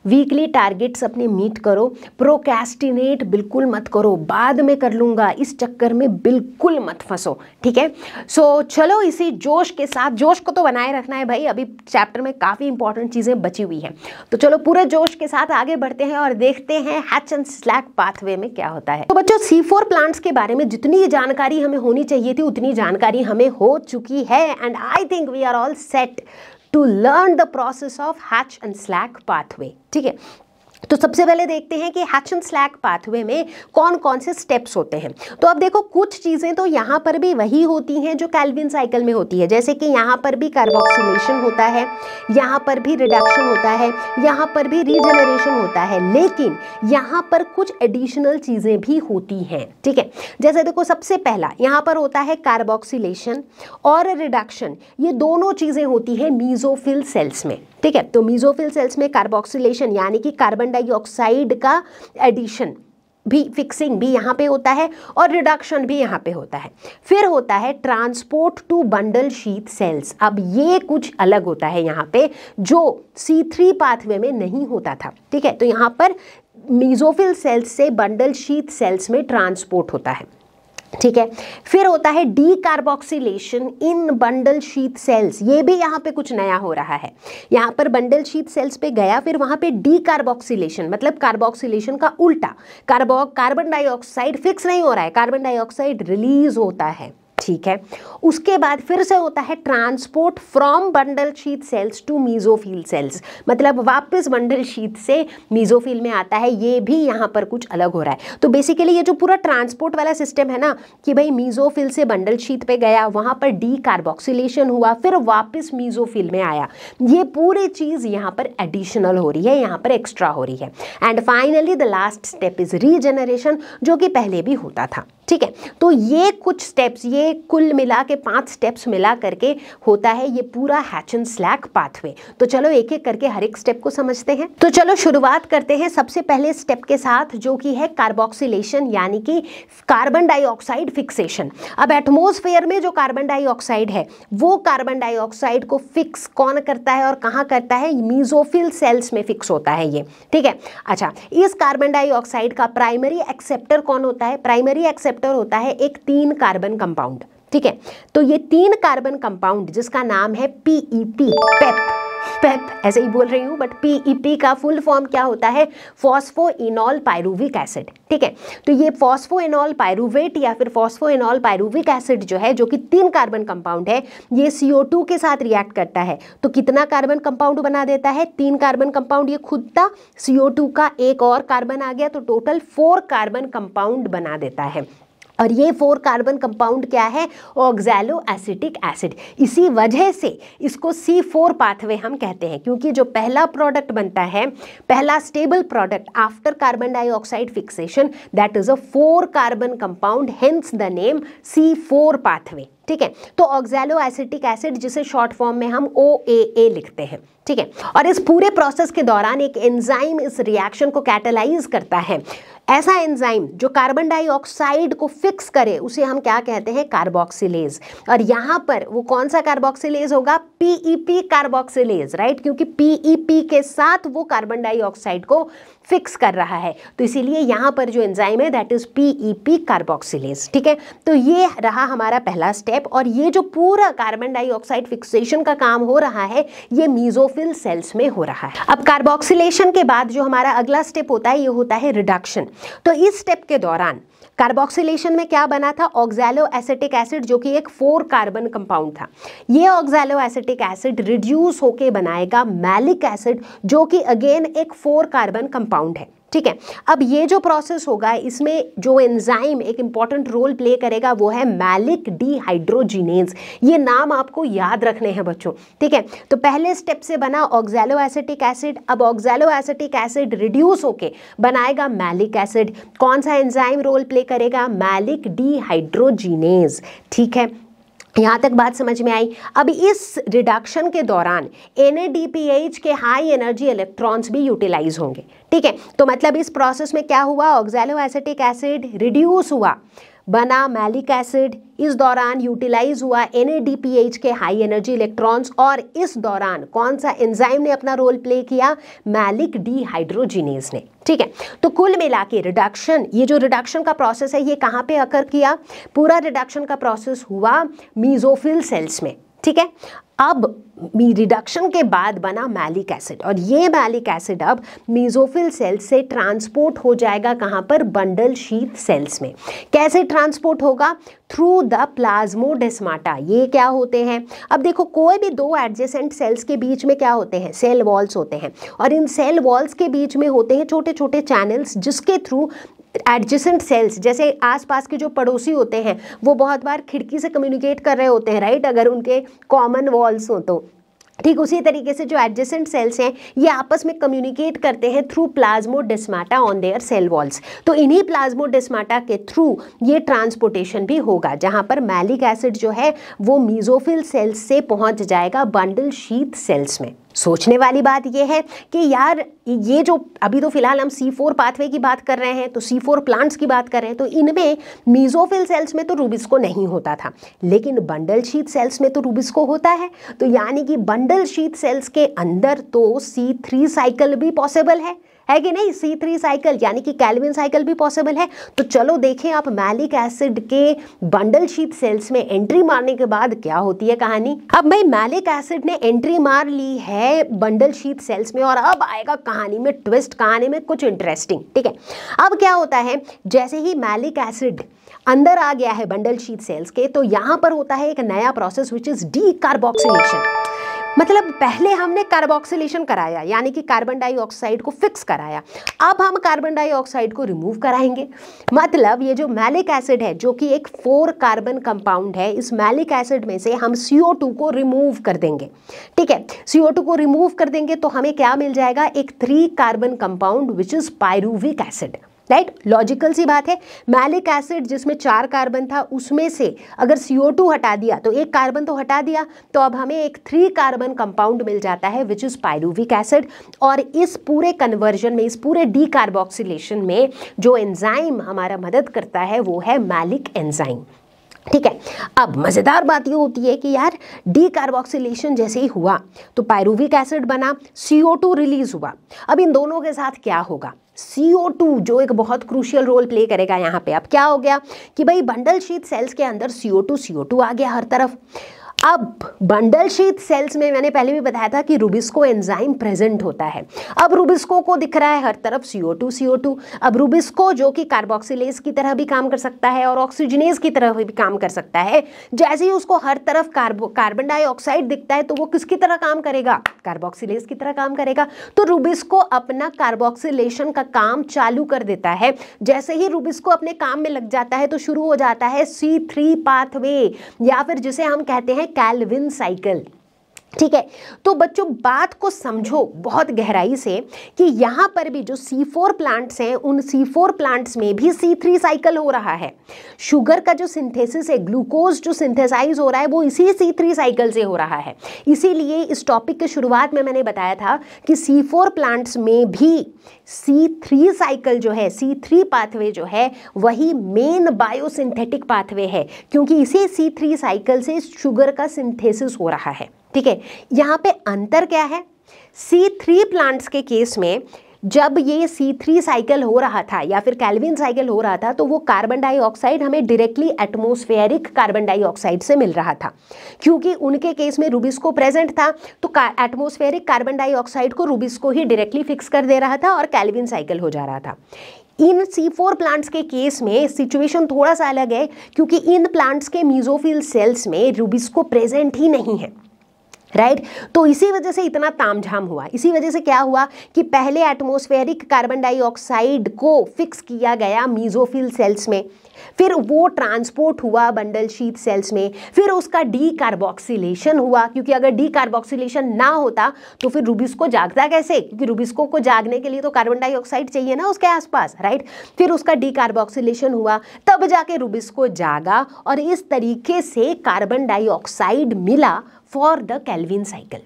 वीकली टारगेट्स अपने मीट करो। प्रोक्रेस्टिनेट बिल्कुल मत करो, बाद में कर लूँगा इस चक्कर में बिल्कुल मत फंसो, ठीक है। सो चलो इसी जोश के साथ, जोश को तो बनाए रखना है भाई, अभी चैप्टर में काफ़ी इंपॉर्टेंट चीज़ें बची हुई हैं, तो चलो पूरे जोश के साथ आगे बढ़ते हैं और देखते हैं हैच एंड स्लैक पाथवे में क्या होता है। तो बच्चों C4 प्लांट्स के बारे में जितनी जानकारी हमें होनी चाहिए थी उतनी जानकारी हमें हो चुकी है, and I think we are all set to learn the process of Hatch and Slack pathway, ठीक है। तो सबसे पहले देखते हैं कि हैच एंड स्लैक पाथवे में कौन कौन से स्टेप्स होते हैं। तो अब देखो कुछ चीज़ें तो यहाँ पर भी वही होती हैं जो कैल्विन साइकिल में होती है, जैसे कि यहाँ पर भी कार्बोक्सिलेशन होता है, यहाँ पर भी रिडक्शन होता है, यहाँ पर भी रीजनरेशन होता है, लेकिन यहाँ पर कुछ एडिशनल चीज़ें भी होती हैं, ठीक है। जैसे देखो सबसे पहला यहाँ पर होता है कार्बोक्सिलेशन और रिडक्शन, ये दोनों चीज़ें होती हैं मीजोफिल सेल्स में, ठीक है। तो मीजोफिल सेल्स में कार्बोक्सिलेशन यानी कि कार्बन डाइऑक्साइड का एडिशन भी, फिक्सिंग भी यहाँ पे होता है, और रिडक्शन भी यहाँ पे होता है। फिर होता है transport to bundle sheath cells. अब ये कुछ अलग होता है यहाँ पे, जो C3 पाथवे में नहीं होता था, ठीक है। तो यहाँ पर मीजोफिल सेल्स से बंडल शीथ सेल्स में ट्रांसपोर्ट होता है, ठीक है। फिर होता है डीकार्बोक्सिलेशन इन बंडल शीथ सेल्स, ये भी यहाँ पे कुछ नया हो रहा है। यहाँ पर बंडल शीथ सेल्स पे गया, फिर वहाँ पे डीकार्बोक्सिलेशन मतलब कार्बोक्सिलेशन का उल्टा, कार्बन डाइऑक्साइड फिक्स नहीं हो रहा है, कार्बन डाइऑक्साइड रिलीज होता है, ठीक है। उसके बाद फिर से होता है transport from bundle sheath cells to mesophyll cells, मतलब वापस बंडल शीथ से मीजोफिल में आता है, ये भी यहाँ पर कुछ अलग हो रहा है। तो बेसिकली ये जो पूरा ट्रांसपोर्ट वाला सिस्टम है ना, कि भाई मीजोफिल से बंडल शीथ पे गया, वहाँ पर डीकार्बोक्सिलेशन हुआ, फिर वापस मीजोफिल में आया, ये पूरी चीज़ यहाँ पर एडिशनल हो रही है, यहाँ पर एक्स्ट्रा हो रही है। And finally the last step is regeneration, जो कि पहले भी होता था, ठीक है। तो ये कुछ स्टेप्स, ये कुल मिला के 5 स्टेप्स मिला करके होता है ये पूरा हैच एंड स्लैक पाथवे। तो चलो एक एक करके हर एक स्टेप को समझते हैं। तो चलो शुरुआत करते हैं सबसे पहले स्टेप के साथ, जो कि है कार्बोक्सिलेशन यानी कि कार्बन डाइऑक्साइड फिक्सेशन। अब एटमॉस्फेयर में जो कार्बन डाइऑक्साइड है, वो कार्बन डाइऑक्साइड को फिक्स कौन करता है और कहाँ करता है? मीजोफिल सेल्स में फिक्स होता है ये, ठीक है। अच्छा, इस कार्बन डाइऑक्साइड का प्राइमरी एक्सेप्टर कौन होता है? प्राइमरी एक्सेप्टर होता है एक 3 कार्बन कंपाउंड, ठीक है। तो ये 3 कार्बन कंपाउंड जिसका नाम है PEP, पेप ऐसे ही बोल रही हूँ, बट PEP का फुल फॉर्म क्या होता है? फॉस्फोइनॉल पायरुविक एसिड, ठीक है। तो ये फॉस्फोइनॉल पायरुवेट या फिर फॉस्फोइनॉल पायरुविक एसिड जो है, जो कि 3 कार्बन कंपाउंड है, ये CO2 के साथ रिएक्ट करता है। तो कितना कार्बन कंपाउंड बना देता है? 3 कार्बन कंपाउंड ये खुद था, CO2 का एक और कार्बन आ गया, तो टोटल 4 कार्बन कंपाउंड बना देता है। और ये 4 कार्बन कंपाउंड क्या है? Oxalo acetic acid. इसी वजह से इसको C4 पाथवे हम कहते हैं, क्योंकि जो पहला प्रोडक्ट बनता है, पहला stable product after carbon dioxide fixation, that is a 4 carbon compound, hence the name C4 pathway. ठीक है, तो ऑक्सैलो एसिटिक एसिड जिसे शॉर्ट फॉर्म में हम OAA लिखते हैं। ठीक है, और इस पूरे प्रोसेस के दौरान एक एंजाइम इस रिएक्शन को कैटालाइज करता है। ऐसा एंजाइम जो कार्बन डाइऑक्साइड को फिक्स करे उसे हम क्या कहते हैं? कार्बोक्सिलेज। और यहाँ पर वो कौन सा कार्बोक्सिलेज होगा? PEP कार्बोक्सिलेज, राइट, क्योंकि PEP के साथ वो कार्बन डाइऑक्साइड को फिक्स कर रहा है, तो इसीलिए यहाँ पर जो एंजाइम है दैट इज PEP कार्बोक्सिलेज। ठीक है, तो ये रहा हमारा पहला स्टेप। और ये जो पूरा कार्बन डाइऑक्साइड फिक्सेशन का काम हो रहा है ये मेसोफिल सेल्स में हो रहा है। अब कार्बोक्सिलेशन के बाद जो हमारा अगला स्टेप होता है ये होता है रिडक्शन। तो इस स्टेप के दौरान कार्बोक्सिलेशन में क्या बना था? ऑक्सैलो एसिटिक एसिड, जो कि एक 4 कार्बन कंपाउंड था। ये ऑक्सैलो एसिटिक एसिड रिड्यूस होके बनाएगा मैलिक एसिड, जो कि अगेन एक 4 कार्बन कंपाउंड है। ठीक है, अब ये जो प्रोसेस होगा इसमें जो एंजाइम एक इंपॉर्टेंट रोल प्ले करेगा वो है मैलिक डिहाइड्रोजिनेज। ये नाम आपको याद रखने हैं बच्चों। ठीक है, तो पहले स्टेप से बना ऑक्सैलो एसिटिक एसिड, अब ऑक्सैलो एसिटिक एसिड रिड्यूस होके बनाएगा मैलिक एसिड। कौन सा एंजाइम रोल प्ले करेगा? Malic dehydrogenase. ठीक है, यहाँ तक बात समझ में आई। अब इस रिडक्शन के दौरान NADPH के हाई एनर्जी इलेक्ट्रॉन्स भी यूटिलाइज होंगे। ठीक है, तो मतलब इस प्रोसेस में क्या हुआ? ऑक्सैलो एसिटिक एसिड रिड्यूस हुआ, बना मैलिक एसिड, इस दौरान यूटिलाइज हुआ NADPH के हाई एनर्जी इलेक्ट्रॉन्स, और इस दौरान कौन सा एंजाइम ने अपना रोल प्ले किया? मैलिक डिहाइड्रोजिनेज ने। ठीक है, तो कुल मिला के रिडक्शन, ये जो रिडक्शन का प्रोसेस है ये कहाँ पे अकर किया? पूरा रिडक्शन का प्रोसेस हुआ मेसोफिल सेल्स में। ठीक है, अब रिडक्शन के बाद बना मैलिक एसिड, और ये मैलिक एसिड अब मेसोफिल सेल से ट्रांसपोर्ट हो जाएगा कहाँ पर? बंडल शीथ सेल्स में। कैसे ट्रांसपोर्ट होगा? Through the plasmodesmata. ये क्या होते हैं? अब देखो, कोई भी 2 एडजेसेंट सेल्स के बीच में क्या होते हैं? सेल वॉल्स होते हैं, और इन सेल वॉल्स के बीच में होते हैं छोटे छोटे चैनल्स, जिसके थ्रू एडजेसेंट सेल्स, जैसे आसपास के जो पड़ोसी होते हैं वो बहुत बार खिड़की से कम्युनिकेट कर रहे होते हैं, राइट, अगर उनके कॉमन वॉल्स हो तो। ठीक उसी तरीके से जो एडजेसेंट सेल्स हैं ये आपस में कम्युनिकेट करते हैं through plasmodesmata on their cell walls. तो इन्हीं प्लाज्मोडेस्माटा के थ्रू ये ट्रांसपोर्टेशन भी होगा, जहां पर मैलिक एसिड जो है वो मेसोफिल सेल्स से पहुंच जाएगा बंडल शीथ सेल्स में। सोचने वाली बात यह है कि यार ये जो अभी तो फिलहाल हम C4 पाथवे की बात कर रहे हैं, तो C4 प्लांट्स की बात कर रहे हैं, तो इनमें मेसोफिल सेल्स में तो रूबिस्को नहीं होता था, लेकिन बंडल शीथ सेल्स में तो रूबिस्को होता है। तो यानी कि बंडल शीथ सेल्स के अंदर तो C3 साइकिल भी पॉसिबल है कि नहीं? C3 साइकिल यानी कि कैल्विन साइकिल भी पॉसिबल है। तो चलो देखें आप मैलिक एसिड के बंडल शीथ सेल्स में एंट्री मारने के बाद क्या होती है कहानी। अब भाई मैलिक एसिड ने एंट्री मार ली है बंडल शीथ सेल्स में, और अब आएगा कहानी में ट्विस्ट, कहानी में कुछ इंटरेस्टिंग। ठीक है, अब क्या होता है, जैसे ही मैलिक एसिड अंदर आ गया है बंडल शीथ सेल्स के, तो यहां पर होता है एक नया प्रोसेस विच इज डीकार्बोक्सिलेशन। मतलब पहले हमने कार्बोक्सिलेशन कराया, यानी कि कार्बन डाइऑक्साइड को फिक्स कराया, अब हम कार्बन डाइऑक्साइड को रिमूव कराएंगे। मतलब ये जो मैलिक एसिड है जो कि एक 4 कार्बन कंपाउंड है, इस मैलिक एसिड में से हम CO2 को रिमूव कर देंगे। ठीक है, CO2 को रिमूव कर देंगे तो हमें क्या मिल जाएगा? एक 3 carbon compound which is pyruvic acid. Right, logical सी बात है। मैलिक एसिड जिसमें 4 कार्बन था उसमें से अगर CO2 हटा दिया तो 1 कार्बन तो हटा दिया, तो अब हमें एक 3 कार्बन कंपाउंड मिल जाता है विच इज पायरुविक एसिड। और इस पूरे कन्वर्जन में, इस पूरे डीकार्बोक्सिलेशन में जो एंजाइम हमारा मदद करता है वो है मैलिक एंजाइम। ठीक है, अब मज़ेदार बात ये होती है कि यार डीकार्बोक्सिलेशन जैसे ही हुआ तो पायरुविक एसिड बना, CO2 रिलीज हुआ। अब इन दोनों के साथ क्या होगा? CO2 जो एक बहुत क्रूशियल रोल प्ले करेगा यहाँ पे। अब क्या हो गया कि भाई बंडल शीथ सेल्स के अंदर CO2 आ गया हर तरफ। अब बंडल शीथ सेल्स में मैंने पहले भी बताया था कि रुबिस्को एंजाइम प्रेजेंट होता है। अब रुबिस्को को दिख रहा है हर तरफ CO2। अब रुबिस्को जो कि कार्बोक्सिलेज की तरह भी काम कर सकता है और ऑक्सीजनेज की तरह भी काम कर सकता है, जैसे ही उसको हर तरफ कार्बन डाइऑक्साइड दिखता है तो वो किसकी तरह काम करेगा, कार्बोक्सिलेज की तरह काम करेगा। तो रुबिस्को अपना कार्बोक्सिलेशन का काम चालू कर देता है। जैसे ही रुबिस्को अपने काम में लग जाता है तो शुरू हो जाता है C3 पाथवे, या फिर जिसे हम कहते हैं कैल्विन साइकिल। ठीक है, तो बच्चों बात को समझो बहुत गहराई से कि यहाँ पर भी जो C4 प्लांट्स हैं उन C4 प्लांट्स में भी C3 साइकिल हो रहा है। शुगर का जो सिंथेसिस है, ग्लूकोज जो सिंथेसाइज हो रहा है, वो इसी C3 साइकिल से हो रहा है। इसीलिए इस टॉपिक के शुरुआत में मैंने बताया था कि C4 प्लांट्स में भी C3 साइकिल जो है, C3 पाथवे जो है, वही मेन बायोसिंथेटिक पाथवे है, क्योंकि इसी C3 साइकिल से शुगर का सिंथेसिस हो रहा है। ठीक है, यहाँ पे अंतर क्या है, C3 प्लांट्स के केस में जब ये C3 साइकिल हो रहा था या फिर कैल्विन साइकिल हो रहा था तो वो कार्बन डाइऑक्साइड हमें डायरेक्टली एटमॉस्फेरिक कार्बन डाइऑक्साइड से मिल रहा था, क्योंकि उनके केस में रुबिस्को प्रेजेंट था तो एटमॉस्फेरिक कार्बन डाइऑक्साइड को रुबिस्को ही डायरेक्टली फिक्स कर दे रहा था और कैल्विन साइकिल हो जा रहा था। इन C4 प्लांट्स के केस में सिचुएशन थोड़ा सा अलग है, क्योंकि इन प्लांट्स के मीजोफिल सेल्स में रुबिस्को प्रेजेंट ही नहीं है। राइट, तो इसी वजह से इतना तामझाम हुआ। इसी वजह से क्या हुआ कि पहले एटमॉस्फेरिक कार्बन डाइऑक्साइड को फिक्स किया गया मीजोफिल सेल्स में, फिर वो ट्रांसपोर्ट हुआ बंडल शीथ सेल्स में, फिर उसका डीकार्बोक्सिलेशन हुआ, क्योंकि अगर डीकार्बोक्सिलेशन ना होता तो फिर रुबिस्को जागता कैसे, क्योंकि रुबिस्को को जागने के लिए तो कार्बन डाइऑक्साइड चाहिए ना उसके आसपास। राइट, फिर उसका डीकार्बोक्सिलेशन हुआ, तब जाके रुबिस्को जागा और इस तरीके से कार्बन डाइऑक्साइड मिला फॉर द कैल्विन साइकिल।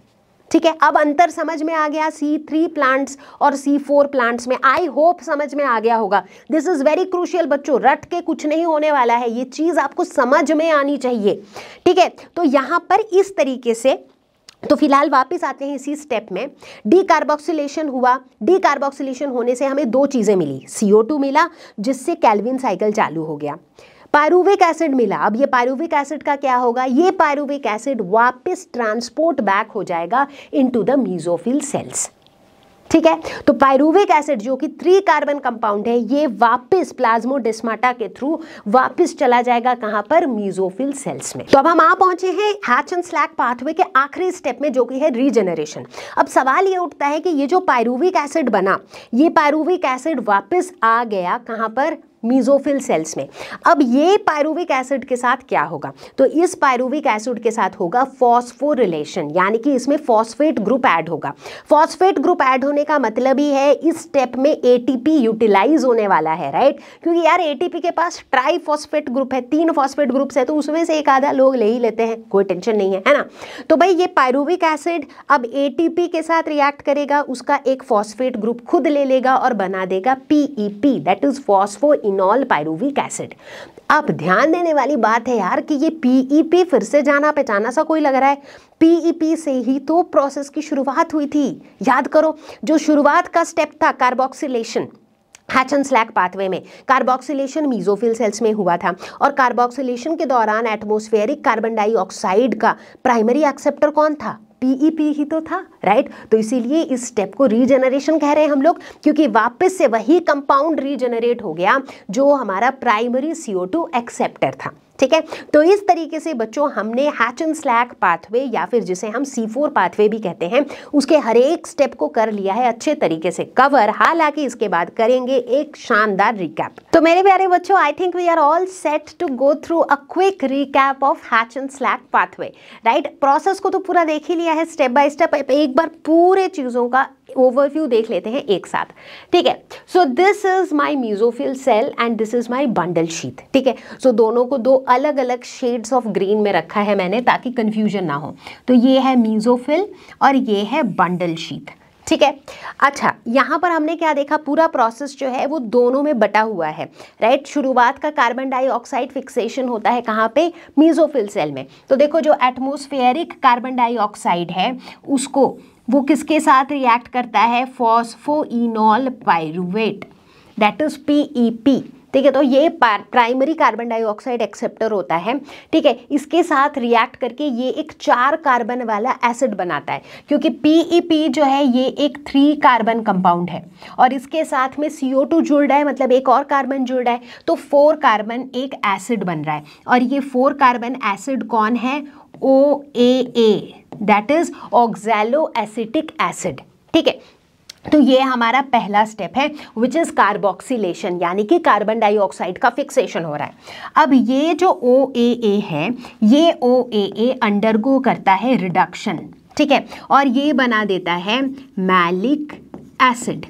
ठीक है, अब अंतर समझ में आ गया C3 प्लांट्स और C4 प्लांट्स में। आई होप समझ में आ गया होगा। दिस इज वेरी क्रूशियल बच्चों, रट के कुछ नहीं होने वाला है, ये चीज आपको समझ में आनी चाहिए। ठीक है, तो यहाँ पर इस तरीके से, तो फिलहाल वापस आते हैं इसी स्टेप में। डीकार्बोक्सिलेशन हुआ, डीकार्बोक्सिलेशन होने से हमें दो चीजें मिली, CO2 मिला जिससे कैल्विन साइकिल चालू हो गया, पायरुविक एसिड मिला। अब ये पायरुविक एसिड का क्या होगा, ये पायरुविक एसिड वापस ट्रांसपोर्ट बैक हो जाएगा इनटू द मीजोफिल सेल्स। ठीक है, तो पायरुविक एसिड जो कि 3 कार्बन कंपाउंड है, ये वापस प्लाज्मोडेस्माटा के थ्रू वापस चला जाएगा कहां पर, मीजोफिल सेल्स में। तो अब हम आ पहुंचे हैं हैच एंड स्लैक पाथवे के आखिरी स्टेप में, जो कि है रीजनरेशन। अब सवाल ये उठता है कि ये जो पायरुविक एसिड बना, ये पायरुविक एसिड वापस आ गया कहां पर, मीजोफिल सेल्स में। अब ये पायरुविक एसिड के साथ क्या होगा, तो इस पायरुविक एसिड के साथ होगा फॉस्फोरिलेशन, यानी कि इसमें फॉस्फेट ग्रुप ऐड होगा। फॉस्फेट ग्रुप ऐड होने का मतलब ही है इस स्टेप में ATP यूटिलाइज होने वाला है। राइट, क्योंकि यार ATP के पास ट्राई फॉस्फेट ग्रुप है, 3 फॉस्फेट ग्रुप्स है, तो उसमें से एक आधा लोग ले ही लेते हैं, कोई टेंशन नहीं है ना। तो भाई ये पायरुविक एसिड अब ATP के साथ रिएक्ट करेगा, उसका एक फॉस्फेट ग्रुप खुद ले लेगा और बना देगा PEP, that is phosphoenol pyruvic acid. अब ध्यान देने वाली बात है यार कि ये PEP फिर से जाना पहचाना सा कोई लग रहा है, PEP से ही तो प्रोसेस की शुरुआत हुई थी। याद करो, जो शुरुआत का स्टेप था carboxylation, hatch and Slack pathway में कार्बोक्सिलेशन मीजोफिल सेल्स में हुआ था, और कार्बोक्सिलेशन के दौरान एटमॉस्फेरिक कार्बन डाइऑक्साइड का प्राइमरी एक्सेप्टर कौन था, PEP ही तो था। राइट, तो इसीलिए इस स्टेप को रीजनरेशन कह रहे हैं हम लोग, क्योंकि वापस से वही कंपाउंड रीजनरेट हो गया जो हमारा प्राइमरी CO2 एक्सेप्टर था। ठीक है, तो इस तरीके से बच्चों हमने हैच एंड स्लैक पाथवे, या फिर जिसे हम C4 पाथवे भी कहते हैं, उसके हर एक स्टेप को कर लिया है अच्छे तरीके से कवर। हालांकि इसके बाद करेंगे एक शानदार रिकैप। तो मेरे प्यारे बच्चों, I think we are all set to go through a quick recap of Hatch and Slack pathway. Right, process को तो पूरा देख ही लिया है स्टेप बाय स्टेप, एक बार पूरे चीजों का ओवरव्यू देख लेते हैं एक साथ। ठीक है, so this is my mesophyll cell and this is my bundle sheath. ठीक है, सो दोनों को दो अलग अलग शेड्स ऑफ ग्रीन में रखा है मैंने, ताकि कंफ्यूजन ना हो। तो ये है मीजोफिल और ये है बंडल शीथ। ठीक है, अच्छा यहाँ पर हमने क्या देखा, पूरा प्रोसेस जो है वो दोनों में बटा हुआ है। राइट, शुरुआत का कार्बन डाइऑक्साइड फिक्सेशन होता है कहाँ पे, मीजोफिल सेल में। तो देखो, जो एटमॉस्फेरिक कार्बन डाइऑक्साइड है उसको वो किसके साथ रिएक्ट करता है, phosphoenol pyruvate, that is PEP। ठीक है। तो ये प्राइमरी कार्बन डाइऑक्साइड एक्सेप्टर होता है, ठीक है। इसके साथ रिएक्ट करके ये एक 4 कार्बन वाला एसिड बनाता है, क्योंकि PEP जो है ये एक 3 कार्बन कंपाउंड है और इसके साथ में CO2 जुड़ रहा है, मतलब एक और कार्बन जुड़ रहा है, तो 4 कार्बन एक एसिड बन रहा है। और ये 4 कार्बन एसिड कौन है? OAA, that is oxalo acetic acid, ठीक है। तो ये हमारा पहला स्टेप है विच इज कार्बोक्सिलेशन, यानी कि कार्बन डाइऑक्साइड का फिक्सेशन हो रहा है। अब ये जो OAA है, ये OAA अंडरगो करता है रिडक्शन, ठीक है, और ये बना देता है मैलिक एसिड,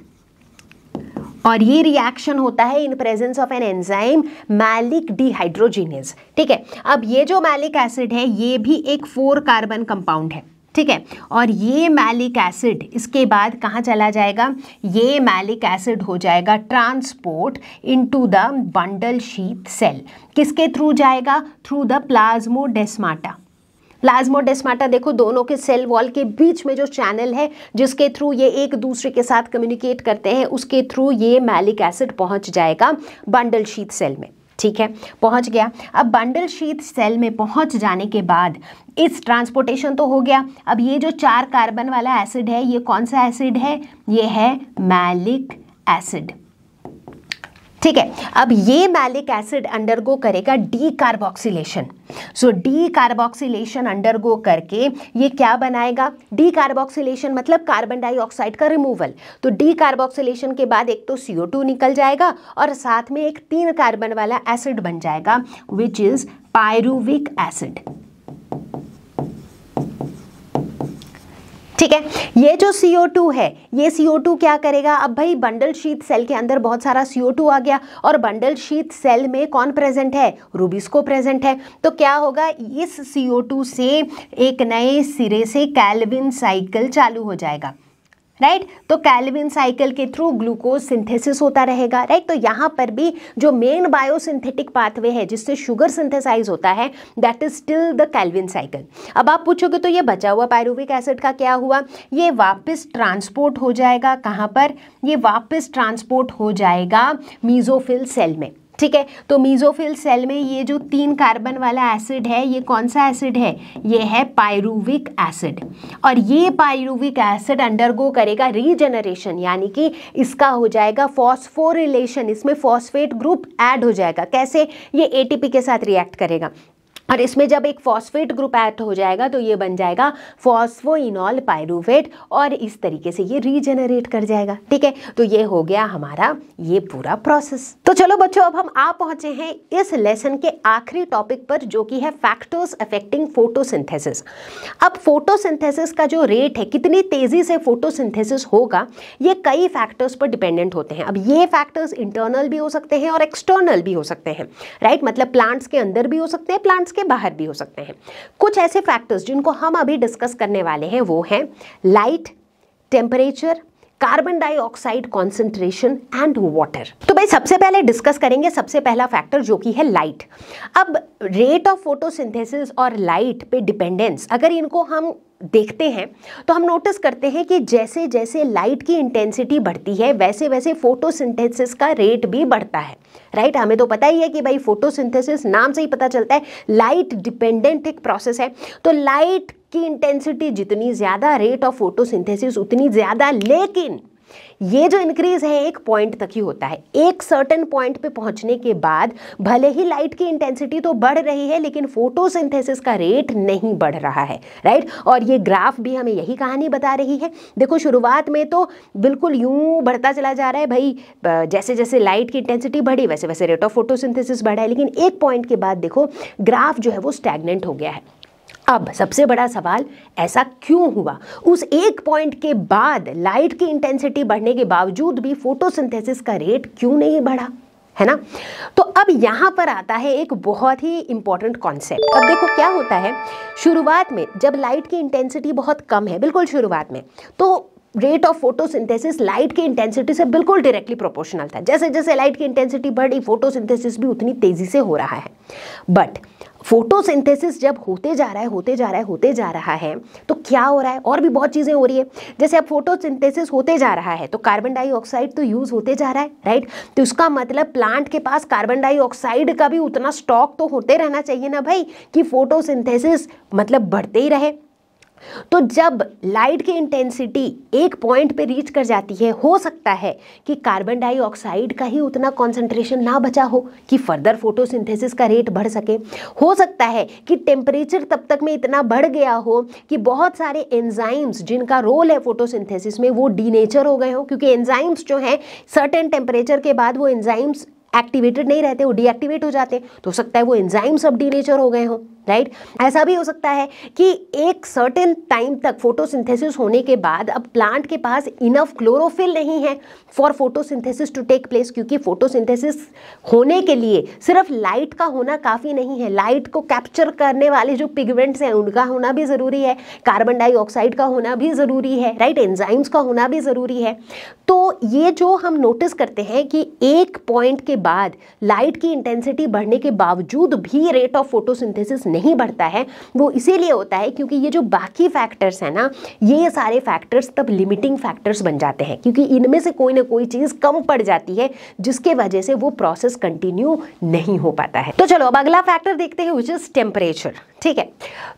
और ये रिएक्शन होता है in presence of an enzyme malic dehydrogenase, ठीक है। अब ये जो मैलिक एसिड है ये भी एक 4 कार्बन कंपाउंड है, ठीक है। और ये मैलिक एसिड इसके बाद कहाँ चला जाएगा? ये मैलिक एसिड हो जाएगा transport into the bundle sheath cell. किसके थ्रू जाएगा? Through the plasmodesmata. प्लाज्मोडेस्माटा देखो, दोनों के सेल वॉल के बीच में जो चैनल है जिसके थ्रू ये एक दूसरे के साथ कम्युनिकेट करते हैं, उसके थ्रू ये मैलिक एसिड पहुंच जाएगा बंडल शीथ सेल में, ठीक है, पहुंच गया। अब बंडल शीथ सेल में पहुंच जाने के बाद इस ट्रांसपोर्टेशन तो हो गया। अब ये जो 4 कार्बन वाला एसिड है, ये कौन सा एसिड है? ये है मैलिक एसिड, ठीक है। अब ये मैलिक एसिड अंडरगो करेगा डीकार्बोक्सिलेशन। सो डीकार्बोक्सिलेशन अंडरगो करके ये क्या बनाएगा? डीकार्बोक्सिलेशन मतलब कार्बन डाइऑक्साइड का रिमूवल। तो डीकार्बोक्सिलेशन के बाद एक तो CO2 निकल जाएगा और साथ में एक 3 कार्बन वाला एसिड बन जाएगा विच इज पायरुविक एसिड, ठीक है। ये जो CO2 है, ये CO2 क्या करेगा? अब भाई बंडल शीथ सेल के अंदर बहुत सारा CO2 आ गया और बंडल शीथ सेल में कौन प्रेजेंट है? रूबिस्को प्रेजेंट है। तो क्या होगा? इस CO2 से एक नए सिरे से कैल्विन साइकिल चालू हो जाएगा, राइट। तो कैल्विन साइकिल के थ्रू ग्लूकोज सिंथेसिस होता रहेगा, राइट। तो यहाँ पर भी जो मेन बायोसिंथेटिक पाथवे है जिससे शुगर सिंथेसाइज होता है, that is still the Calvin cycle. अब आप पूछोगे तो ये बचा हुआ पायरुविक एसिड का क्या हुआ? ये वापस ट्रांसपोर्ट हो जाएगा कहाँ पर? ये वापस ट्रांसपोर्ट हो जाएगा मीजोफिल सेल में, ठीक है। तो मीजोफिल सेल में ये जो 3 कार्बन वाला एसिड है, ये कौन सा एसिड है? ये है पायरुविक एसिड। और ये पायरुविक एसिड अंडरगो करेगा रीजेनरेशन, यानी कि इसका हो जाएगा फॉस्फोरिलेशन, इसमें फॉस्फेट ग्रुप ऐड हो जाएगा। कैसे? ये ATP के साथ रिएक्ट करेगा और इसमें जब एक फॉस्फेट ग्रुप ऐड हो जाएगा तो ये बन जाएगा फॉस्फोइनॉल पायरुवेट और इस तरीके से ये रीजेनरेट कर जाएगा, ठीक है। तो ये हो गया हमारा ये पूरा प्रोसेस। तो चलो बच्चों, अब हम आ पहुंचे हैं इस लेसन के आखिरी टॉपिक पर जो कि है फैक्टर्स अफेक्टिंग फोटोसिंथेसिस। अब फोटोसिंथेसिस का जो रेट है, कितनी तेजी से फोटोसिंथेसिस होगा, ये कई फैक्टर्स पर डिपेंडेंट होते हैं। अब ये फैक्टर्स इंटरनल भी हो सकते हैं और एक्सटर्नल भी हो सकते हैं, राइट। मतलब प्लांट्स के अंदर भी हो सकते हैं, प्लांट्स के बाहर भी हो सकते हैं। कुछ ऐसे फैक्टर्स जिनको हम अभी डिस्कस करने वाले हैं वो हैं light, temperature, carbon dioxide concentration and water. तो भाई सबसे पहले डिस्कस करेंगे सबसे पहला फैक्टर जो कि है लाइट। अब रेट ऑफ फोटोसिंथेसिस और लाइट पे डिपेंडेंस अगर इनको हम देखते हैं तो हम नोटिस करते हैं कि जैसे जैसे लाइट की इंटेंसिटी बढ़ती है वैसे वैसे फोटोसिंथेसिस का रेट भी बढ़ता है, राइट। हमें तो पता ही है कि भाई फोटोसिंथेसिस नाम से ही पता चलता है लाइट डिपेंडेंट एक प्रोसेस है। तो लाइट की इंटेंसिटी जितनी ज़्यादा, रेट ऑफ फोटोसिंथेसिस उतनी ज़्यादा, लेकिन ये जो इंक्रीज है एक पॉइंट तक ही होता है। एक सर्टेन पॉइंट पे पहुंचने के बाद भले ही लाइट की इंटेंसिटी तो बढ़ रही है लेकिन फोटोसिंथेसिस का रेट नहीं बढ़ रहा है, राइट। और ये ग्राफ भी हमें यही कहानी बता रही है। देखो शुरुआत में तो बिल्कुल यूं बढ़ता चला जा रहा है भाई, जैसे जैसे लाइट की इंटेंसिटी बढ़ी वैसे वैसे रेट ऑफ फोटोसिंथेसिस बढ़ा है, लेकिन एक पॉइंट के बाद देखो ग्राफ जो है वो स्टैग्नेंट हो गया है। अब सबसे बड़ा सवाल, ऐसा क्यों हुआ? उस एक पॉइंट के बाद लाइट की इंटेंसिटी बढ़ने के बावजूद भी फोटोसिंथेसिस का रेट क्यों नहीं बढ़ा, है ना। तो अब यहाँ पर आता है एक बहुत ही इंपॉर्टेंट कॉन्सेप्ट। अब देखो क्या होता है, शुरुआत में जब लाइट की इंटेंसिटी बहुत कम है, बिल्कुल शुरुआत में, तो रेट ऑफ फोटोसिंथेसिस लाइट की इंटेंसिटी से बिल्कुल डायरेक्टली प्रोपोर्शनल था। जैसे जैसे लाइट की इंटेंसिटी बढ़ी फोटोसिंथेसिस भी उतनी तेजी से हो रहा है। बट फोटोसिंथेसिस जब होते जा रहा है तो क्या हो रहा है, और भी बहुत चीजें हो रही है। जैसे अब फोटोसिंथेसिस होते जा रहा है तो कार्बन डाइऑक्साइड तो यूज होते जा रहा है, राइट। तो इसका मतलब प्लांट के पास कार्बन डाइऑक्साइड का भी उतना स्टॉक तो होते रहना चाहिए ना भाई, कि फोटोसिंथेसिस मतलब बढ़ते ही रहे। तो जब लाइट की इंटेंसिटी एक पॉइंट पे रीच कर जाती है, हो सकता है कि कार्बन डाइऑक्साइड का ही उतना कॉन्सेंट्रेशन ना बचा हो कि फर्दर फोटोसिंथेसिस का रेट बढ़ सके। हो सकता है कि टेम्परेचर तब तक में इतना बढ़ गया हो कि बहुत सारे एंजाइम्स जिनका रोल है फोटोसिंथेसिस में वो डीनेचर हो गए हो, क्योंकि एंजाइम्स जो हैं सर्टेन टेम्परेचर के बाद वो एंजाइम्स एक्टिवेटेड नहीं रहते, वो डीएक्टिवेट हो जाते। तो हो सकता है वो एंजाइम्स अब डीनेचर हो गए हो, राइट। ऐसा भी हो सकता है कि एक सर्टेन टाइम तक फोटोसिंथेसिस होने के बाद अब प्लांट के पास इनफ क्लोरोफिल नहीं है for photosynthesis to take place, क्योंकि फोटोसिंथेसिस होने के लिए सिर्फ लाइट का होना काफ़ी नहीं है, लाइट को कैप्चर करने वाले जो पिगमेंट्स हैं उनका होना भी ज़रूरी है, कार्बन डाइऑक्साइड का होना भी ज़रूरी है, राइट, एंजाइम्स का होना भी ज़रूरी है। तो ये जो हम नोटिस करते हैं कि एक पॉइंट के बाद लाइट की इंटेंसिटी बढ़ने के बावजूद भी रेट ऑफ फोटोसिंथेसिस नहीं बढ़ता है, वो इसीलिए होता है क्योंकि ये जो बाकी फैक्टर्स हैं ना, ये सारे फैक्टर्स तब लिमिटिंग फैक्टर्स बन जाते हैं, क्योंकि इनमें से कोई ना कोई चीज़ कम पड़ जाती है जिसके वजह से वो प्रोसेस कंटिन्यू नहीं हो पाता है। तो चलो अब अगला फैक्टर देखते हैं, विच इज टेम्परेचर। ठीक है,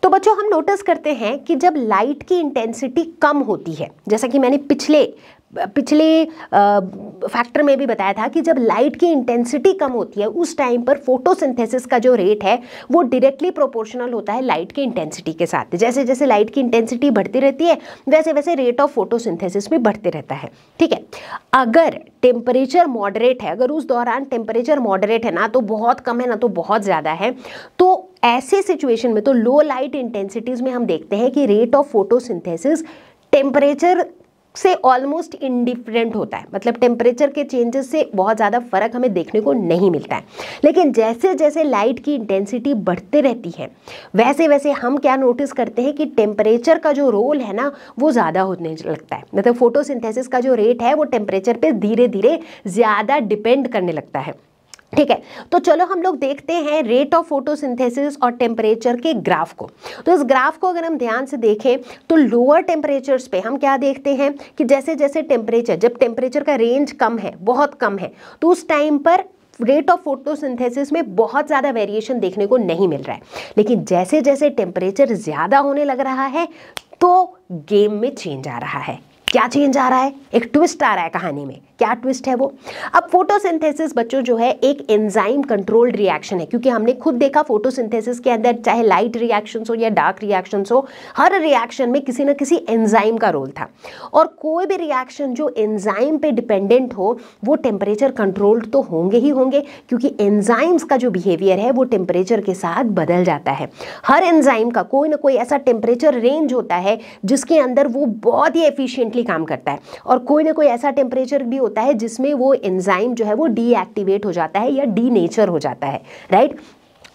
तो बच्चों हम नोटिस करते हैं कि जब लाइट की इंटेंसिटी कम होती है, जैसा कि मैंने पिछले फैक्टर में भी बताया था कि जब लाइट की इंटेंसिटी कम होती है उस टाइम पर फोटोसिंथेसिस का जो रेट है वो डायरेक्टली प्रोपोर्शनल होता है लाइट की इंटेंसिटी के साथ। जैसे जैसे लाइट की इंटेंसिटी बढ़ती रहती है वैसे वैसे रेट ऑफ फोटोसिंथेसिस भी बढ़ते रहता है। ठीक है, अगर टेम्परेचर मॉडरेट है, अगर उस दौरान टेम्परेचर मॉडरेट है, ना तो बहुत कम है ना तो बहुत ज़्यादा है, तो ऐसे सिचुएशन में तो लो लाइट इंटेंसिटीज़ में हम देखते हैं कि रेट ऑफ फोटोसिंथेसिस टेम्परेचर से ऑलमोस्ट इंडिफरेंट होता है, मतलब टेम्परेचर के चेंजेस से बहुत ज़्यादा फर्क हमें देखने को नहीं मिलता है। लेकिन जैसे जैसे लाइट की इंटेंसिटी बढ़ते रहती है वैसे वैसे हम क्या नोटिस करते हैं कि टेम्परेचर का जो रोल है ना वो ज़्यादा होने लगता है, मतलब फोटोसिंथेसिस का जो रेट है वो टेम्परेचर पे धीरे धीरे ज़्यादा डिपेंड करने लगता है। ठीक है, तो चलो हम लोग देखते हैं रेट ऑफ फोटोसिंथेसिस और टेम्परेचर के ग्राफ को। तो इस ग्राफ को अगर हम ध्यान से देखें तो लोअर टेम्परेचर्स पे हम क्या देखते हैं कि जैसे जैसे टेम्परेचर, जब टेम्परेचर का रेंज कम है, बहुत कम है, तो उस टाइम पर रेट ऑफ फोटोसिंथेसिस में बहुत ज़्यादा वेरिएशन देखने को नहीं मिल रहा है। लेकिन जैसे जैसे टेम्परेचर ज़्यादा होने लग रहा है तो गेम में चेंज आ रहा है। क्या चेंज आ रहा है? एक ट्विस्ट आ रहा है कहानी में। क्या ट्विस्ट है वो? अब फोटोसिंथेसिस बच्चों जो है एक एंजाइम कंट्रोल्ड रिएक्शन है, क्योंकि हमने खुद देखा फोटोसिंथेसिस के अंदर चाहे लाइट रिएक्शंस हो या डार्क रिएक्शंस हो, हर रिएक्शन में किसी न किसी एंजाइम का रोल था। और कोई भी रिएक्शन जो एंजाइम पे डिपेंडेंट हो वो टेम्परेचर कंट्रोल्ड तो होंगे ही होंगे, क्योंकि एंजाइम्स का जो बिहेवियर है वो टेम्परेचर के साथ बदल जाता है। हर एंजाइम का कोई ना कोई ऐसा टेम्परेचर रेंज होता है जिसके अंदर वो बहुत ही एफिशिएंटली काम करता है, और कोई ना कोई ऐसा टेम्परेचर भी होता है जिसमें वो एंजाइम जो है वो डीएक्टिवेट हो जाता है या डीनेचर हो जाता है, राइट।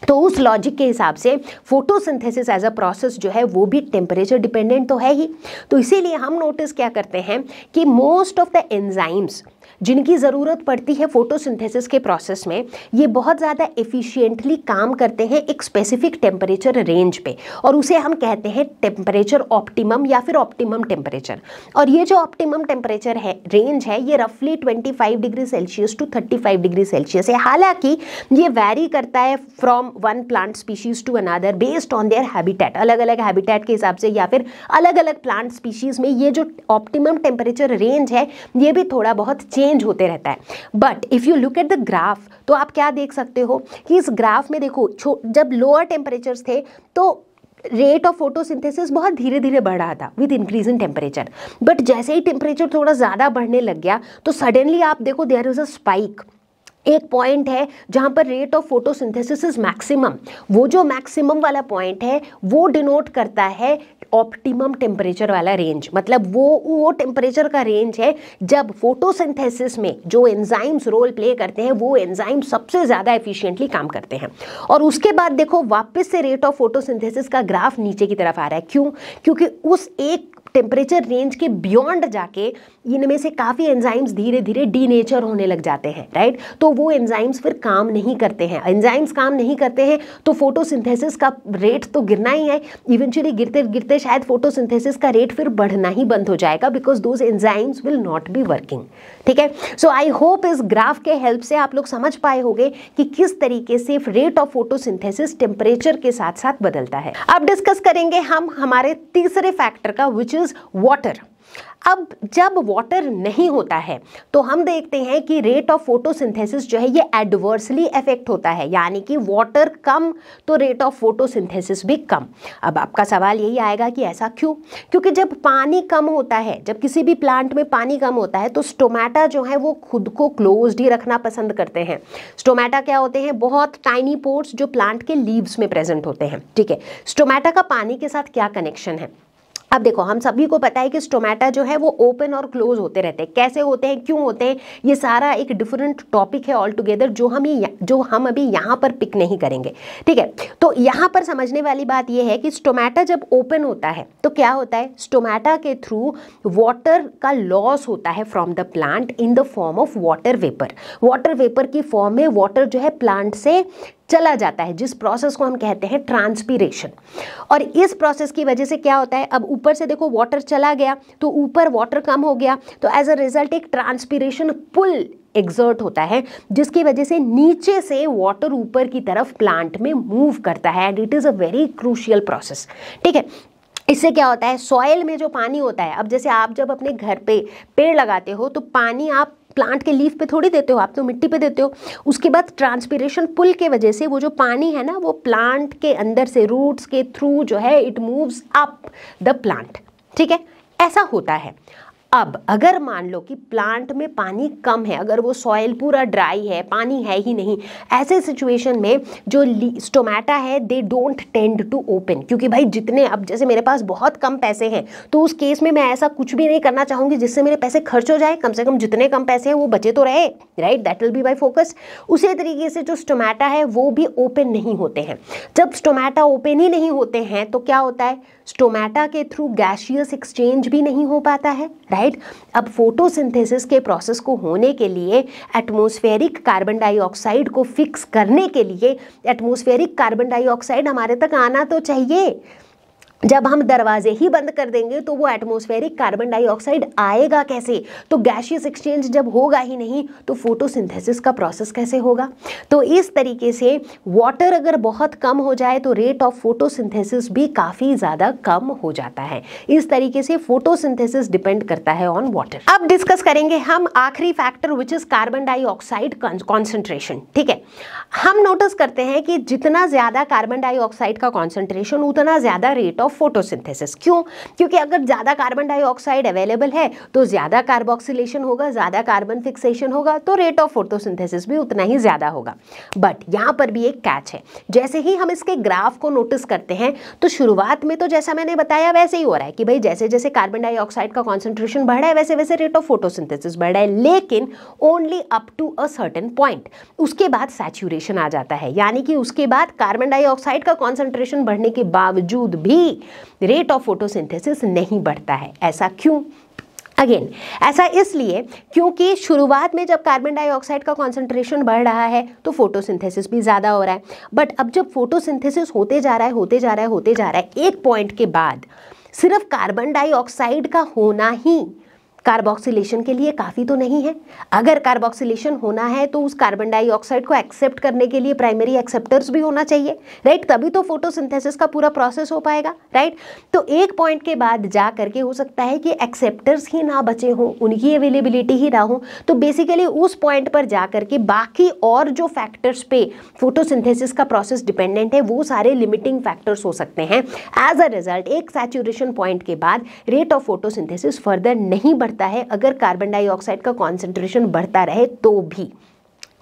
तो उस लॉजिक के हिसाब से फोटोसिंथेसिस एज अ प्रोसेस जो है वो भी टेम्परेचर डिपेंडेंट तो है ही। तो इसीलिए हम नोटिस क्या करते हैं कि मोस्ट ऑफ द एंजाइम्स जिनकी ज़रूरत पड़ती है फोटोसिंथेसिस के प्रोसेस में, ये बहुत ज़्यादा एफिशिएंटली काम करते हैं एक स्पेसिफिक टेम्परेचर रेंज पे, और उसे हम कहते हैं टेम्परेचर ऑप्टिमम या फिर ऑप्टिमम टेम्परेचर। और ये जो ऑप्टिमम टेम्परेचर है रेंज है ये रफली 25 degree Celsius to 35 degree Celsius है। हालांकि ये वैरी करता है from one plant species to another based on their habitat, अलग अलग हैबिटेट के हिसाब से या फिर अलग अलग प्लांट स्पीशीज में ये जो ऑप्टिमम टेम्परेचर रेंज है ये भी थोड़ा बहुत चेंज होते रहता है। But if you look at the graph तो आप क्या देख सकते हो कि इस ग्राफ में देखो जब लोअर टेम्परेचर्स थे तो रेट ऑफ फोटोसिंथेसिस बहुत धीरे धीरे बढ़ रहा था with increase in temperature, but जैसे ही टेम्परेचर थोड़ा ज़्यादा बढ़ने लग गया तो सडनली आप देखो देयर इज अ स्पाइक। एक पॉइंट है जहाँ पर rate of photosynthesis is maximum, वो जो मैक्सिमम वाला पॉइंट है वो डिनोट करता है ऑप्टिमम टेम्परेचर वाला रेंज, मतलब वो टेम्परेचर का रेंज है जब फोटोसिंथेसिस में जो एंजाइम्स रोल प्ले करते हैं वो एंजाइम सबसे ज़्यादा एफिशिएंटली काम करते हैं। और उसके बाद देखो वापस से रेट ऑफ फोटोसिंथेसिस का ग्राफ नीचे की तरफ आ रहा है। क्यों? क्योंकि उस एक टेम्परेचर रेंज के बियॉन्ड जाके इनमें से काफ़ी एंजाइम्स धीरे धीरे डीनेचर होने लग जाते हैं, राइट। तो वो एंजाइम्स फिर काम नहीं करते हैं, एंजाइम्स काम नहीं करते हैं तो फोटोसिंथेसिस का रेट तो गिरना ही है। इवेंचुअली गिरते गिरते शायद फोटोसिंथेसिस का रेट फिर बढ़ना ही बंद हो जाएगा, because those enzymes will not be working. ठीक है, सो आई होप इस ग्राफ के हेल्प से आप लोग समझ पाए होंगे कि किस तरीके से रेट ऑफ फोटोसिंथेसिस टेम्परेचर के साथ साथ बदलता है। अब डिस्कस करेंगे हम हमारे तीसरे फैक्टर का, विच इज वाटर। अब जब वाटर नहीं होता है तो हम देखते हैं कि रेट ऑफ फोटोसिंथेसिस जो है ये एडवर्सली इफेक्ट होता है, यानी कि वाटर कम तो रेट ऑफ फोटोसिंथेसिस भी कम। अब आपका सवाल यही आएगा कि ऐसा क्यों? क्योंकि जब पानी कम होता है, जब किसी भी प्लांट में पानी कम होता है तो स्टोमेटा जो है वो खुद को क्लोज्ड ही रखना पसंद करते हैं। स्टोमेटा क्या होते हैं? बहुत टाइनी पोर्स जो प्लांट के लीव्स में प्रेजेंट होते हैं। ठीक है, स्टोमेटा का पानी के साथ क्या कनेक्शन है? अब देखो, हम सभी को पता है कि स्टोमेटा जो है वो ओपन और क्लोज होते रहते हैं। कैसे होते हैं, क्यों होते हैं, ये सारा एक डिफरेंट टॉपिक है ऑल टुगेदर, जो हम अभी यहाँ पर पिक नहीं करेंगे। ठीक है, तो यहाँ पर समझने वाली बात ये है कि स्टोमेटा जब ओपन होता है तो क्या होता है, स्टोमेटा के थ्रू वाटर का लॉस होता है from the plant in the form of water vapour. Water vapour की फॉर्म में वाटर जो है प्लांट से चला जाता है, जिस प्रोसेस को हम कहते हैं ट्रांसपीरेशन। और इस प्रोसेस की वजह से क्या होता है, अब ऊपर से देखो वाटर चला गया तो ऊपर वाटर कम हो गया, तो एज अ रिजल्ट एक ट्रांसपीरेशन पुल एक्सर्ट होता है, जिसकी वजह से नीचे से वाटर ऊपर की तरफ प्लांट में मूव करता है, and it is a very crucial process. ठीक है, इससे क्या होता है, सॉइल में जो पानी होता है, अब जैसे आप जब अपने घर पे पेड़ लगाते हो तो पानी आप प्लांट के लीफ पे थोड़ी देते हो, आप तो मिट्टी पे देते हो। उसके बाद ट्रांसपीरेशन पुल के वजह से वो जो पानी है ना, वो प्लांट के अंदर से रूट्स के थ्रू जो है it moves up the plant. ठीक है, ऐसा होता है। अब अगर मान लो कि प्लांट में पानी कम है, अगर वो सॉइल पूरा ड्राई है, पानी है ही नहीं, ऐसे सिचुएशन में जो स्टोमेटा है they don't tend to open, क्योंकि भाई जितने, अब जैसे मेरे पास बहुत कम पैसे हैं तो उस केस में मैं ऐसा कुछ भी नहीं करना चाहूँगी जिससे मेरे पैसे खर्च हो जाए, कम से कम जितने कम पैसे हैं वो बचे तो रहे, right, that will be my focus. उसी तरीके से जो स्टोमेटा है वो भी ओपन नहीं होते हैं। जब स्टोमेटा ओपन ही नहीं होते हैं तो क्या होता है, स्टोमेटा के थ्रू गैसियस एक्सचेंज भी नहीं हो पाता है, राइट। अब फोटोसिंथेसिस के प्रोसेस को होने के लिए एटमॉस्फेरिक कार्बन डाइऑक्साइड को फिक्स करने के लिए एटमॉस्फेरिक कार्बन डाइऑक्साइड हमारे तक आना तो चाहिए। जब हम दरवाजे ही बंद कर देंगे तो वो एटमॉस्फेरिक कार्बन डाइऑक्साइड आएगा कैसे? तो गैसियस एक्सचेंज जब होगा ही नहीं तो फोटोसिंथेसिस का प्रोसेस कैसे होगा? तो इस तरीके से वाटर अगर बहुत कम हो जाए तो रेट ऑफ फोटोसिंथेसिस भी काफ़ी ज़्यादा कम हो जाता है। इस तरीके से फोटोसिंथेसिस डिपेंड करता है ऑन वाटर। अब डिस्कस करेंगे हम आखिरी factor, which is carbon dioxide concentration. ठीक है, हम नोटिस करते हैं कि जितना ज़्यादा कार्बन डाइऑक्साइड का कॉन्सेंट्रेशन उतना ज़्यादा रेट ऑफ फोटोसिंथेसिस। क्यों? क्योंकि अगर ज़्यादा कार्बन डाइऑक्साइड अवेलेबल है तो ज़्यादा कार्बोक्सिलेशन होगा, ज़्यादा कार्बन फिक्सेशन होगा, तो रेट ऑफ फोटोसिंथेसिस भी उतना ही ज़्यादा होगा। बट यहाँ पर भी एक कैच है, जैसे ही हम इसके ग्राफ को नोटिस करते हैं तो शुरुआत में तो जैसा मैंने बताया वैसे ही हो रहा है कि भाई जैसे जैसे कार्बन डाइऑक्साइड का कॉन्सेंट्रेशन बढ़ रहा है वैसे वैसे रेट ऑफ फोटोसिंथेसिस बढ़ रहा है, लेकिन only up to a certain point. उसके बाद सैचुरेशन आ जाता है, यानी कि उसके बाद कार्बन डाइऑक्साइड का कॉन्सेंट्रेशन बढ़ने के बावजूद भी रेट ऑफ फोटोसिंथेसिस नहीं बढ़ता है। ऐसा क्यों? अगेन ऐसा इसलिए क्योंकि शुरुआत में जब कार्बन डाइऑक्साइड का कॉन्सेंट्रेशन बढ़ रहा है तो फोटोसिंथेसिस भी ज़्यादा हो रहा है, बट अब जब फोटोसिंथेसिस होते जा रहा है एक पॉइंट के बाद सिर्फ कार्बन डाइऑक्साइड का होना ही कार्बोक्सिलेशन के लिए काफ़ी तो नहीं है। अगर कार्बोक्सिलेशन होना है तो उस कार्बन डाइऑक्साइड को एक्सेप्ट करने के लिए प्राइमरी एक्सेप्टर्स भी होना चाहिए, राइट, तभी तो फोटोसिंथेसिस का पूरा प्रोसेस हो पाएगा, राइट। तो एक पॉइंट के बाद जा करके हो सकता है कि एक्सेप्टर्स ही ना बचे हों, उनकी अवेलेबिलिटी ही ना हो, तो बेसिकली उस पॉइंट पर जा करके बाकी और जो फैक्टर्स पे फोटोसिंथेसिस का प्रोसेस डिपेंडेंट है वो सारे लिमिटिंग फैक्टर्स हो सकते हैं। एज अ रिजल्ट एक सैचुरेशन पॉइंट के बाद रेट ऑफ फोटोसिंथेसिस फर्दर नहीं बढ़ता है अगर कार्बन डाइऑक्साइड का कॉन्सेंट्रेशन बढ़ता रहे तो भी।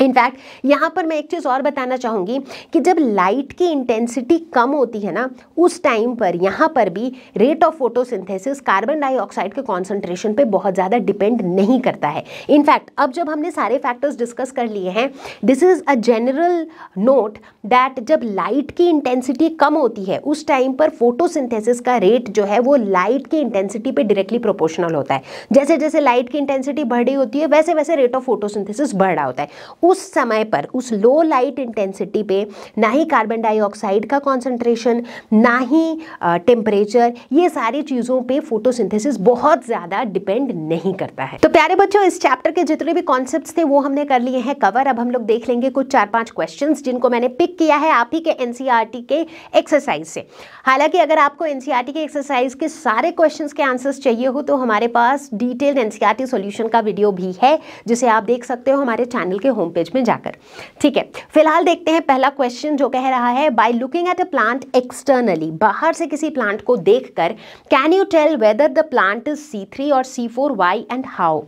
इनफैक्ट यहाँ पर मैं एक चीज़ और बताना चाहूँगी कि जब लाइट की इंटेंसिटी कम होती है ना, उस टाइम पर यहाँ पर भी rate of photosynthesis carbon dioxide के कॉन्सेंट्रेशन पे बहुत ज़्यादा डिपेंड नहीं करता है। इनफैक्ट अब जब हमने सारे फैक्टर्स डिस्कस कर लिए हैं, this is a general note that जब लाइट की इंटेंसिटी कम होती है उस टाइम पर फोटोसिंथेसिस का रेट जो है वो लाइट की इंटेंसिटी पे डायरेक्टली प्रोपोर्शनल होता है। जैसे जैसे लाइट की इंटेंसिटी बढ़ रही होती है वैसे वैसे रेट ऑफ फोटोसिंथेसिस बढ़ रहा होता है। उस समय पर उस लो लाइट इंटेंसिटी पे ना ही कार्बन डाइऑक्साइड का कॉन्सेंट्रेशन, ना ही टेम्परेचर, ये सारी चीज़ों पे फोटोसिंथेसिस बहुत ज़्यादा डिपेंड नहीं करता है। तो प्यारे बच्चों, इस चैप्टर के जितने भी कॉन्सेप्ट्स थे वो हमने कर लिए हैं कवर। अब हम लोग देख लेंगे कुछ 4-5 क्वेश्चंस जिनको मैंने पिक किया है आप ही के एनसीईआरटी के एक्सरसाइज से। हालांकि अगर आपको एनसीईआरटी के एक्सरसाइज के सारे क्वेश्चंस के आंसर्स चाहिए हो तो हमारे पास डिटेल्ड एनसीईआरटी सॉल्यूशन का वीडियो भी है जिसे आप देख सकते हो हमारे चैनल के होम पेज में जाकर। ठीक है, फिलहाल देखते हैं पहला क्वेश्चन जो कह रहा है, by looking at a plant externally, बाहर से किसी प्लांट को देखकर, can you tell whether the plant is C3 or C4, why and how.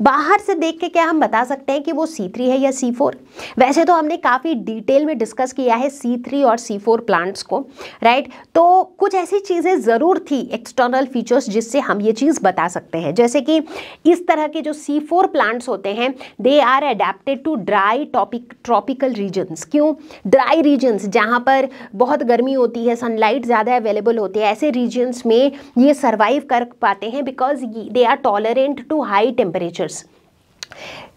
बाहर से देख के क्या हम बता सकते हैं कि वो C3 है या C4? वैसे तो हमने काफी डिटेल में डिस्कस किया है C3 और C4 प्लांट्स को, राइट? तो कुछ ऐसी चीजें जरूर थी एक्सटर्नल फीचर्स जिससे हम ये चीज बता सकते हैं, जैसे कि इस तरह के जो C4 प्लांट्स होते हैं they are adapted to dry tropical regions. क्यों? ड्राई रीजन्स जहाँ पर बहुत गर्मी होती है, सनलाइट ज़्यादा अवेलेबल होती है, ऐसे रीजन्स में ये सर्वाइव कर पाते हैं because they are tolerant to high temperatures.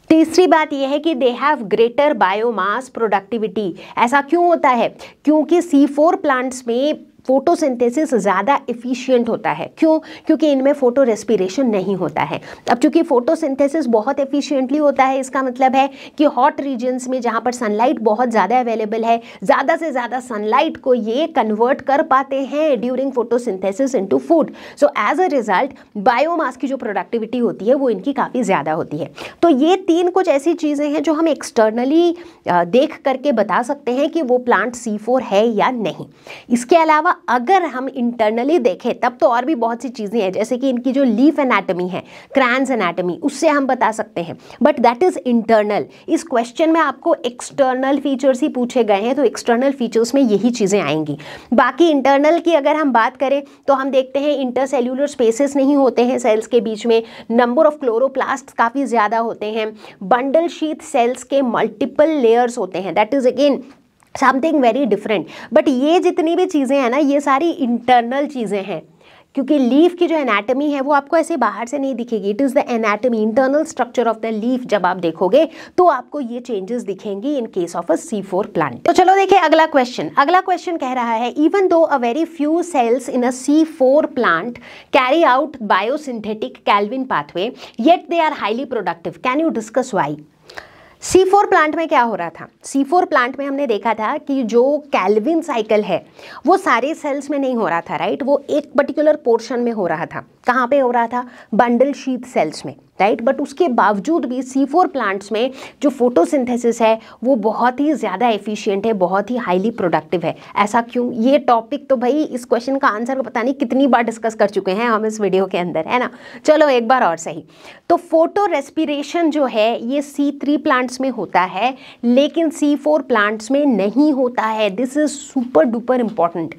तीसरी बात यह है कि they have greater biomass productivity. ऐसा क्यों होता है? क्योंकि C4 प्लांट्स में फोटोसिंथेसिस ज़्यादा एफिशिएंट होता है। क्यों? क्योंकि इनमें फोटो रेस्पिरेशन नहीं होता है। अब चूंकि फोटोसिंथेसिस बहुत एफिशिएंटली होता है, इसका मतलब है कि हॉट रीजन्स में जहाँ पर सनलाइट बहुत ज़्यादा अवेलेबल है, ज़्यादा से ज़्यादा सनलाइट को ये कन्वर्ट कर पाते हैं during photosynthesis into food. So as a result biomass की जो प्रोडक्टिविटी होती है वो इनकी काफ़ी ज़्यादा होती है। तो ये 3 कुछ ऐसी चीज़ें हैं जो हम एक्सटर्नली देख करके बता सकते हैं कि वो प्लांट C4 है या नहीं। इसके अलावा अगर हम इंटरनली देखें तब तो और भी बहुत सी चीज़ें हैं, जैसे कि इनकी जो लीफ एनाटमी है, क्रैंस एनाटमी, उससे हम बता सकते हैं, बट दैट इज इंटरनल। इस क्वेश्चन में आपको एक्सटर्नल फीचर्स ही पूछे गए हैं तो एक्सटर्नल फीचर्स में यही चीज़ें आएंगी। बाकी इंटरनल की अगर हम बात करें तो हम देखते हैं इंटरसेल्यूलर स्पेसेस नहीं होते हैं सेल्स के बीच में, नंबर ऑफ क्लोरोप्लास्ट काफ़ी ज़्यादा होते हैं, बंडल शीथ सेल्स के मल्टीपल लेयर्स होते हैं, that is again something very different. But ये जितनी भी चीज़ें हैं ना ये सारी इंटरनल चीज़ें हैं, क्योंकि लीफ की जो एनाटमी है वो आपको ऐसे बाहर से नहीं दिखेगी। It is the anatomy, internal structure of the leaf जब आप देखोगे तो आपको ये चेंजेस दिखेंगी in case of a C4 plant. तो चलो देखिए अगला क्वेश्चन। अगला क्वेश्चन कह रहा है, even though a very few cells in a C4 plant carry out biosynthetic Calvin pathway yet they are highly productive, can you discuss why. C4 plant में क्या हो रहा था? C4 प्लांट में हमने देखा था कि जो कैल्विन साइकिल है वो सारे सेल्स में नहीं हो रहा था, राइट? वो एक पर्टिकुलर पोर्शन में हो रहा था। कहाँ पे हो रहा था? बंडल शीथ सेल्स में, राइट? बट उसके बावजूद भी C4 प्लांट्स में जो फोटोसिंथेसिस है वो बहुत ही ज़्यादा एफिशिएंट है, बहुत ही हाईली प्रोडक्टिव है। ऐसा क्यों? ये टॉपिक तो भाई इस क्वेश्चन का आंसर पता नहीं कितनी बार डिस्कस कर चुके हैं हम इस वीडियो के अंदर, है ना? चलो एक बार और सही। तो फोटो रेस्पिरेशन जो है ये C3 प्लांट्स में होता है लेकिन C4 प्लांट्स में नहीं होता है। This is super duper important,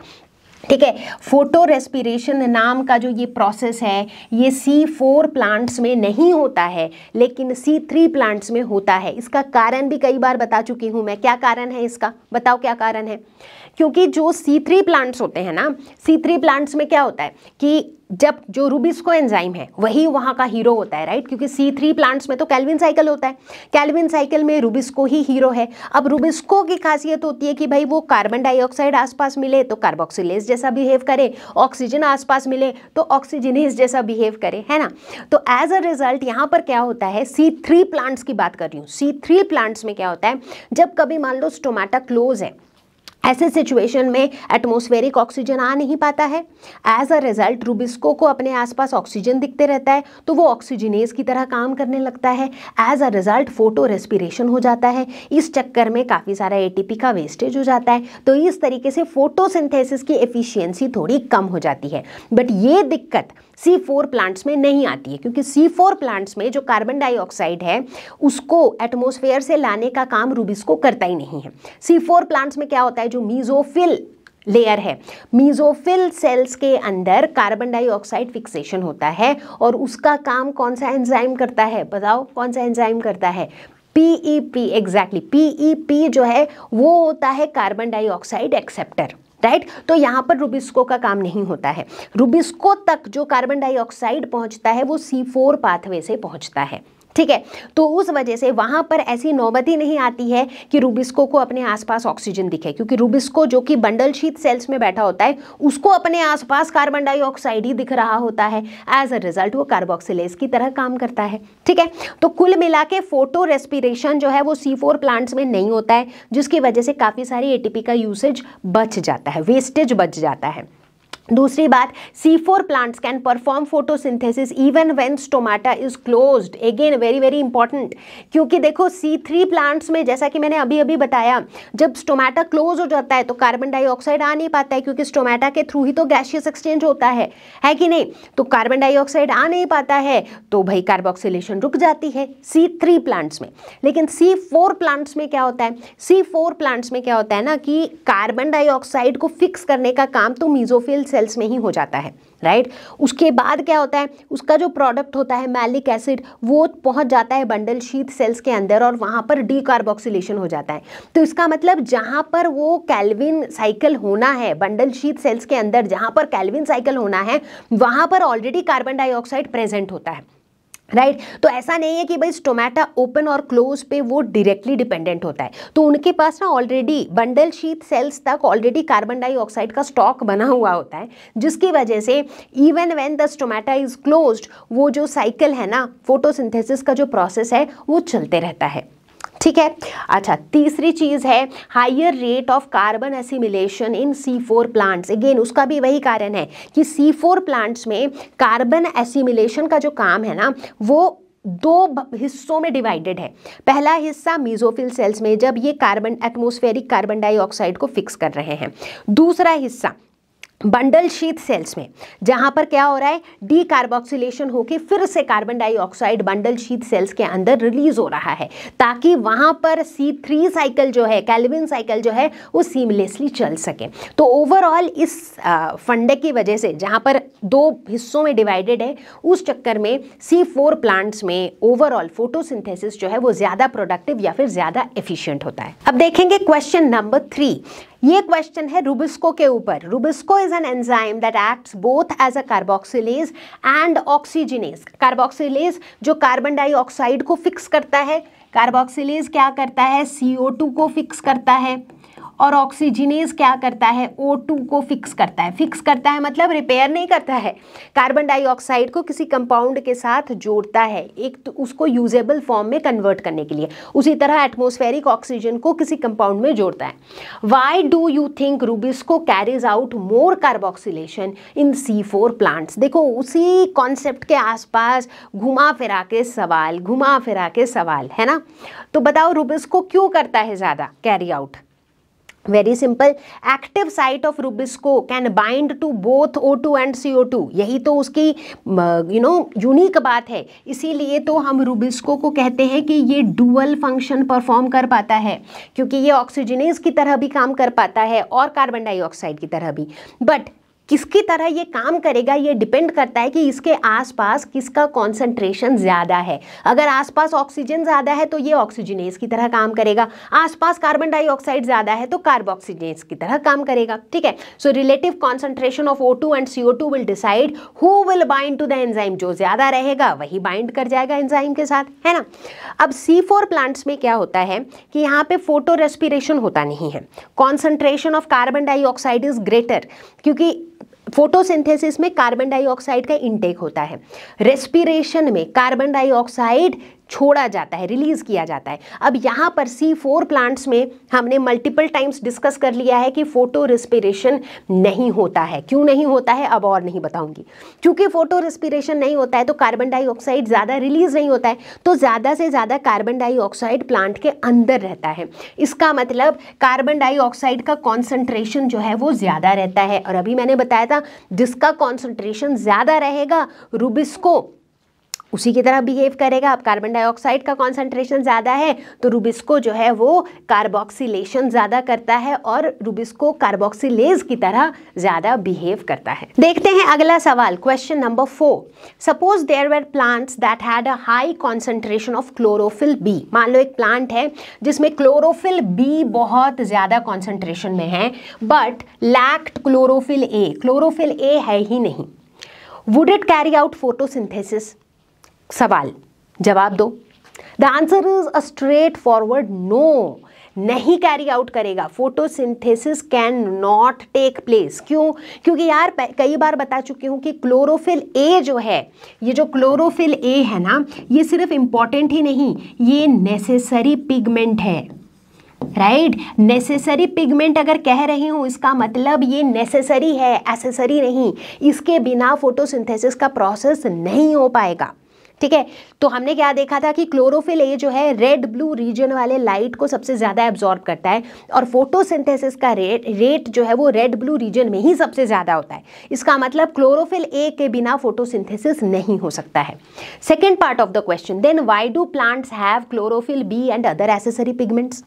ठीक है? फोटो रेस्पिरेशन नाम का जो ये प्रोसेस है ये C4 प्लांट्स में नहीं होता है लेकिन C3 प्लांट्स में होता है। इसका कारण भी कई बार बता चुकी हूँ मैं। क्या कारण है इसका? बताओ क्या कारण है? क्योंकि जो C3 प्लांट्स होते हैं ना, C3 प्लांट्स में क्या होता है कि जब जो रूबिस्को एंजाइम है वही वहाँ का हीरो होता है, राइट? क्योंकि C3 प्लांट्स में तो कैल्विन साइकिल होता है, कैल्विन साइकिल में रूबिस्को ही हीरो है। अब रूबिस्को की खासियत होती है कि भाई वो कार्बन डाइऑक्साइड आसपास मिले तो कार्बोक्सिलेज जैसा बिहेव करे, ऑक्सीजन आसपास मिले तो ऑक्सीजनेज जैसा बिहेव करे, है ना? तो एज अ रिजल्ट यहाँ पर क्या होता है, C3 प्लांट्स की बात कर रही हूँ, C3 प्लांट्स में क्या होता है, जब कभी मान लो स्टोमेटा क्लोज है, ऐसे सिचुएशन में एटमॉस्फेरिक ऑक्सीजन आ नहीं पाता है। एज अ रिजल्ट रूबिस्को को अपने आसपास ऑक्सीजन दिखते रहता है तो वो ऑक्सीजनेज की तरह काम करने लगता है। As a result photorespiration हो जाता है। इस चक्कर में काफ़ी सारा एटीपी का वेस्टेज हो जाता है। तो इस तरीके से फोटोसिंथेसिस की एफिशिएंसी थोड़ी कम हो जाती है। बट ये दिक्कत C4 प्लांट्स में नहीं आती है, क्योंकि C4 प्लांट्स में जो कार्बन डाइऑक्साइड है उसको एटमॉस्फेयर से लाने का काम रूबिस्को करता ही नहीं है। C4 प्लांट्स में क्या होता है, जो मीजोफिल लेयर है, मीजोफिल सेल्स के अंदर कार्बन डाइऑक्साइड फिक्सेशन होता है और उसका काम कौन सा एंजाइम करता है, बताओ कौन सा एंजाइम करता है, PEP, एग्जैक्टली PEP जो है वो होता है कार्बन डाइऑक्साइड एक्सेप्टर, राइट। तो यहाँ पर रूबिस्को का काम नहीं होता है। रूबिस्को तक जो कार्बन डाइऑक्साइड पहुँचता है वो C4 पाथवे से पहुँचता है, ठीक है। तो उस वजह से वहां पर ऐसी नौबत ही नहीं आती है कि रूबिस्को को अपने आसपास ऑक्सीजन दिखे, क्योंकि रूबिस्को जो कि बंडल शीथ सेल्स में बैठा होता है उसको अपने आसपास कार्बन डाइऑक्साइड ही दिख रहा होता है। एज अ रिजल्ट वो कार्बोक्सिलेज की तरह काम करता है, ठीक है। तो कुल मिला के फोटो रेस्पिरेशन जो है वो C4 प्लांट्स में नहीं होता है, जिसकी वजह से काफ़ी सारी ATP का यूसेज बच जाता है, वेस्टेज बच जाता है। दूसरी बात, C4 plants can perform photosynthesis even when stomata is closed, again very very important, क्योंकि देखो C3 प्लांट्स में जैसा कि मैंने अभी अभी बताया, जब स्टोमाटा क्लोज हो जाता है तो कार्बन डाइऑक्साइड आ नहीं पाता है, क्योंकि स्टोमाटा के थ्रू ही तो गैसियस एक्सचेंज होता है कि नहीं। तो कार्बन डाइऑक्साइड आ नहीं पाता है तो भाई कार्बोक्सिलेशन रुक जाती है C3 प्लांट्स में। लेकिन C4 प्लांट्स में क्या होता है, C4 प्लांट्स में क्या होता है ना कि कार्बन डाइऑक्साइड को फिक्स करने का काम तो मीजोफिल सेल्स में ही हो जाता है, राइट। उसके बाद क्या होता है, उसका जो प्रोडक्ट होता है मैलिक एसिड वो पहुंच जाता है बंडल शीथ सेल्स के अंदर और वहां पर डीकार्बोक्सिलेशन हो जाता है। तो इसका मतलब जहां पर वो कैल्विन साइकिल होना है, बंडल शीथ सेल्स के अंदर जहां पर कैल्विन साइकिल होना है वहां पर ऑलरेडी कार्बन डाइऑक्साइड प्रेजेंट होता है, राइट। तो ऐसा नहीं है कि भाई स्टोमाटा ओपन और क्लोज पे वो डायरेक्टली डिपेंडेंट होता है। तो उनके पास ना ऑलरेडी बंडल शीथ सेल्स तक ऑलरेडी कार्बन डाइऑक्साइड का स्टॉक बना हुआ होता है, जिसकी वजह से even when the stomata is closed वो जो साइकिल है ना, फोटोसिंथेसिस का जो प्रोसेस है वो चलते रहता है, ठीक है। अच्छा, तीसरी चीज है higher rate of carbon assimilation in C4 plants. Again उसका भी वही कारण है कि C4 प्लांट्स में कार्बन एसिमिलेशन का जो काम है ना वो दो हिस्सों में डिवाइडेड है। पहला हिस्सा मीजोफिल सेल्स में जब ये कार्बन एटमॉस्फेरिक कार्बन डाइऑक्साइड को फिक्स कर रहे हैं, दूसरा हिस्सा बंडल शीथ सेल्स में जहां पर क्या हो रहा है, डीकार्बोक्सिलेशन होके फिर से carbon dioxide bundle sheath sales के अंदर रिलीज हो रहा है, ताकि वहां पर C3 साइकिल जो है, कैल्विन साइकिल जो है वो सीमलेसली चल सके। तो ओवरऑल इस फंडे की वजह से जहां पर दो हिस्सों में डिवाइडेड है, उस चक्कर में C4 प्लांट्स में ओवरऑल फोटोसिंथेसिस जो है वो ज्यादा प्रोडक्टिव या फिर ज्यादा एफिशिएंट होता है। अब देखेंगे क्वेश्चन नंबर 3। ये क्वेश्चन है रूबिस्को के ऊपर। Rubisco is an enzyme that acts both as a carboxylase and oxygenase. Carboxylase जो कार्बन डाइऑक्साइड को फिक्स करता है, कार्बोक्सिलेज क्या करता है, CO2 को फिक्स करता है, और ऑक्सीजिनेज क्या करता है, O2 को फिक्स करता है। फिक्स करता है मतलब रिपेयर नहीं करता है, कार्बन डाइऑक्साइड को किसी कंपाउंड के साथ जोड़ता है, एक तो उसको यूजेबल फॉर्म में कन्वर्ट करने के लिए। उसी तरह एटमॉस्फेरिक ऑक्सीजन को किसी कंपाउंड में जोड़ता है। Why do you think rubisco carries out more carboxylation in C4 plants. देखो उसी कॉन्सेप्ट के आसपास घुमा फिरा के सवाल है ना। तो बताओ रूबिस्को क्यों करता है ज्यादा carry out. Very simple, active site of rubisco can bind to both O2 and CO2। यही तो उसकी यूनिक बात है, इसीलिए तो हम रूबिस्को को कहते हैं कि ये डुअल फंक्शन परफॉर्म कर पाता है, क्योंकि ये ऑक्सीजनेज की तरह भी काम कर पाता है और कार्बन डाइऑक्साइड की तरह भी। बट किसकी तरह ये काम करेगा ये डिपेंड करता है कि इसके आसपास किसका कॉन्सेंट्रेशन ज़्यादा है। अगर आसपास ऑक्सीजन ज़्यादा है तो ये ऑक्सीजनेज की तरह काम करेगा, आसपास कार्बन डाइऑक्साइड ज़्यादा है तो कार्बोक्सीनेज की तरह काम करेगा, ठीक है। So relative concentration of O2 and CO2 will decide who will bind to the enzyme. जो ज़्यादा रहेगा वही बाइंड कर जाएगा एंजाइम के साथ, है ना। अब C4 प्लांट्स में क्या होता है कि यहाँ पे फोटो रेस्पिरेशन होता नहीं है, concentration of carbon dioxide is greater, क्योंकि फोटोसिंथेसिस में कार्बन डाइऑक्साइड का इनटेक होता है, रेस्पिरेशन में कार्बन डाइऑक्साइड छोड़ा जाता है, रिलीज किया जाता है। अब यहाँ पर C4 प्लांट्स में हमने मल्टीपल टाइम्स डिस्कस कर लिया है कि फोटो रेस्पिरेशन नहीं होता है। क्यों नहीं होता है अब और नहीं बताऊंगी। क्योंकि फोटो रेस्पिरेशन नहीं होता है तो कार्बन डाइऑक्साइड ज़्यादा रिलीज नहीं होता है, तो ज़्यादा से ज़्यादा कार्बन डाइऑक्साइड प्लांट के अंदर रहता है। इसका मतलब कार्बन डाइऑक्साइड का कॉन्सेंट्रेशन जो है वो ज़्यादा रहता है। और अभी मैंने बताया था जिसका कॉन्सेंट्रेशन ज़्यादा रहेगा रुबिस्को उसी की तरह बिहेव करेगा। अब कार्बन डाइऑक्साइड का कॉन्सेंट्रेशन ज़्यादा है तो रुबिस्को जो है वो कार्बोक्सिलेशन ज़्यादा करता है और रुबिस्को कार्बोक्सिलेज की तरह ज़्यादा बिहेव करता है। देखते हैं अगला सवाल, question number 4। Suppose there were plants that had a high concentration of chlorophyll b. मान लो एक प्लांट है जिसमें क्लोरोफिल बी बहुत ज़्यादा कॉन्सेंट्रेशन में है but lacked chlorophyll A. Chlorophyll A है ही नहीं। Would it carry out photosynthesis? सवाल, जवाब दो। The answer is a straight forward no, नहीं कैरी आउट करेगा। Photosynthesis can not take place. क्यों? क्योंकि यार कई बार बता चुकी हूं कि क्लोरोफिल ए जो है, ये जो क्लोरोफिल ए है ना, ये सिर्फ इंपॉर्टेंट ही नहीं, ये नेसेसरी पिगमेंट है। राइट, नेसेसरी पिगमेंट अगर कह रही हूँ इसका मतलब ये नेसेसरी है, एसेसरी नहीं। इसके बिना फोटोसिंथेसिस का प्रोसेस नहीं हो पाएगा। ठीक है, तो हमने क्या देखा था कि क्लोरोफिल ए जो है रेड ब्लू रीजन वाले लाइट को सबसे ज़्यादा एब्जॉर्ब करता है और फोटोसिंथेसिस का रेट जो है वो रेड ब्लू रीजन में ही सबसे ज़्यादा होता है। इसका मतलब क्लोरोफिल ए के बिना फोटोसिंथेसिस नहीं हो सकता है। Second part of the question, then why do plants have chlorophyll b and other accessory pigments?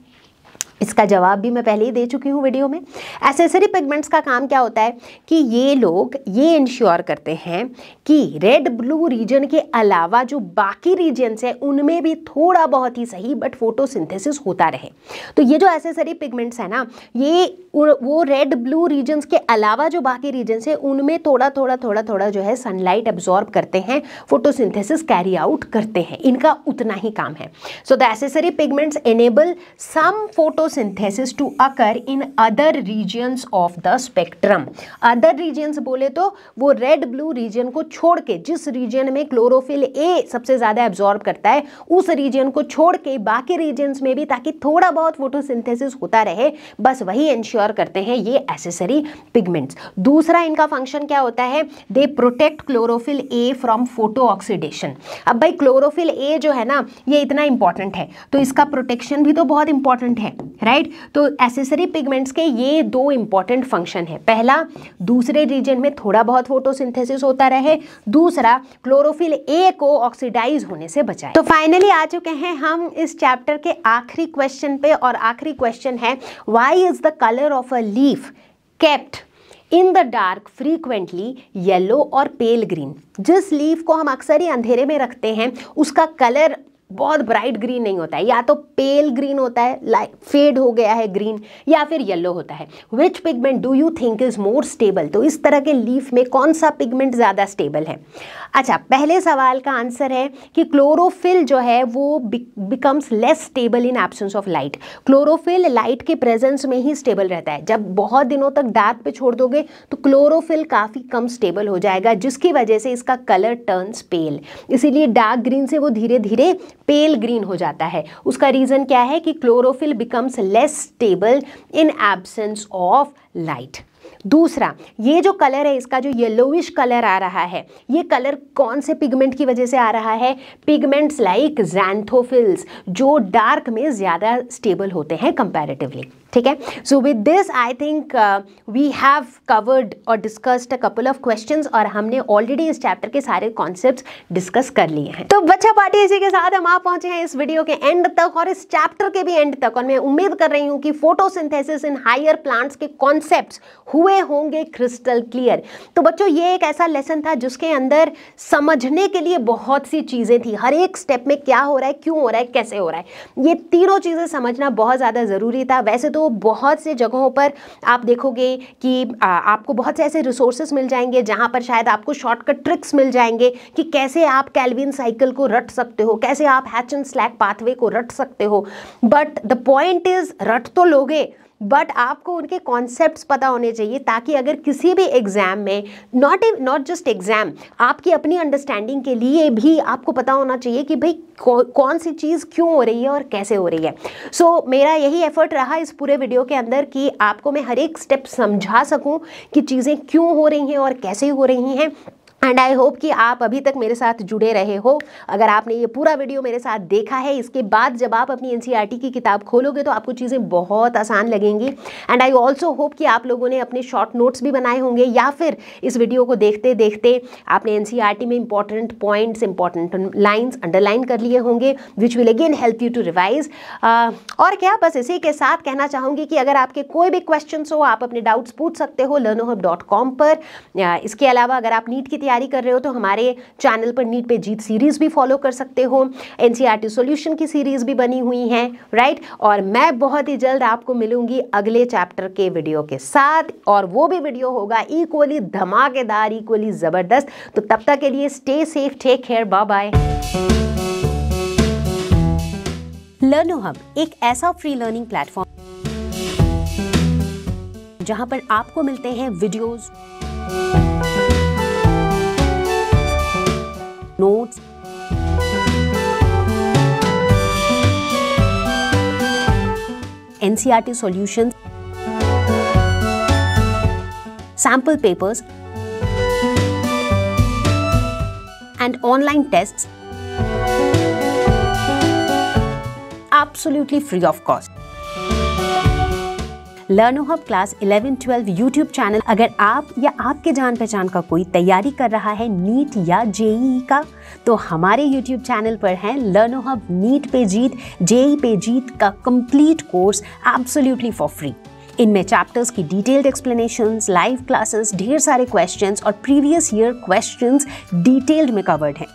इसका जवाब भी मैं पहले ही दे चुकी हूँ वीडियो में। एसेसरी पिगमेंट्स का काम क्या होता है कि ये लोग ये इंश्योर करते हैं कि रेड ब्लू रीजन के अलावा जो बाकी रीजन्स है उनमें भी थोड़ा बहुत ही सही बट फोटोसिंथेसिस होता रहे। तो ये जो एसेसरी पिगमेंट्स है ना, ये वो रेड ब्लू रीजन्स के अलावा जो बाकी रीजन्स है उनमें थोड़ा थोड़ा जो है सनलाइट एब्जॉर्ब करते हैं, फोटोसिंथेसिस कैरी आउट करते हैं, इनका उतना ही काम है। So the accessory pigments enable some photosynthesis to occur in other regions of the spectrum. Other regions बोले तो वो रेड ब्लू रीजन को छोड़ के, जिस रीजन में क्लोरोफिल ए सबसे ज्यादा एब्जॉर्ब करता है उस रीजन को छोड़ के बाकी रीजन्स में भी, ताकि थोड़ा बहुत फोटोसिंथेसिस होता रहे, बस वही इंश्योर करते हैं ये एसेसरी पिगमेंट्स। दूसरा इनका फंक्शन क्या होता है, they protect chlorophyll A from photo oxidation. अब भाई क्लोरोफिल ए जो है ना ये इतना इंपॉर्टेंट है तो इसका प्रोटेक्शन भी तो बहुत इंपॉर्टेंट है, राइट। तो एसेसरी पिगमेंट्स के ये दो इंपॉर्टेंट फंक्शन है। पहला, दूसरे रीजन में थोड़ा बहुत फोटोसिंथेसिस होता रहे, दूसरा क्लोरोफिल ए को ऑक्सीडाइज होने से बचाए। तो फाइनली आ चुके हैं हम इस चैप्टर के आखिरी क्वेश्चन पे, और आखिरी क्वेश्चन है, why is the colour of a leaf kept in the dark frequently yellow और पेल ग्रीन? जिस लीफ को हम अक्सर ही अंधेरे में रखते हैं उसका कलर बहुत ब्राइट ग्रीन नहीं होता है, या तो पेल ग्रीन होता है, लाइक फेड हो गया है ग्रीन, या फिर येलो होता है। Which pigment do you think is more stable? तो इस तरह के लीफ में कौन सा पिगमेंट ज़्यादा स्टेबल है? अच्छा, पहले सवाल का आंसर है कि क्लोरोफिल जो है वो becomes less stable in absence of light. Chlorophyll light के प्रेजेंस में ही स्टेबल रहता है। जब बहुत दिनों तक डार्क पे छोड़ दोगे तो क्लोरोफिल काफ़ी कम स्टेबल हो जाएगा, जिसकी वजह से इसका कलर टर्न्स पेल। इसीलिए डार्क ग्रीन से वो धीरे धीरे पेल ग्रीन हो जाता है। उसका रीज़न क्या है कि chlorophyll becomes less stable in absence of light. दूसरा, ये जो कलर है इसका जो येलोविश कलर आ रहा है, ये कलर कौन से पिगमेंट की वजह से आ रहा है? पिगमेंट्स लाइक ज़ैंथोफिल्स, जो डार्क में ज़्यादा स्टेबल होते हैं कंपैरेटिवली। ठीक है, so with this I think we have covered और discussed a couple of questions, और हमने ऑलरेडी इस चैप्टर के सारे कॉन्सेप्ट्स डिस्कस कर लिए हैं। तो बच्चा पार्टी, इसी के साथ हम आप पहुंचे हैं इस वीडियो के एंड तक और इस चैप्टर के भी एंड तक, और मैं उम्मीद कर रही हूं कि फोटोसिंथेसिस इन हायर प्लांट्स के कॉन्सेप्ट्स हुए होंगे क्रिस्टल क्लियर। तो बच्चों, ये एक ऐसा लेसन था जिसके अंदर समझने के लिए बहुत सी चीजें थी। हर एक स्टेप में क्या हो रहा है, क्यों हो रहा है, कैसे हो रहा है, ये तीनों चीजें समझना बहुत ज्यादा जरूरी था। वैसे तो बहुत से जगहों पर आप देखोगे कि आपको बहुत से ऐसे रिसोर्सेस मिल जाएंगे जहां पर शायद आपको शॉर्टकट ट्रिक्स मिल जाएंगे कि कैसे आप कैल्विन साइकिल को रट सकते हो, कैसे आप हैच एंड स्लैक पाथवे को रट सकते हो। बट द पॉइंट इज, रट तो लोगे बट आपको उनके कॉन्सेप्ट्स पता होने चाहिए, ताकि अगर किसी भी एग्जाम में, नॉट जस्ट एग्जाम, आपकी अपनी अंडरस्टैंडिंग के लिए भी आपको पता होना चाहिए कि भाई कौन सी चीज़ क्यों हो रही है और कैसे हो रही है। सो मेरा यही एफर्ट रहा इस पूरे वीडियो के अंदर कि आपको मैं हर एक स्टेप समझा सकूं कि चीज़ें क्यों हो रही हैं और कैसे हो रही हैं। एंड आई होप कि आप अभी तक मेरे साथ जुड़े रहे हो। अगर आपने ये पूरा वीडियो मेरे साथ देखा है, इसके बाद जब आप अपनी एनसीईआरटी की किताब खोलोगे तो आपको चीज़ें बहुत आसान लगेंगी। एंड आई ऑल्सो होप कि आप लोगों ने अपने शॉर्ट नोट्स भी बनाए होंगे, या फिर इस वीडियो को देखते देखते आपने एनसीईआरटी में important points, important lines underline कर लिए होंगे, which will again help you to revise. और क्या, बस इसी के साथ कहना चाहूँगी कि अगर आपके कोई भी क्वेश्चन हो, आप अपने डाउट्स पूछ सकते हो learnohub.com पर। इसके अलावा अगर आप नीट की तैयारी कर रहे हो तो हमारे चैनल पर नीट पे जीत सीरीज भी फॉलो कर सकते हो। एनसीईआरटी सॉल्यूशन की सीरीज भी बनी हुई है, राइट। और मैं बहुत ही जल्द आपको मिलूंगी अगले चैप्टर के वीडियो के साथ, और वो भी वीडियो होगा इक्वली धमाकेदार, इक्वली जबरदस्त। तो तब तक के लिए stay safe, take care, bye bye. Learno hub एक ऐसा फ्री लर्निंग प्लेटफॉर्म जहां पर आपको मिलते हैं videos, notes, NCERT solutions, sample papers and online tests absolutely free of cost. लर्नो hub class 11-12 YouTube channel, अगर आप या आपके जान पहचान का कोई तैयारी कर रहा है नीट या जेईई का, तो हमारे यूट्यूब चैनल पर है लर्नो हब नीट पे जीत, जेईई पे जीत का complete course absolutely for free. इनमें चैप्टर्स की डिटेल्ड एक्सप्लेनेशंस, लाइव क्लासेस, ढेर सारे क्वेश्चंस और प्रीवियस ईयर क्वेश्चंस डिटेल्ड में कवर्ड हैं।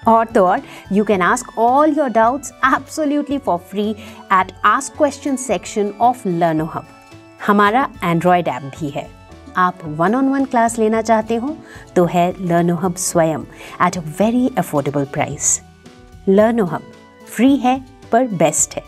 और तो और you can ask all your doubts absolutely for free at ask question section of लर्नो hub. हमारा एंड्रॉयड ऐप भी है। आप 1-on-1 क्लास लेना चाहते हो तो है लर्नो हब स्वयं at a very affordable price. लर्नो hub free है पर बेस्ट है।